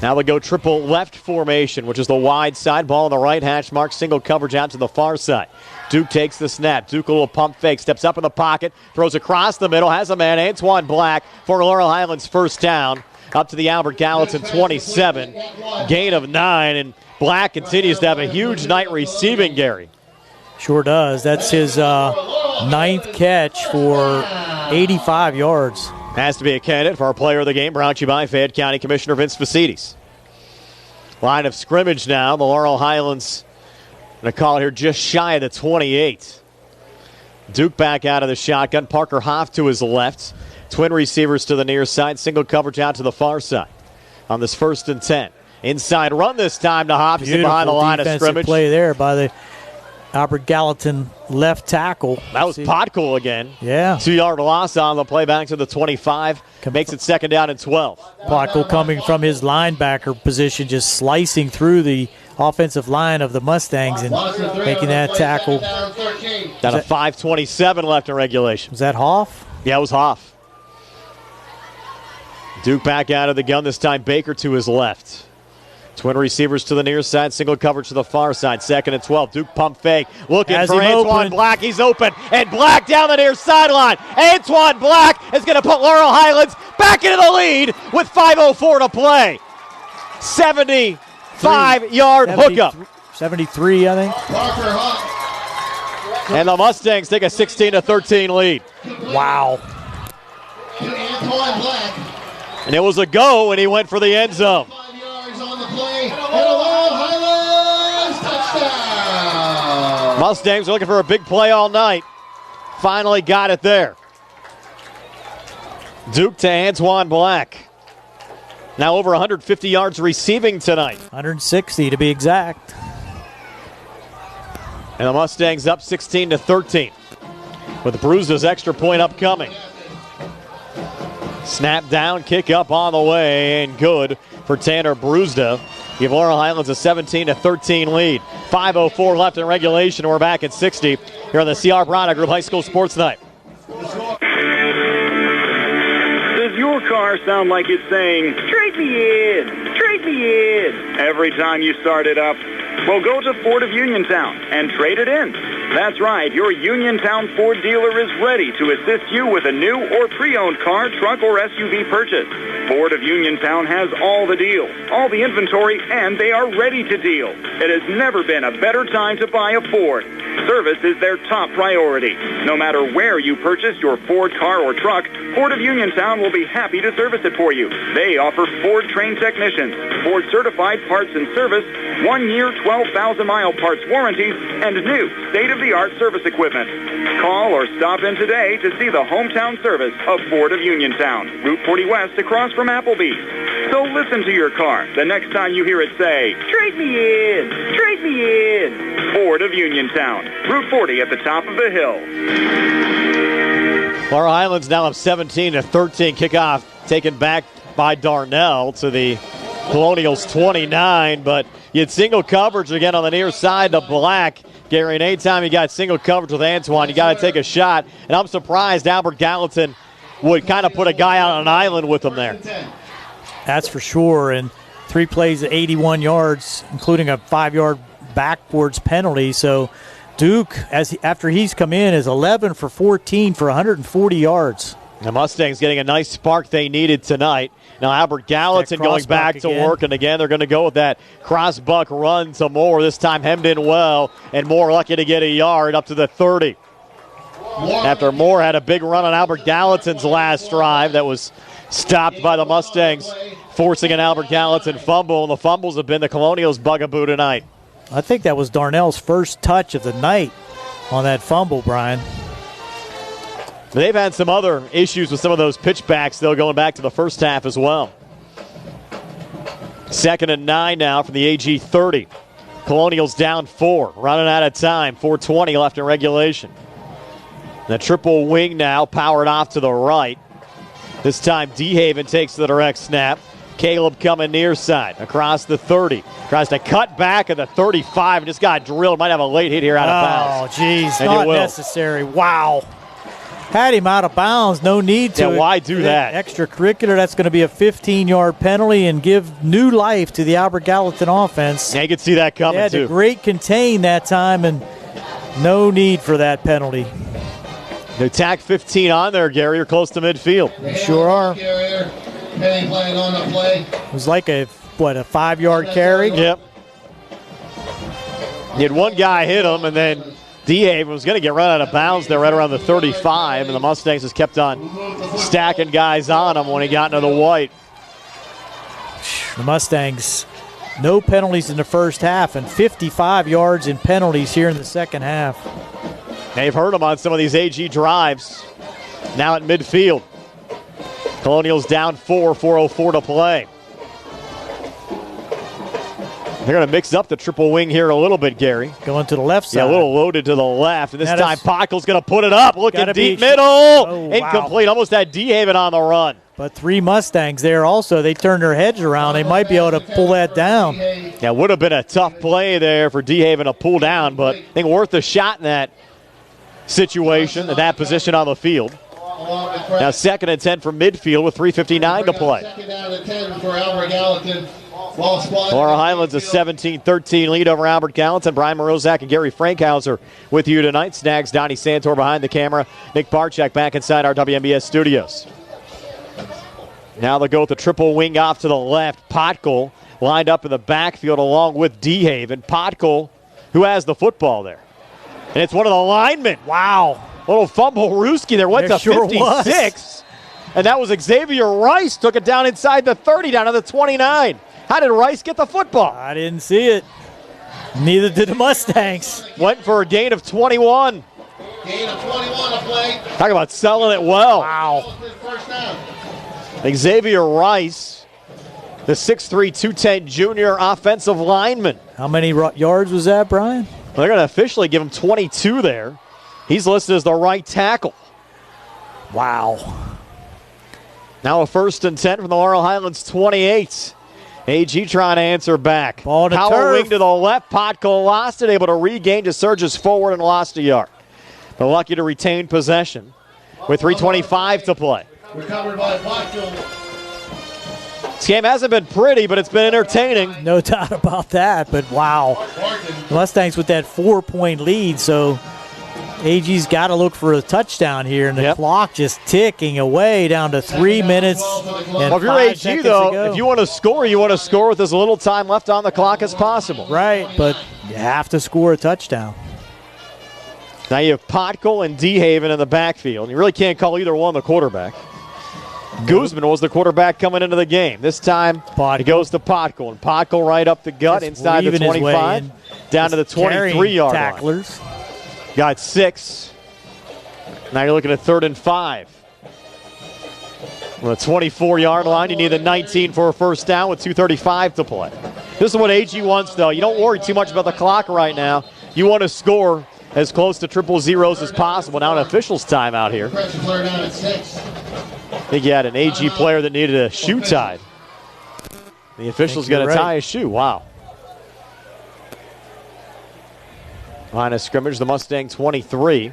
Now we go triple left formation, which is the wide side. Ball on the right hash mark. Single coverage out to the far side. Duke takes the snap. Duke a little pump fake. Steps up in the pocket. Throws across the middle. Has a man. Antoine Black for Laurel Highlands first down. Up to the Albert Gallatin 27. Gain of 9. And Black continues to have a huge night receiving, Gary. Sure does. That's his 9th catch for 85 yards. Has to be a candidate for our player of the game, brought to you by Fayette County Commissioner Vince Facides. Line of scrimmage now. The Laurel Highlands, I'm going to call it here, just shy of the 28. Duke back out of the shotgun. Parker Hoff to his left. Twin receivers to the near side. Single coverage out to the far side on this 1st and 10. Inside run this time to Hoff. He's in behind the line of scrimmage. Play there by the Albert Gallatin left tackle. That was Podkul again. Yeah. 2-yard loss on the play back to the 25. Makes it 2nd down and 12. Podkul coming from his linebacker position, just slicing through the offensive line of the Mustangs and making that tackle. Got a 5:27 left in regulation. Was that Hoff? Yeah, it was Hoff. Duke back out of the gun this time. Baker to his left. Twin receivers to the near side, single coverage to the far side. 2nd and 12. Duke pump fake. Looking for Antoine Black. He's open. And Black down the near sideline. Antoine Black is going to put Laurel Highlands back into the lead with 5:04 to play. 75-yard hookup. 73, I think. And the Mustangs take a 16-13 lead. Wow. And it was a go, and he went for the end zone. Mustangs are looking for a big play all night. Finally got it there. Duke to Antoine Black. Now over 150 yards receiving tonight. 160 to be exact. And the Mustangs up 16-13 with Bruce's extra point upcoming. Snap down, kick up on the way, and good for Tanner Brusda. Give Laurel Highlands a 17-13 lead. 5:04 left in regulation. We're back at 60 here on the C.R. Brana Group High School Sports Night. Does your car sound like it's saying, "Trade me in, trade me in," every time you start it up? Well, go to Ford of Uniontown and trade it in. That's right, your Uniontown Ford dealer is ready to assist you with a new or pre-owned car, truck, or SUV purchase. Ford of Uniontown has all the deals, all the inventory, and they are ready to deal. It has never been a better time to buy a Ford. Service is their top priority. No matter where you purchase your Ford car or truck, Ford of Uniontown will be happy to service it for you. They offer Ford-trained technicians, Ford-certified parts and service, 1-year, 12,000-mile parts warranties, and new state-of-the-art service equipment. Call or stop in today to see the hometown service of Ford of Uniontown, Route 40 West across from Applebee's. So listen to your car the next time you hear it say, "Trade me in, trade me in." Ford of Uniontown, Route 40 at the top of the hill. Laurel Highlands now up 17-13. Kickoff taken back by Darnell to the Colonials 29, but you had single coverage again on the near side to Black. Gary, and anytime you got single coverage with Antoine, you got to take a shot. And I'm surprised Albert Gallatin would kind of put a guy out on an island with him there. That's for sure. And 3 plays at 81 yards, including a 5-yard backwards penalty. So Duke, after he's come in, is 11 for 14 for 140 yards. The Mustangs getting a nice spark they needed tonight. Now Albert Gallatin going back to work, and again they're going to go with that cross-buck run to Moore. This time hemmed in well, and Moore lucky to get a yard up to the 30. After Moore had a big run on Albert Gallatin's last drive that was stopped by the Mustangs, forcing an Albert Gallatin fumble, and the fumbles have been the Colonials' bugaboo tonight. I think that was Darnell's first touch of the night on that fumble, Brian. They've had some other issues with some of those pitchbacks, though, going back to the first half as well. 2nd and 9 now from the AG 30. Colonials down 4, running out of time. 4:20 left in regulation. The triple wing now powered off to the right. This time DeHaven takes the direct snap. Caleb coming near side across the 30. Tries to cut back at the 35 and just got drilled. Might have a late hit here out of bounds. Oh, geez, not necessary. Wow. Had him out of bounds. No need to. Yeah, why do that? Extracurricular, that's going to be a 15-yard penalty and give new life to the Albert Gallatin offense. Yeah, you could see that coming, too. They had to great contain that time, and no need for that penalty. They tack 15 on there, Gary. You're close to midfield. They sure are. Penny playing on the play. It was like a 5-yard carry? Yep. You had one guy hit him, and then DeHaven was going to get run out of bounds there right around the 35, and the Mustangs just kept on stacking guys on him when he got into the white. The Mustangs, no penalties in the first half, and 55 yards in penalties here in the second half. They've hurt them on some of these AG drives. Now at midfield. Colonials down 4:04 to play. They're going to mix up the triple wing here a little bit, Gary. Going to the left side. Yeah, a little loaded to the left. And this time, Pockel's going to put it up. Looking deep middle. Oh, incomplete. Wow. Almost had DeHaven on the run. But 3 Mustangs there also. They turned their heads around. They might be able to pull that down. Yeah, would have been a tough play there for DeHaven to pull down, but I think worth a shot in that situation, in that position on the field. Now 2nd and 10 from midfield with 3:59 to play. 2nd down and 10 for Albert Gallatin. Laurel Highlands a 17-13 lead over Albert Gallatin. Brian Morozak and Gary Frankhauser with you tonight. Snags Donnie Santor behind the camera. Nick Barczyk back inside our WMBS studios. Now they'll go with the triple wing off to the left. Potkel lined up in the backfield along with DeHaven. Potkel, who has the football there. And it's one of the linemen. Wow. Little fumble Ruski there. Went to sure 56. Was. And that was Xavier Rice. Took it down inside the 30, down to the 29. How did Rice get the football? I didn't see it. Neither did the Mustangs. Went for a gain of 21. Gain of 21 to play. Talk about selling it well. Wow. First down. Xavier Rice, the 6'3", 210 junior offensive lineman. How many yards was that, Brian? They're going to officially give him 22 there. He's listed as the right tackle. Wow. Now a 1st and 10 from the Laurel Highlands 28. AG trying to answer back. Ball to Power turf. wing to the left. Potko lost it, able to regain, just surges forward and lost a yard. But lucky to retain possession with 3:25 to play. Recovered by Potko. This game hasn't been pretty, but it's been entertaining. No doubt about that, but wow. The Mustangs with that 4-point lead, so AG's got to look for a touchdown here, and the clock just ticking away down to 3 minutes and well, if you're 5 AG, seconds though, to go. if you want to score with as little time left on the clock as possible. Right, but you have to score a touchdown. Now you have Potkel and DeHaven in the backfield. You really can't call either one the quarterback. Guzman was the quarterback coming into the game. This time it goes to Potkel, and Potkel right up the gut Just inside the weaving his way 25, in. down to the 23-yard line. Tacklers. Got 6. Now you're looking at 3rd and 5. On the 24-yard line, you need the 19 for a first down with 2:35 to play. This is what AG wants, though. You don't worry too much about the clock right now. You want to score as close to triple zeros as possible. Now an official's timeout here. Pressure player down at 6. I think you had an AG player that needed a shoe tied. The official's going to tie a shoe. Wow. Line of scrimmage, the Mustang 23.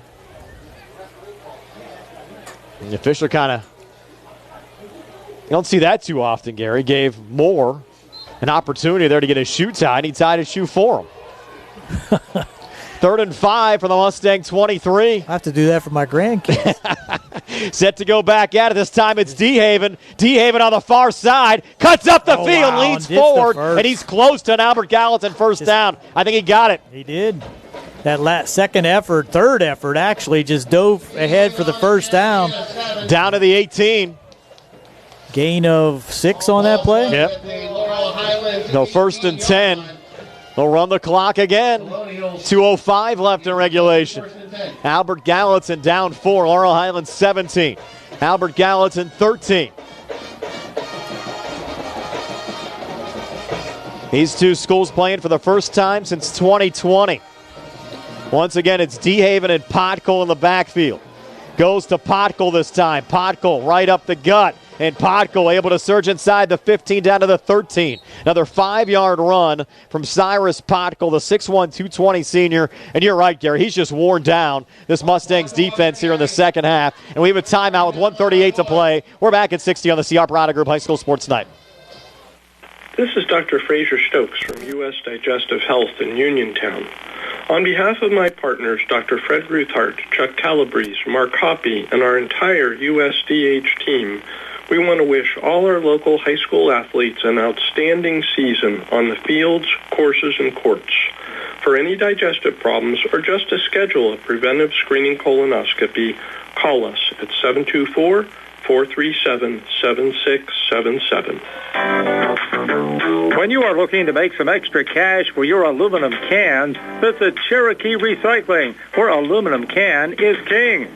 And the official kind of, you don't see that too often, Gary. Gave Moore an opportunity there to get a shoe tied, and he tied his shoe for him. 3rd and 5 for the Mustang 23. I have to do that for my grandkids. Set to go back at it. This time it's DeHaven. DeHaven on the far side. Cuts up the field, leads forward, and he's close to an Albert Gallatin first down. I think he got it. He did. That third effort, actually just dove ahead for the first down. Down to the 18. Gain of 6 on that play? Yep. No, 1st and 10. They'll run the clock again. 2:05 left in regulation. Albert Gallatin down 4. Laurel Highlands 17. Albert Gallatin 13. These two schools playing for the first time since 2020. Once again, it's DeHaven and Potkel in the backfield. Goes to Potkel this time. Potkel right up the gut. and Podkul able to surge inside the 15 down to the 13. Another 5-yard run from Cyrus Podkul, the 6'1", 220 senior. And you're right, Gary, he's just worn down this Mustangs defense here in the second half. And we have a timeout with 1:38 to play. We're back at 60 on the CR Prada Group High School Sports Night. This is Dr. Fraser Stokes from U.S. Digestive Health in Uniontown. On behalf of my partners, Dr. Fred Ruthart, Chuck Calabrese, Mark Hoppy, and our entire USDH team, we want to wish all our local high school athletes an outstanding season on the fields, courses, and courts. For any digestive problems or just to schedule a preventive screening colonoscopy, call us at 724-437-7677. When you are looking to make some extra cash for your aluminum cans, visit Cherokee Recycling, where aluminum can is king.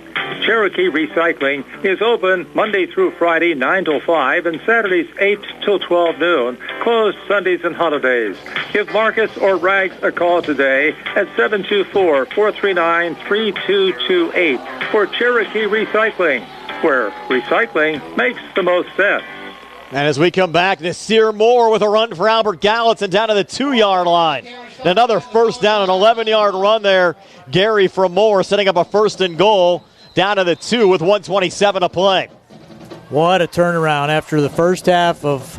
Cherokee Recycling is open Monday through Friday, 9 till 5, and Saturdays, 8 till 12 noon, closed Sundays and holidays. Give Marcus or Rags a call today at 724-439-3228 for Cherokee Recycling, where recycling makes the most sense. And as we come back, Nasir Moore with a run for Albert Gallatin down to the 2-yard line. And another first down, an 11-yard run there, Gary, from Moore, setting up a 1st and goal down to the 2 with 1:27 to play. What a turnaround after the first half of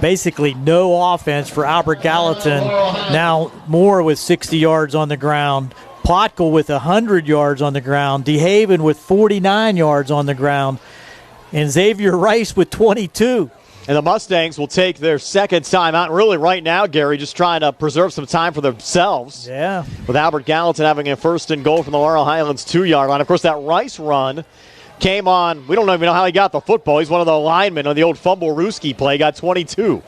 basically no offense for Albert Gallatin. Now Moore with 60 yards on the ground, Podkul with 100 yards on the ground, DeHaven with 49 yards on the ground, and Xavier Rice with 22. And the Mustangs will take their second timeout. Really right now, Gary, just trying to preserve some time for themselves. Yeah. With Albert Gallatin having a 1st and goal from the Laurel Highlands 2-yard line. Of course, that Rice run came on. We don't even know how he got the football. He's one of the linemen on the old Fumble-Ruski play. Got 22.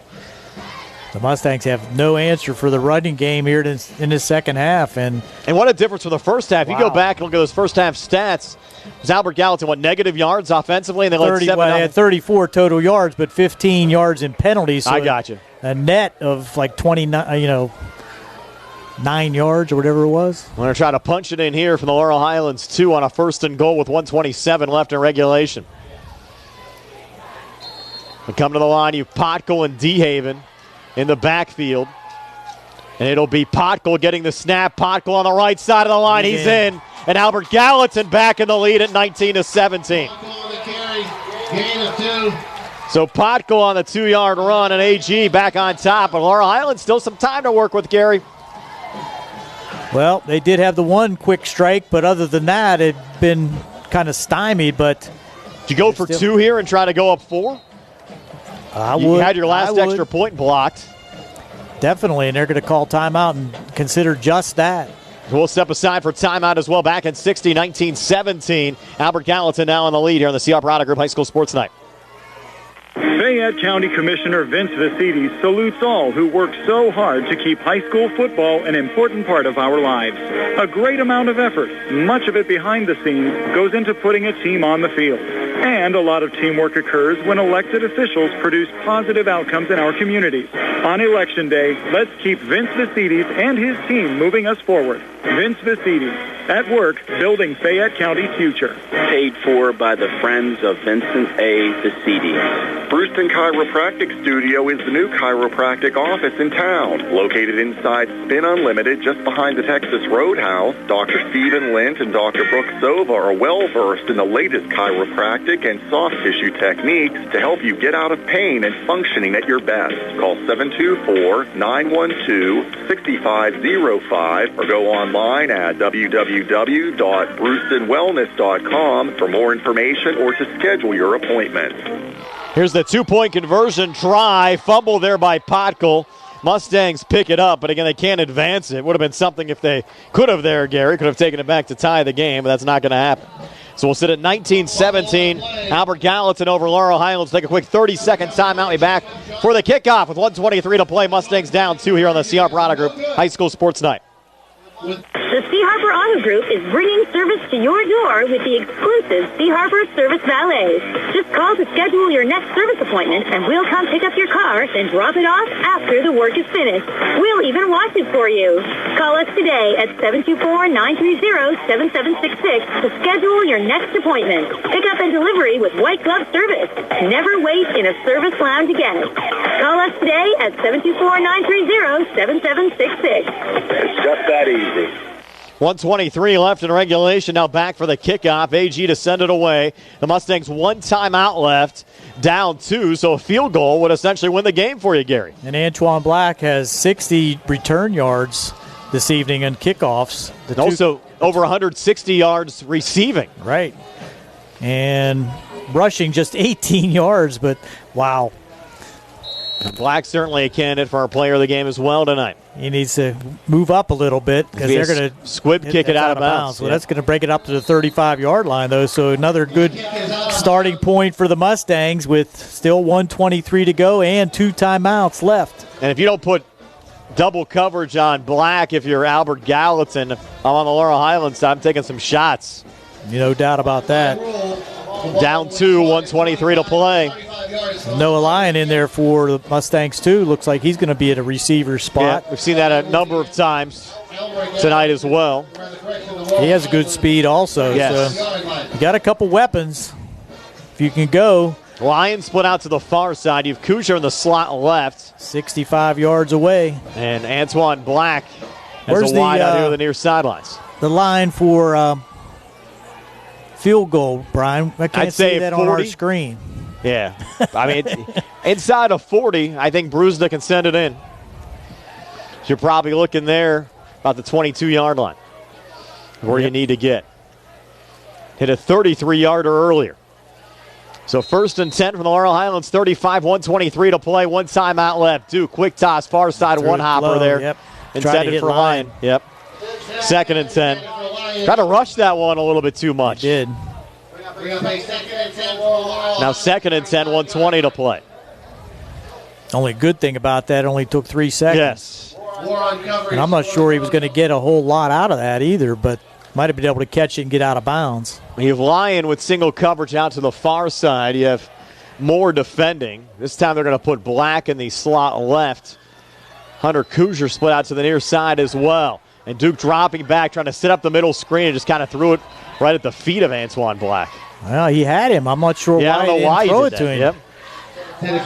The Mustangs have no answer for the running game here in the second half. And what a difference from the first half. Wow. You go back and look at those first half stats. Was Albert Gallatin, negative yards offensively? And they let 7 they had 34 total yards, but 15 yards in penalties. So I got you. A net of like 29, 9 yards or whatever it was. We're going to try to punch it in here from the Laurel Highlands 2 on a 1st and goal with 1:27 left in regulation. We come to the line, you Podkul and DeHaven in the backfield. And it'll be Podkul getting the snap. Podkul on the right side of the line. He's in. And Albert Gallatin back in the lead at 19-17. So Podkul on the 2-yard run and AG back on top. But Laurel Highlands still some time to work with, Gary. Well, they did have the one quick strike, but other than that, it had been kind of stymied. But did you go for 2 here and try to go up 4? You had your last extra point blocked. Definitely, and they're going to call timeout and consider just that. We'll step aside for timeout as well. Back in 60, 19-17. Albert Gallatin now in the lead here on the CR Prada Group High School Sports Night. Fayette County Commissioner Vince Visides salutes all who work so hard to keep high school football an important part of our lives. A great amount of effort, much of it behind the scenes, goes into putting a team on the field. And a lot of teamwork occurs when elected officials produce positive outcomes in our communities. On Election Day, let's keep Vince Visides and his team moving us forward. Vince Visides, at work, building Fayette County's future. Paid for by the Friends of Vincent A. Visides. Bruceton Chiropractic Studio is the new chiropractic office in town. Located inside Spin Unlimited, just behind the Texas Roadhouse, Dr. Stephen Lint and Dr. Brooke Sova are well-versed in the latest chiropractic and soft tissue techniques to help you get out of pain and functioning at your best. Call 724-912-6505 or go online at www.brucetonwellness.com for more information or to schedule your appointment. Here's the 2-point conversion try. Fumble there by Podkul. Mustangs pick it up, but again, they can't advance it. Would have been something if they could have there, Gary. Could have taken it back to tie the game, but that's not going to happen. So we'll sit at 19-17. Albert Gallatin over Laurel Highlands. Take a quick 30-second timeout. Be back for the kickoff with 1:23 to play. Mustangs down 2 here on the CR Prada Group High School Sports Night. The C. Harper Harbor Auto Group is bringing service to your door with the exclusive Sea Harbor Service Valets. Just call to schedule your next service appointment, and we'll come pick up your car, then drop it off after the work is finished. We'll even wash it for you. Call us today at 724-930-7766 to schedule your next appointment. Pickup and delivery with white glove service. Never wait in a service lounge again. Call us today at 724-930-7766. It's just that easy. 1:23 left in regulation. Now back for the kickoff. AG to send it away. The Mustangs 1 timeout left, down 2, so a field goal would essentially win the game for you, Gary. And Antoine Black has 60 return yards this evening in kickoffs. Also over 160 yards receiving. Right. And rushing just 18 yards, but wow. Black certainly a candidate for our player of the game as well tonight. He needs to move up a little bit because they're going to squib kick it out of bounds. Well, that's going to break it up to the 35-yard line, though. So another good starting point for the Mustangs with still 1:23 to go and 2 timeouts left. And if you don't put double coverage on Black, if you're Albert Gallatin, I'm on the Laurel Highlands side, I'm taking some shots. No doubt about that. Down 2, 1:23 to play. Noah Lyon in there for the Mustangs, too. Looks like he's going to be at a receiver spot. Yeah, we've seen that a number of times tonight as well. He has good speed also. Yes. So you got a couple weapons if you can go. Lyon split out to the far side. You've Kujar in the slot left. 65 yards away. And Antoine Black has a wide out here to the near sidelines. The line for field goal, Brian. I can't see that 40. on our screen. Yeah. I mean, inside of 40, I think Bruceton can send it in. So you're probably looking there about the 22-yard line where you need to get. Hit a 33-yarder earlier. So 1st and 10 from the Laurel Highlands, 35, 1:23 to play, 1 timeout left. Duke, quick toss, far side, one hopper there. Yep. Intended for Lyon. Yep. 2nd and 10. Tried to rush that one a little bit too much. He did. Now 2nd and 10, 1:20 to play. Only good thing about that, only took 3 seconds. Yes. And I'm not sure he was going to get a whole lot out of that either, but might have been able to catch it and get out of bounds. You have Lyon with single coverage out to the far side. You have Moore defending. This time they're going to put Black in the slot left. Hunter Kujar split out to the near side as well. And Duke dropping back, trying to set up the middle screen and just kind of threw it right at the feet of Antoine Black. Well, he had him. I'm not sure why I don't know he why didn't throw he it did to that. him. Yep.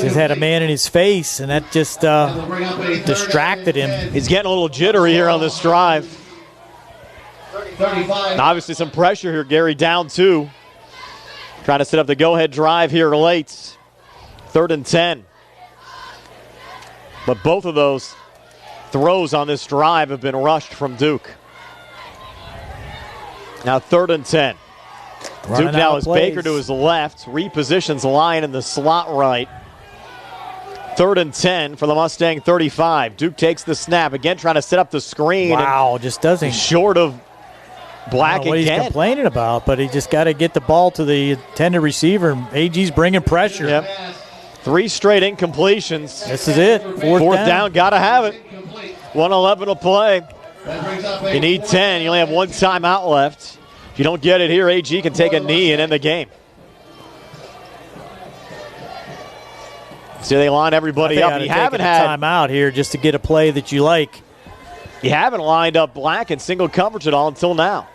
He's had a man in his face, and that just distracted him. He's getting a little jittery here on this drive. And obviously some pressure here, Gary, down 2. Trying to set up the go-ahead drive here late. 3rd and 10. But both of those throws on this drive have been rushed from Duke. Now 3rd and 10. Duke now has Baker to his left, repositions Lyon in the slot right. 3rd and 10 for the Mustang 35. Duke takes the snap, again trying to set up the screen. Wow, just doesn't. Short of Black what again. He's complaining about, but he just got to get the ball to the intended receiver. AG's bringing pressure. Yep. 3 straight incompletions. This is it. Fourth down, got to have it. 1:11 to play. You need 10. You only have 1 timeout left. If you don't get it here, AG can take a knee and end the game. So they line everybody up. You haven't had timeout here just to get a play that you like. You haven't lined up Black in single coverage at all until now.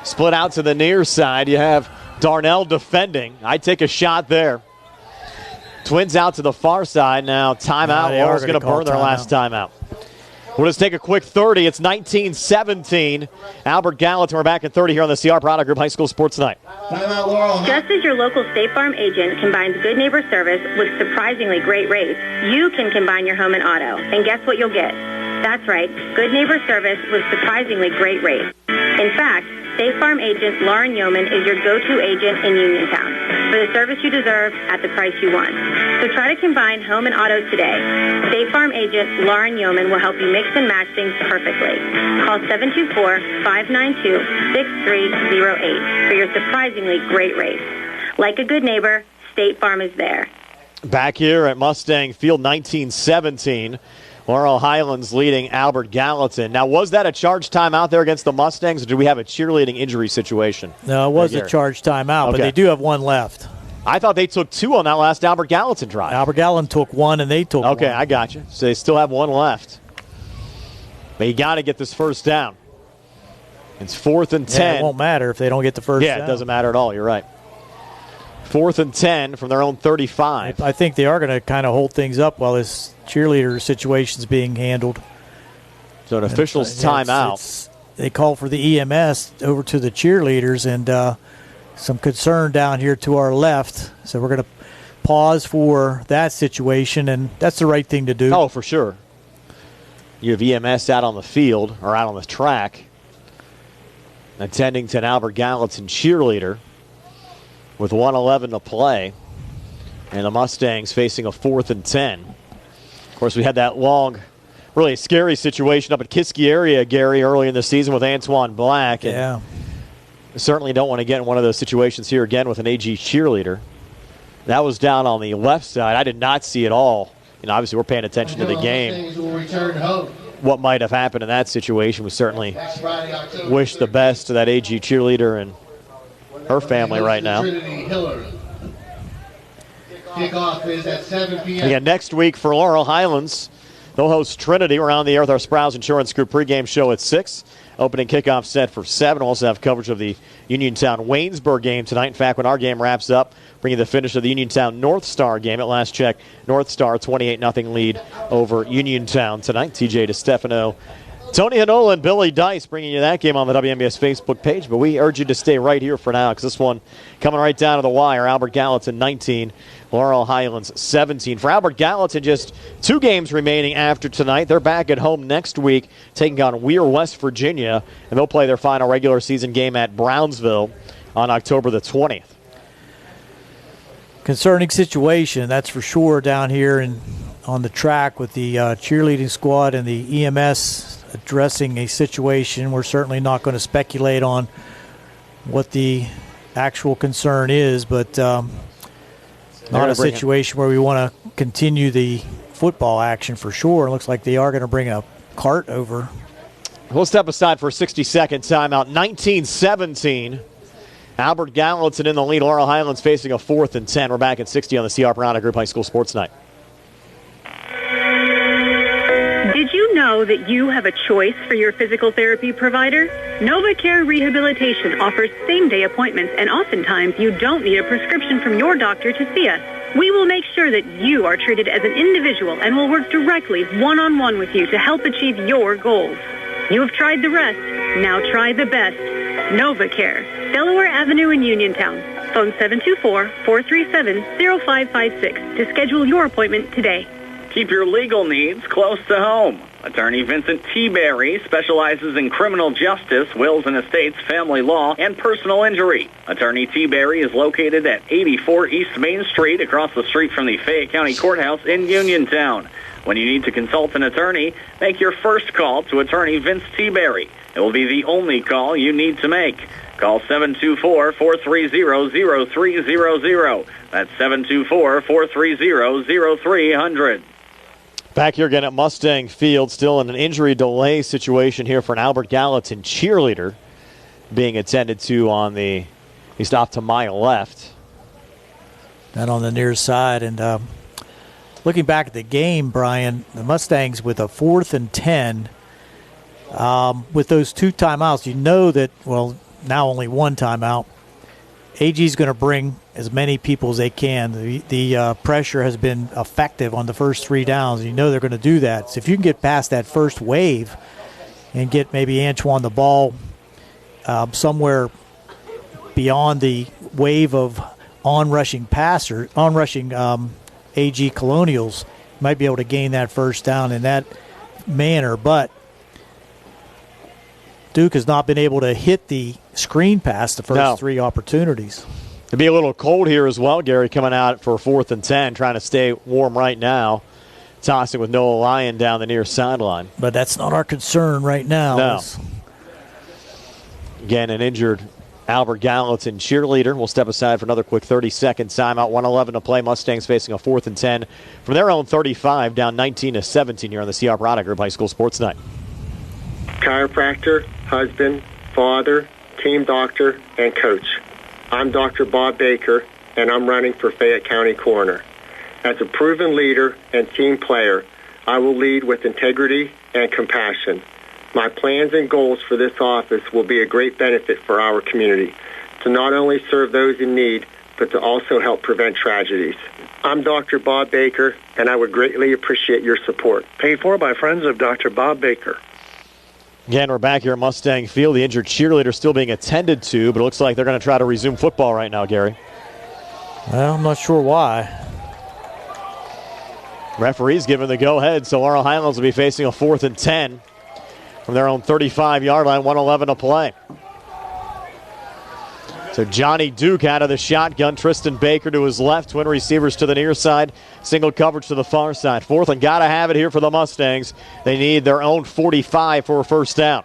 Split out to the near side. You have Darnell defending. I take a shot there. Twins out to the far side now. Timeout. Laurel's going to burn their last timeout. We'll just take a quick 30. It's 19-17. Albert Gallatin, we're back at 30 here on the CR Product Group High School Sports Tonight. Just as your local State Farm agent combines good neighbor service with surprisingly great rates, you can combine your home and auto. And guess what you'll get? That's right, good neighbor service with surprisingly great rates. In fact, State Farm agent Lauren Yeoman is your go-to agent in Uniontown for the service you deserve at the price you want. So try to combine home and auto today. State Farm agent Lauren Yeoman will help you mix and match things perfectly. Call 724-592-6308 for your surprisingly great rates. Like a good neighbor, State Farm is there. Back here at Mustang Field, 19-17. Laurel Highlands leading Albert Gallatin. Now, was that a charge timeout there against the Mustangs, or do we have a cheerleading injury situation? No, it was a charge timeout, but they do have one left. I thought they took 2 on that last Albert Gallatin drive. Albert Gallatin took 1, and they took 1. Okay, I got you. So they still have 1 left. But you got to get this first down. It's 4th and 10. Yeah, it won't matter if they don't get the first down. Yeah, it doesn't matter at all. You're right. 4th and 10 from their own 35. I think they are going to kind of hold things up while this cheerleader situation is being handled. So an official's timeout. They call for the EMS over to the cheerleaders, and some concern down here to our left. So we're going to pause for that situation, and that's the right thing to do. Oh, for sure. You have EMS out on the field or out on the track attending to an Albert Gallatin cheerleader with 1:11 to play, and the Mustangs facing a 4th and 10. Of course, we had that long, really scary situation up at Kiski area, Gary, early in the season with Antoine Black. And certainly don't want to get in one of those situations here again with an AG cheerleader. That was down on the left side. I did not see it all. Obviously, we're paying attention to the game. What might have happened in that situation, we certainly wish the best to that AG cheerleader and her family right now. Kickoff is at 7 p.m. Again, next week for Laurel Highlands, they'll host Trinity. We're on the air with our Sprouse Insurance Group pregame show at 6. Opening kickoff set for 7. We'll also have coverage of the Uniontown-Waynesburg game tonight. In fact, when our game wraps up, bringing the finish of the Uniontown-North Star game. At last check, North Star 28-0 lead over Uniontown tonight. TJ DeStefano, Tony Hanola, and Billy Dice bringing you that game on the WMBS Facebook page. But we urge you to stay right here for now because this one coming right down to the wire. Albert Gallatin 19, Laurel Highlands 17. For Albert Gallatin, just 2 games remaining after tonight. They're back at home next week taking on Weir, West Virginia, and they'll play their final regular season game at Brownsville on October the 20th. Concerning situation, that's for sure, down here on the track with the cheerleading squad and the EMS addressing a situation. We're certainly not going to speculate on what the actual concern is, but not a situation where we want to continue the football action for sure. It looks like they are going to bring a cart over. We'll step aside for a 60-second timeout. 19-17. Albert Gallatin in the lead. Laurel Highlands facing a 4th and 10. We're back at 60 on the CR Piranha Group High School Sports Night. Did you know that you have a choice for your physical therapy provider? NovaCare Rehabilitation offers same-day appointments, and oftentimes you don't need a prescription from your doctor to see us. We will make sure that you are treated as an individual and will work directly one-on-one with you to help achieve your goals. You have tried the rest. Now try the best. NovaCare, Delaware Avenue in Uniontown. Phone 724-437-0556 to schedule your appointment today. Keep your legal needs close to home. Attorney Vincent T. Berry specializes in criminal justice, wills and estates, family law, and personal injury. Attorney T. Berry is located at 84 East Main Street, across the street from the Fayette County Courthouse in Uniontown. When you need to consult an attorney, make your first call to Attorney Vince T. Berry. It will be the only call you need to make. Call 724-430-0300. That's 724-430-0300. Back here again at Mustang Field, still in an injury delay situation here for an Albert Gallatin cheerleader being attended to on the, he's off to my left. And on the near side. And looking back at the game, Brian, the Mustangs with a 4th and 10. With those 2 timeouts, you know that, well, now only 1 timeout. AG's going to bring as many people as they can. The pressure has been effective on the first 3 downs. You know they're going to do that. So if you can get past that first wave and get maybe Antoine the ball somewhere beyond the wave of onrushing AG Colonials, you might be able to gain that first down in that manner. But Duke has not been able to hit the screen pass the first 3 opportunities. It'll be a little cold here as well, Gary, coming out for 4th and 10, trying to stay warm right now. Tossing with Noah Lyon down the near sideline. But that's not our concern right now. No. Again, an injured Albert Gallatin cheerleader. We'll step aside for another quick 30-second timeout. 1:11 to play. Mustangs facing a 4th and 10 from their own 35, down 19-17 here on the CR Product Group High School Sports Night. Chiropractor, husband, father, team doctor, and coach. I'm Dr. Bob Baker, and I'm running for Fayette County Coroner. As a proven leader and team player, I will lead with integrity and compassion. My plans and goals for this office will be a great benefit for our community, to not only serve those in need, but to also help prevent tragedies. I'm Dr. Bob Baker, and I would greatly appreciate your support. Paid for by friends of Dr. Bob Baker. Again, we're back here at Mustang Field. The injured cheerleader still being attended to, but it looks like they're going to try to resume football right now, Gary. Well, I'm not sure why. Referee's giving the go-ahead, so Laurel Highlands will be facing a 4th and 10 from their own 35-yard line, 1:11 to play. So Johnny Duke out of the shotgun. Tristan Baker to his left. Twin receivers to the near side. Single coverage to the far side. 4th and got to have it here for the Mustangs. They need their own 45 for a first down.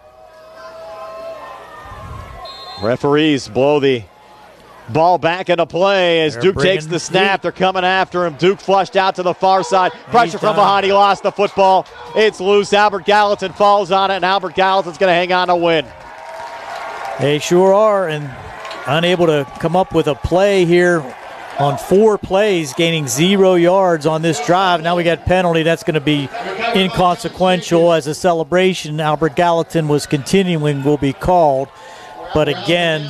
Referees blow the ball back into play as Duke takes the snap. They're coming after him. Duke flushed out to the far side. Pressure from behind. He lost the football. It's loose. Albert Gallatin falls on it, and Albert Gallatin's going to hang on to win. They sure are, and unable to come up with a play here on 4 plays, gaining 0 yards on this drive. Now we got penalty. That's going to be inconsequential as a celebration. Albert Gallatin was continuing, will be called. But again,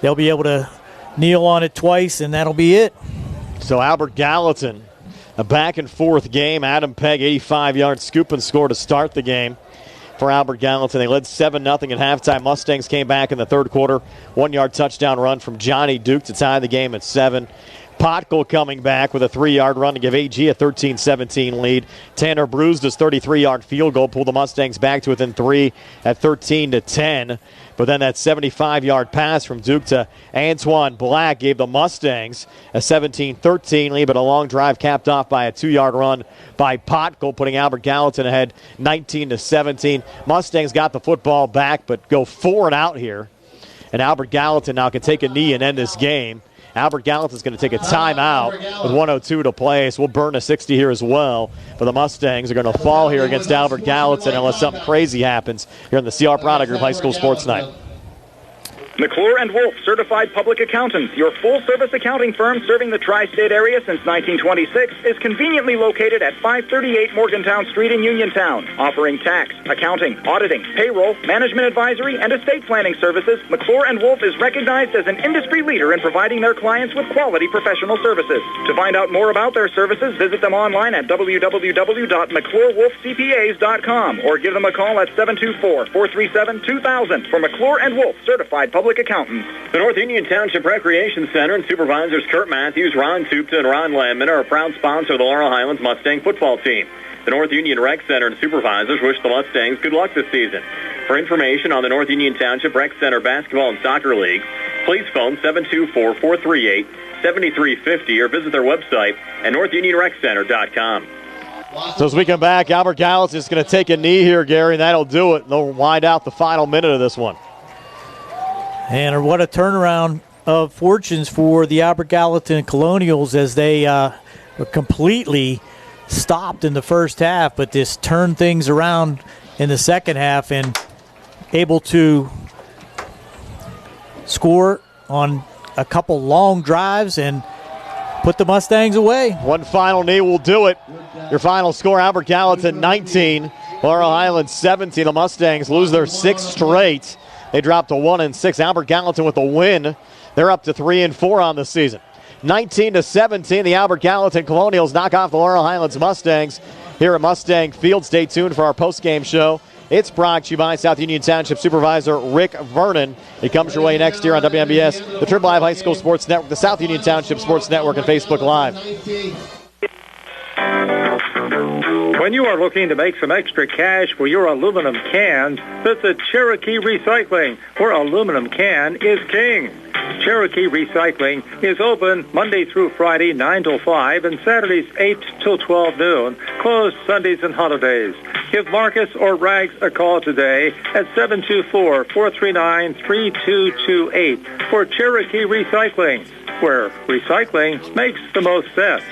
they'll be able to kneel on it twice, and that'll be it. So Albert Gallatin, a back and forth game. Adam Pegg, 85-yard scoop and score to start the game for Albert Gallatin. They led 7-0 at halftime. Mustangs came back in the third quarter. 1-yard touchdown run from Johnny Duke to tie the game at 7. Potkel coming back with a 3-yard run to give AG a 13-17 lead. Tanner Bruce's 33-yard field goal pulled the Mustangs back to within 3 at 13-10. But then that 75-yard pass from Duke to Antoine Black gave the Mustangs a 17-13 lead, but a long drive capped off by a 2-yard run by Potkel, putting Albert Gallatin ahead 19-17. Mustangs got the football back, but go 4 and out here. And Albert Gallatin now can take a knee and end this game. Albert Gallatin's going to take a timeout with 1:02 to play, so we'll burn a 60 here as well. But the Mustangs are going to fall here against Albert Gallatin unless something crazy happens here in the CR Product Group High School Sports Night. McClure & Wolf, certified public accountants, your full-service accounting firm serving the tri-state area since 1926, is conveniently located at 538 Morgantown Street in Uniontown. Offering tax, accounting, auditing, payroll, management advisory, and estate planning services, McClure & Wolf is recognized as an industry leader in providing their clients with quality professional services. To find out more about their services, visit them online at www.mcclurewolfcpas.com or give them a call at 724-437-2000 for McClure & Wolf, certified public accountants. The North Union Township Recreation Center and supervisors Kurt Matthews, Ron Tupta, and Ron Landman are a proud sponsor of the Laurel Highlands Mustang football team. The North Union Rec Center and supervisors wish the Mustangs good luck this season. For information on the North Union Township Rec Center basketball and soccer leagues, please phone 724-438-7350 or visit their website at northunionreccenter.com. So as we come back, Albert Gallatin is going to take a knee here, Gary, and that'll do it. They'll wind out the final minute of this one. And what a turnaround of fortunes for the Albert Gallatin Colonials as they were completely stopped in the first half, but this turned things around in the second half and able to score on a couple long drives and put the Mustangs away. One final knee will do it. Your final score, Albert Gallatin 19, Laurel Highlands 17. The Mustangs lose their 6th straight. They dropped to 1-6. Albert Gallatin with a win. They're up to 3-4 on the season. 19-17, the Albert Gallatin Colonials knock off the Laurel Highlands Mustangs here at Mustang Field. Stay tuned for our postgame show. It's brought to you by South Union Township Supervisor Rick Vernon. It comes your way next year on WMBS, the Triple Live High School Sports Network, the South Union Township Sports Network, and Facebook Live. When you are looking to make some extra cash for your aluminum cans, visit Cherokee Recycling, where aluminum can is king. Cherokee Recycling is open Monday through Friday, 9 till 5, and Saturdays, 8 till 12 noon, closed Sundays and holidays. Give Marcus or Rags a call today at 724-439-3228 for Cherokee Recycling, where recycling makes the most sense.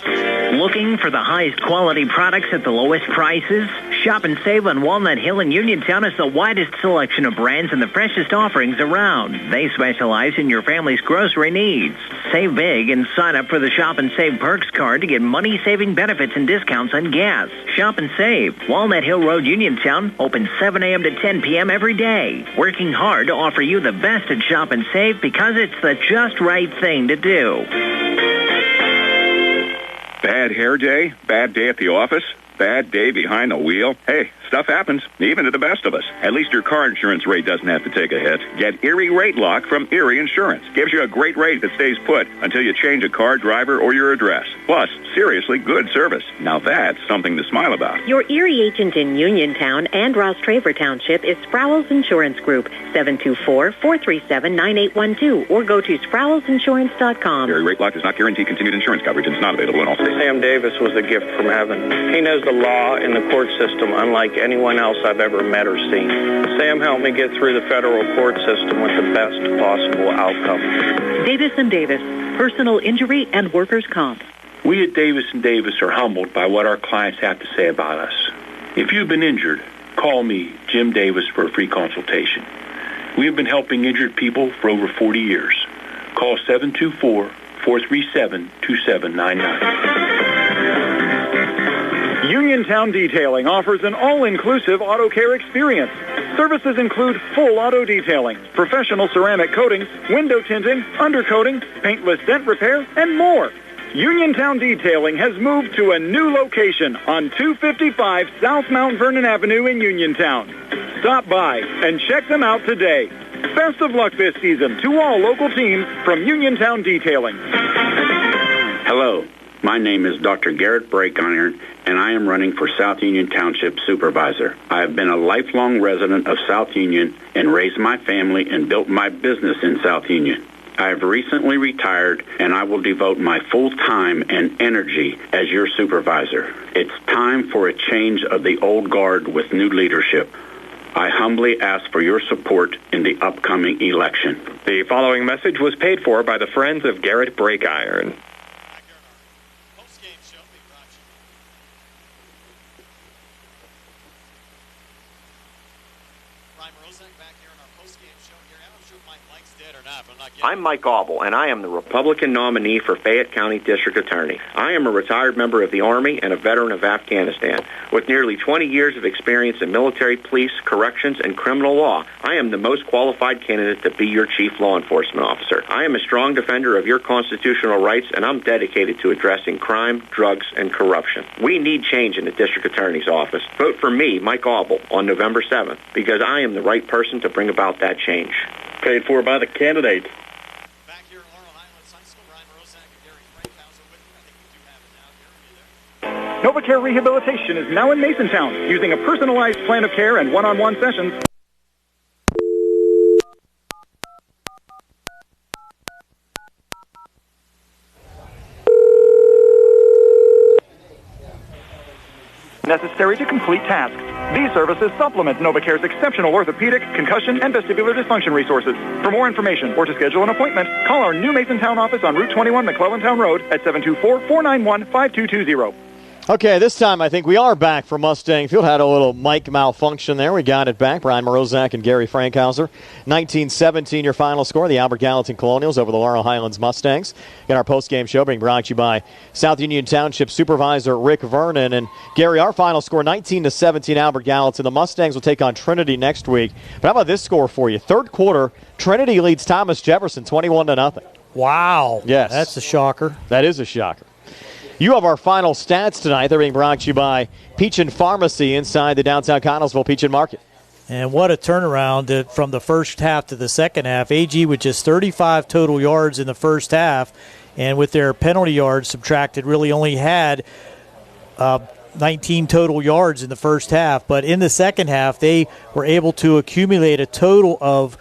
Looking for the highest quality products at the lowest prices? Shop and save on Walnut Hill and Uniontown has the widest selection of brands and the freshest offerings around. They specialize in your family's grocery needs. Save big and sign up for the Shop and Save Perks card to get money-saving benefits and discounts on gas. Shop and save. Walnut Hill Road, Uniontown, open 7 a.m. to 10 p.m. every day. Working hard to offer you the best at Shop and Save because it's the just right thing to do. Bad hair day? Bad day at the office? Bad day behind the wheel? Hey, stuff happens, even to the best of us. At least your car insurance rate doesn't have to take a hit. Get Erie Rate Lock from Erie Insurance. Gives you a great rate that stays put until you change a car, driver, or your address. Plus, seriously good service. Now that's something to smile about. Your Erie agent in Uniontown and Ross Traver Township is Sproul's Insurance Group, 724-437-9812, or go to SproulsInsurance.com. Erie Rate Lock does not guarantee continued insurance coverage and is not available in all states. Sam Davis was a gift from heaven. He knows the law and the court system unlike anyone else I've ever met or seen. Sam helped me get through the federal court system with the best possible outcome. Davis & Davis, personal injury and workers' comp. We at Davis & Davis are humbled by what our clients have to say about us. If you've been injured, call me, Jim Davis, for a free consultation. We have been helping injured people for over 40 years. Call 724-437-2799. Uniontown Detailing offers an all-inclusive auto care experience. Services include full auto detailing, professional ceramic coatings, window tinting, undercoating, paintless dent repair, and more. Uniontown Detailing has moved to a new location on 255 South Mount Vernon Avenue in Uniontown. Stop by and check them out today. Best of luck this season to all local teams from Uniontown Detailing. Hello, my name is Dr. Garrett Breakiron, and I am running for South Union Township Supervisor. I have been a lifelong resident of South Union and raised my family and built my business in South Union. I have recently retired, and I will devote my full time and energy as your supervisor. It's time for a change of the old guard with new leadership. I humbly ask for your support in the upcoming election. The following message was paid for by the Friends of Garrett Breakiron. I'm Mike Auble, and I am the Republican nominee for Fayette County District Attorney. I am a retired member of the Army and a veteran of Afghanistan. With nearly 20 years of experience in military, police, corrections, and criminal law, I am the most qualified candidate to be your chief law enforcement officer. I am a strong defender of your constitutional rights, and I'm dedicated to addressing crime, drugs, and corruption. We need change in the District Attorney's office. Vote for me, Mike Auble, on November 7th, because I am the right person to bring about that change. Paid for by the candidate. NovaCare Rehabilitation is now in Masontown, using a personalized plan of care and one-on-one sessions. Necessary to complete tasks. These services supplement NovaCare's exceptional orthopedic, concussion, and vestibular dysfunction resources. For more information or to schedule an appointment, call our new Masontown office on Route 21 McClellantown Road at 724-491-5220. Okay, this time I think we are back for Mustang Field. Had a little mic malfunction there. We got it back. Brian Morozak and Gary Frankhauser. 19-17 your final score. The Albert Gallatin Colonials over the Laurel Highlands Mustangs. In our postgame show being brought to you by South Union Township Supervisor Rick Vernon. And Gary, our final score, 19-17 Albert Gallatin. The Mustangs will take on Trinity next week. But how about this score for you? Third quarter, Trinity leads Thomas Jefferson 21-0. Wow. Yes. That's a shocker. That is a shocker. You have our final stats tonight. They're being brought to you by Peachin Pharmacy inside the downtown Connellsville Peachin Market. And what a turnaround from the first half to the second half. AG with just 35 total yards in the first half, and with their penalty yards subtracted, really only had 19 total yards in the first half. But in the second half, they were able to accumulate a total of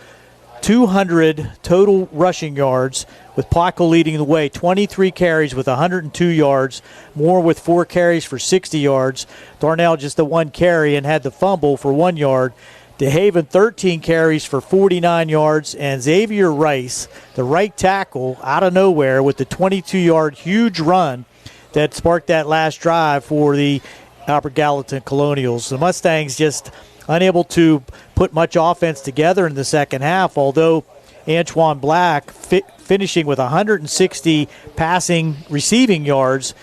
200 total rushing yards, with Potco leading the way. 23 carries with 102 yards, Moore with 4 carries for 60 yards, Darnell just the 1 carry and had the fumble for 1 yard. DeHaven 13 carries for 49 yards, and Xavier Rice, the right tackle, out of nowhere with the 22-yard huge run that sparked that last drive for the Albert Gallatin Colonials. The Mustangs just unable to put much offense together in the second half, although Antoine Black finishing with 160 receiving yards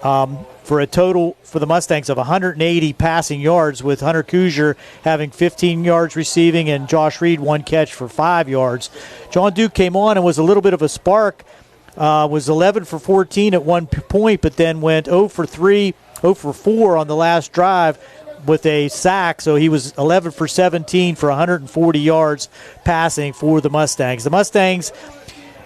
for a total for the Mustangs of 180 passing yards, with Hunter Kuzier having 15 yards receiving and Josh Reed 1 catch for 5 yards. John Duke came on and was a little bit of a spark, was 11 for 14 at one point, but then went 0 for 4 on the last drive with a sack, so he was 11 for 17 for 140 yards passing for the Mustangs. The Mustangs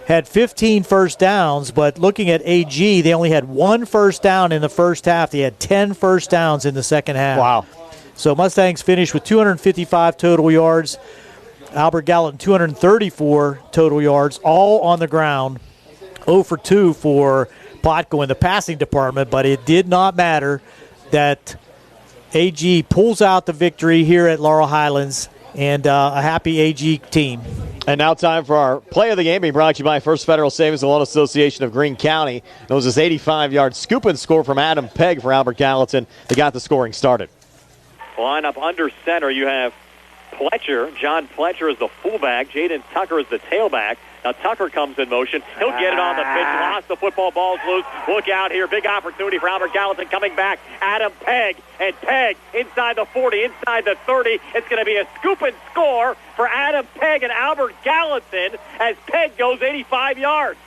had 15 first downs, but looking at AG, they only had 1 first down in the first half. They had 10 first downs in the second half. Wow. So Mustangs finished with 255 total yards. Albert Gallatin 234 total yards, all on the ground. 0 for 2 for Potco in the passing department, but it did not matter that AG pulls out the victory here at Laurel Highlands, and a happy AG team. And now time for our play of the game, being brought to you by First Federal Savings and Loan Association of Greene County. It was this 85-yard scoop and score from Adam Pegg for Albert Gallatin that got the scoring started. Line up under center, you have Pletcher. John Pletcher is the fullback. Jaden Tucker is the tailback. Now Tucker comes in motion. He'll get it on the pitch. Lost the football. Ball's loose. Look out here. Big opportunity for Albert Gallatin coming back. Adam Pegg. And Pegg inside the 40, inside the 30. It's going to be a scoop and score for Adam Pegg and Albert Gallatin as Pegg goes 85 yards.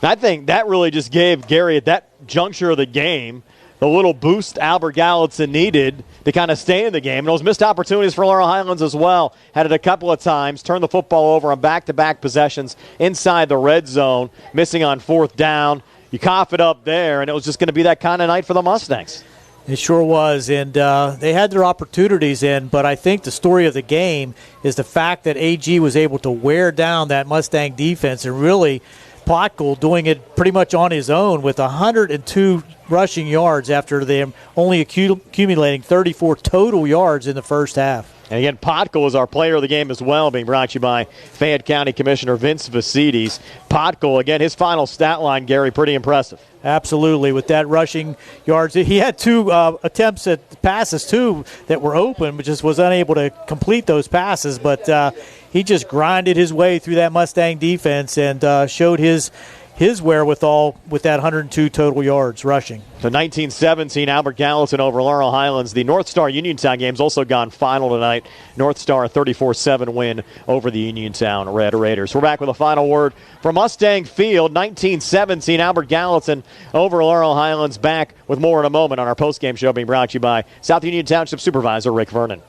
I think that really just gave Gary at that juncture of the game the little boost Albert Gallatin needed to kind of stay in the game. And those missed opportunities for Laurel Highlands as well. Had it a couple of times, turned the football over on back-to-back possessions inside the red zone, missing on 4th down. You cough it up there, and it was just going to be that kind of night for the Mustangs. It sure was, and they had their opportunities in, but I think the story of the game is the fact that AG was able to wear down that Mustang defense, and really Potco doing it pretty much on his own with 102 rushing yards after them only accumulating 34 total yards in the first half. And again, Potco is our player of the game as well, being brought to you by Fayette County Commissioner Vince Vasides. Potco, again, his final stat line, Gary, pretty impressive. Absolutely, with that rushing yards. He had 2 attempts at passes, too, that were open, but just was unable to complete those passes. But he just grinded his way through that Mustang defense and showed his wherewithal with that 102 total yards rushing. The 1917 Albert Gallatin over Laurel Highlands. The North Star Uniontown game's also gone final tonight. North Star a 34-7 win over the Uniontown Red Raiders. We're back with a final word from Mustang Field. 1917 Albert Gallatin over Laurel Highlands. Back with more in a moment on our postgame show, being brought to you by South Union Township Supervisor Rick Vernon.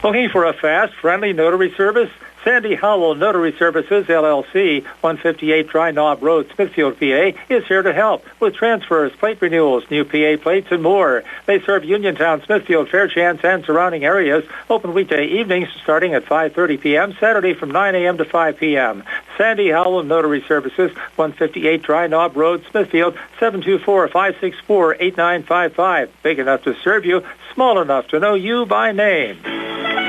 Looking for a fast, friendly notary service? Sandy Howell Notary Services, LLC, 158 Dry Knob Road, Smithfield, PA, is here to help with transfers, plate renewals, new PA plates, and more. They serve Uniontown, Smithfield, Fairchance, and surrounding areas. Open weekday evenings starting at 5:30 p.m., Saturday from 9 a.m. to 5 p.m. Sandy Howell Notary Services, 158 Dry Knob Road, Smithfield, 724-564-8955. Big enough to serve you, small enough to know you by name.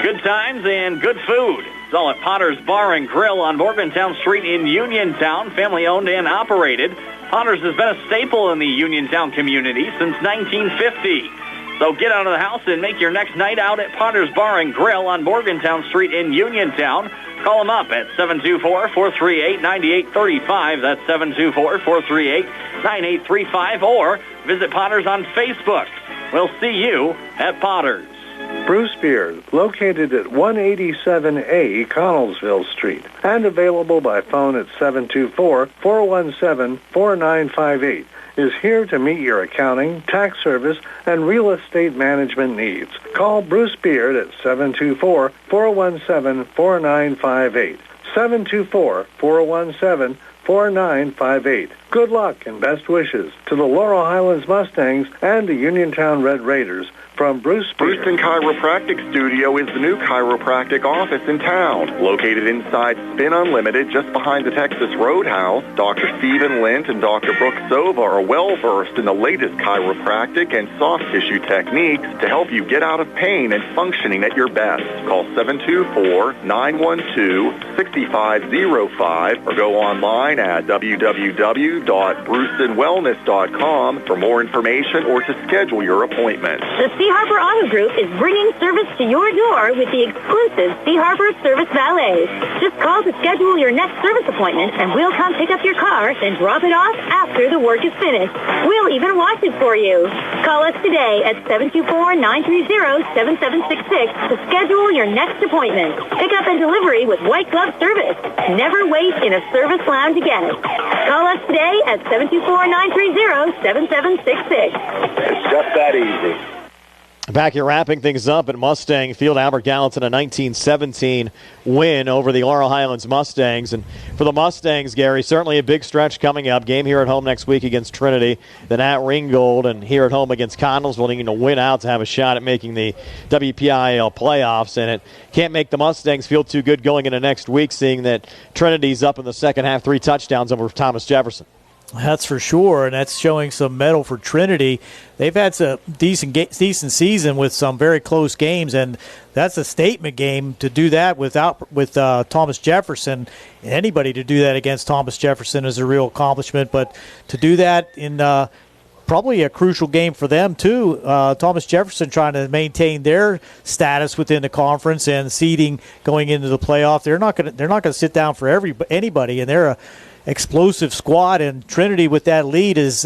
Good times and good food. It's all at Potter's Bar and Grill on Morgantown Street in Uniontown, family-owned and operated. Potter's has been a staple in the Uniontown community since 1950. So get out of the house and make your next night out at Potter's Bar and Grill on Morgantown Street in Uniontown. Call them up at 724-438-9835. That's 724-438-9835. Or visit Potter's on Facebook. We'll see you at Potter's. Bruce Beer, located at 187A Connellsville Street, and available by phone at 724-417-4958, is here to meet your accounting, tax service, and real estate management needs. Call Bruce Beard at 724-417-4958, 724-417-4958. 4958. Good luck and best wishes to the Laurel Highlands Mustangs and the Uniontown Red Raiders from Bruceton Chiropractic Studio is the new chiropractic office in town. Located inside Spin Unlimited, just behind the Texas Roadhouse, Dr. Stephen Lint and Dr. Brooke Sova are well-versed in the latest chiropractic and soft tissue techniques to help you get out of pain and functioning at your best. Call 724-912-6505 or go online at www.brucetonwellness.com for more information or to schedule your appointment. The Sea Harbor Auto Group is bringing service to your door with the exclusive Sea Harbor Service Valets. Just call to schedule your next service appointment, and we'll come pick up your car, then drop it off after the work is finished. We'll even wash it for you. Call us today at 724-930-7766 to schedule your next appointment. Pickup and delivery with white glove service. Never wait in a service lounge again. Call us today at 724-930-7766. It's just that easy. Back here wrapping things up at Mustang Field, Albert Gallatin, a 1917 win over the Laurel Highlands Mustangs. And for the Mustangs, Gary, certainly a big stretch coming up. Game here at home next week against Trinity, then at Ringgold, and here at home against Connellsville, needing to win out to have a shot at making the WPIAL playoffs. And it can't make the Mustangs feel too good going into next week, seeing that Trinity's up in the second half, 3 touchdowns over Thomas Jefferson. That's for sure, and that's showing some mettle for Trinity. They've had a decent season with some very close games, and that's a statement game to do that with Thomas Jefferson. Anybody to do that against Thomas Jefferson is a real accomplishment, but to do that in probably a crucial game for them too. Thomas Jefferson trying to maintain their status within the conference and seeding going into the playoff. They're not going to sit down for anybody, and they're a explosive squad, and Trinity with that lead is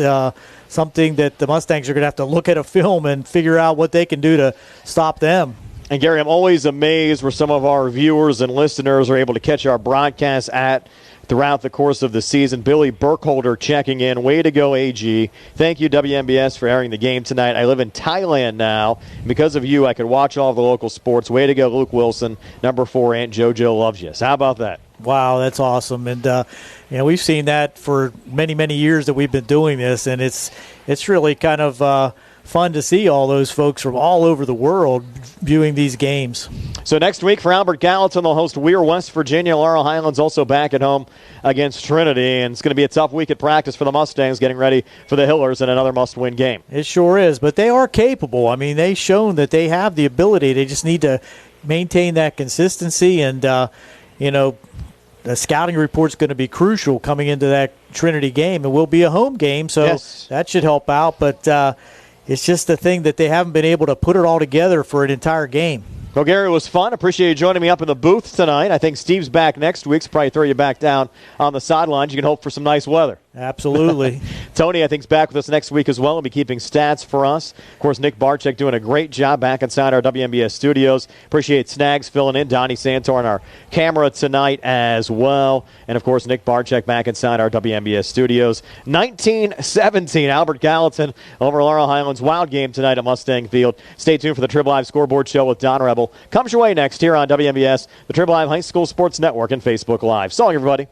something that the Mustangs are going to have to look at a film and figure out what they can do to stop them. And Gary, I'm always amazed where some of our viewers and listeners are able to catch our broadcast at throughout the course of the season. Billy Burkholder checking in. Way to go, AG. Thank you, WMBS, for airing the game tonight. I live in Thailand now. Because of you, I could watch all of the local sports. Way to go, Luke Wilson. Number 4, Aunt JoJo loves you. So how about that? Wow, that's awesome. And, we've seen that for many, many years that we've been doing this, and it's really kind of fun to see all those folks from all over the world viewing these games. So next week for Albert Gallatin, they'll host Weir, West Virginia. Laurel Highlands also back at home against Trinity, and it's going to be a tough week at practice for the Mustangs, getting ready for the Hillers in another must-win game. It sure is, but they are capable. I mean, they've shown that they have the ability. They just need to maintain that consistency, and, the scouting report's going to be crucial coming into that Trinity game. It will be a home game, so yes, that should help out, but it's just the thing that they haven't been able to put it all together for an entire game. Well, Gary, it was fun. Appreciate you joining me up in the booth tonight. I think Steve's back next week, so probably throw you back down on the sidelines. You can hope for some nice weather. Absolutely. Tony, I think, is back with us next week as well. He'll be keeping stats for us. Of course, Nick Barczyk doing a great job back inside our WMBS studios. Appreciate Snags filling in. Donnie Santor on our camera tonight as well. And, of course, Nick Barczyk back inside our WMBS studios. 19-17, Albert Gallatin over Laurel Highlands. Wild game tonight at Mustang Field. Stay tuned for the Trib Live Scoreboard Show with Don Rebel. Comes your way next here on WMBS, the Trib Live High School Sports Network, and Facebook Live. So long, everybody.